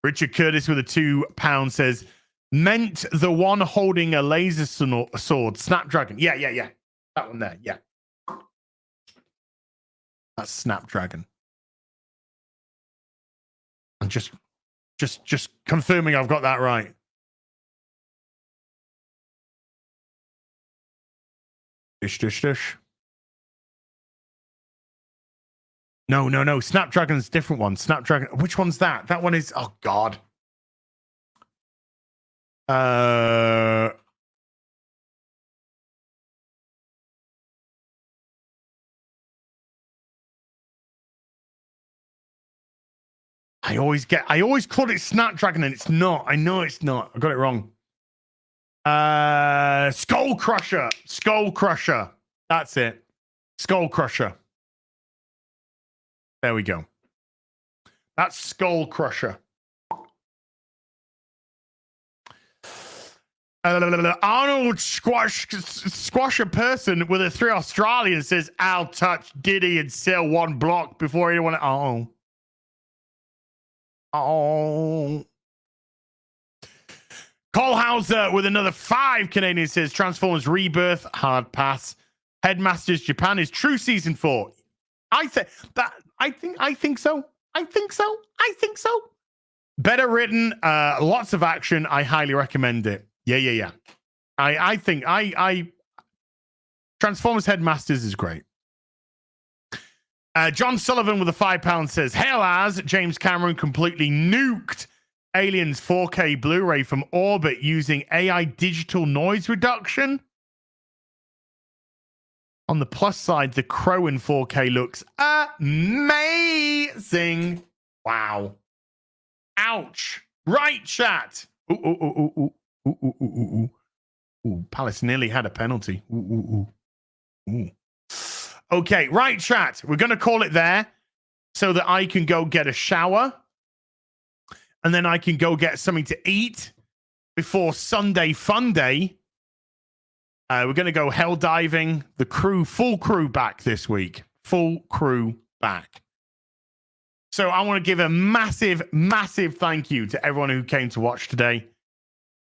Speaker 10: Richard Curtis with a £2 says, meant the one holding a laser sword, Snapdragon. Yeah. That one there. Yeah. That's Snapdragon. I'm just confirming I've got that right. Dish. No. Snapdragon's a different one. Snapdragon. Which one's that? That one is. Oh God. I always call it Snapdragon and it's not. I know it's not. I got it wrong. Skull Crusher. That's it. Skull Crusher. There we go. That's Skull Crusher. Arnold squash a person with a 3 Australian says, I'll touch Diddy and sell 1 block before anyone. Oh. Cole Hauser with another 5 Canadian says, Transformers Rebirth, hard pass. Headmasters Japan is true season 4. I think so. Better written, lots of action. I highly recommend it. Yeah. I think Transformers Headmasters is great. John Sullivan with a £5 says, hell as James Cameron completely nuked Aliens 4K Blu-ray from orbit using AI digital noise reduction. On the plus side, the Crow in 4K looks amazing. Wow. Ouch. Right, chat. Ooh. Palace nearly had a penalty. Ooh. Okay, right, chat. We're going to call it there so that I can go get a shower and then I can go get something to eat before Sunday Fun Day. We're going to go hell diving. The crew, full crew back this week. Full crew back. So I want to give a massive thank you to everyone who came to watch today.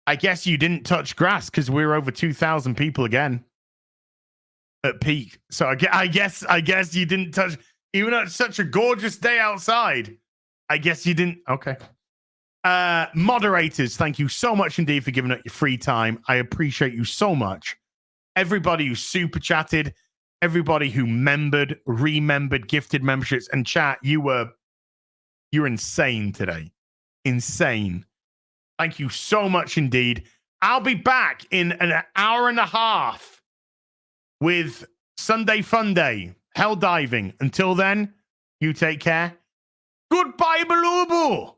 Speaker 10: I guess you didn't touch grass because we're over 2,000 people again at peak. So I guess you didn't touch, even though it's such a gorgeous day outside. I guess you didn't. Okay. Moderators, thank you so much indeed for giving up your free time. I appreciate you so much. Everybody who super chatted, everybody who remembered, gifted memberships, and chat, you're insane today. Insane. Thank you so much indeed. I'll be back in an hour and a half with Sunday Fun Day, hell diving. Until then, you take care. Goodbye, Balubu.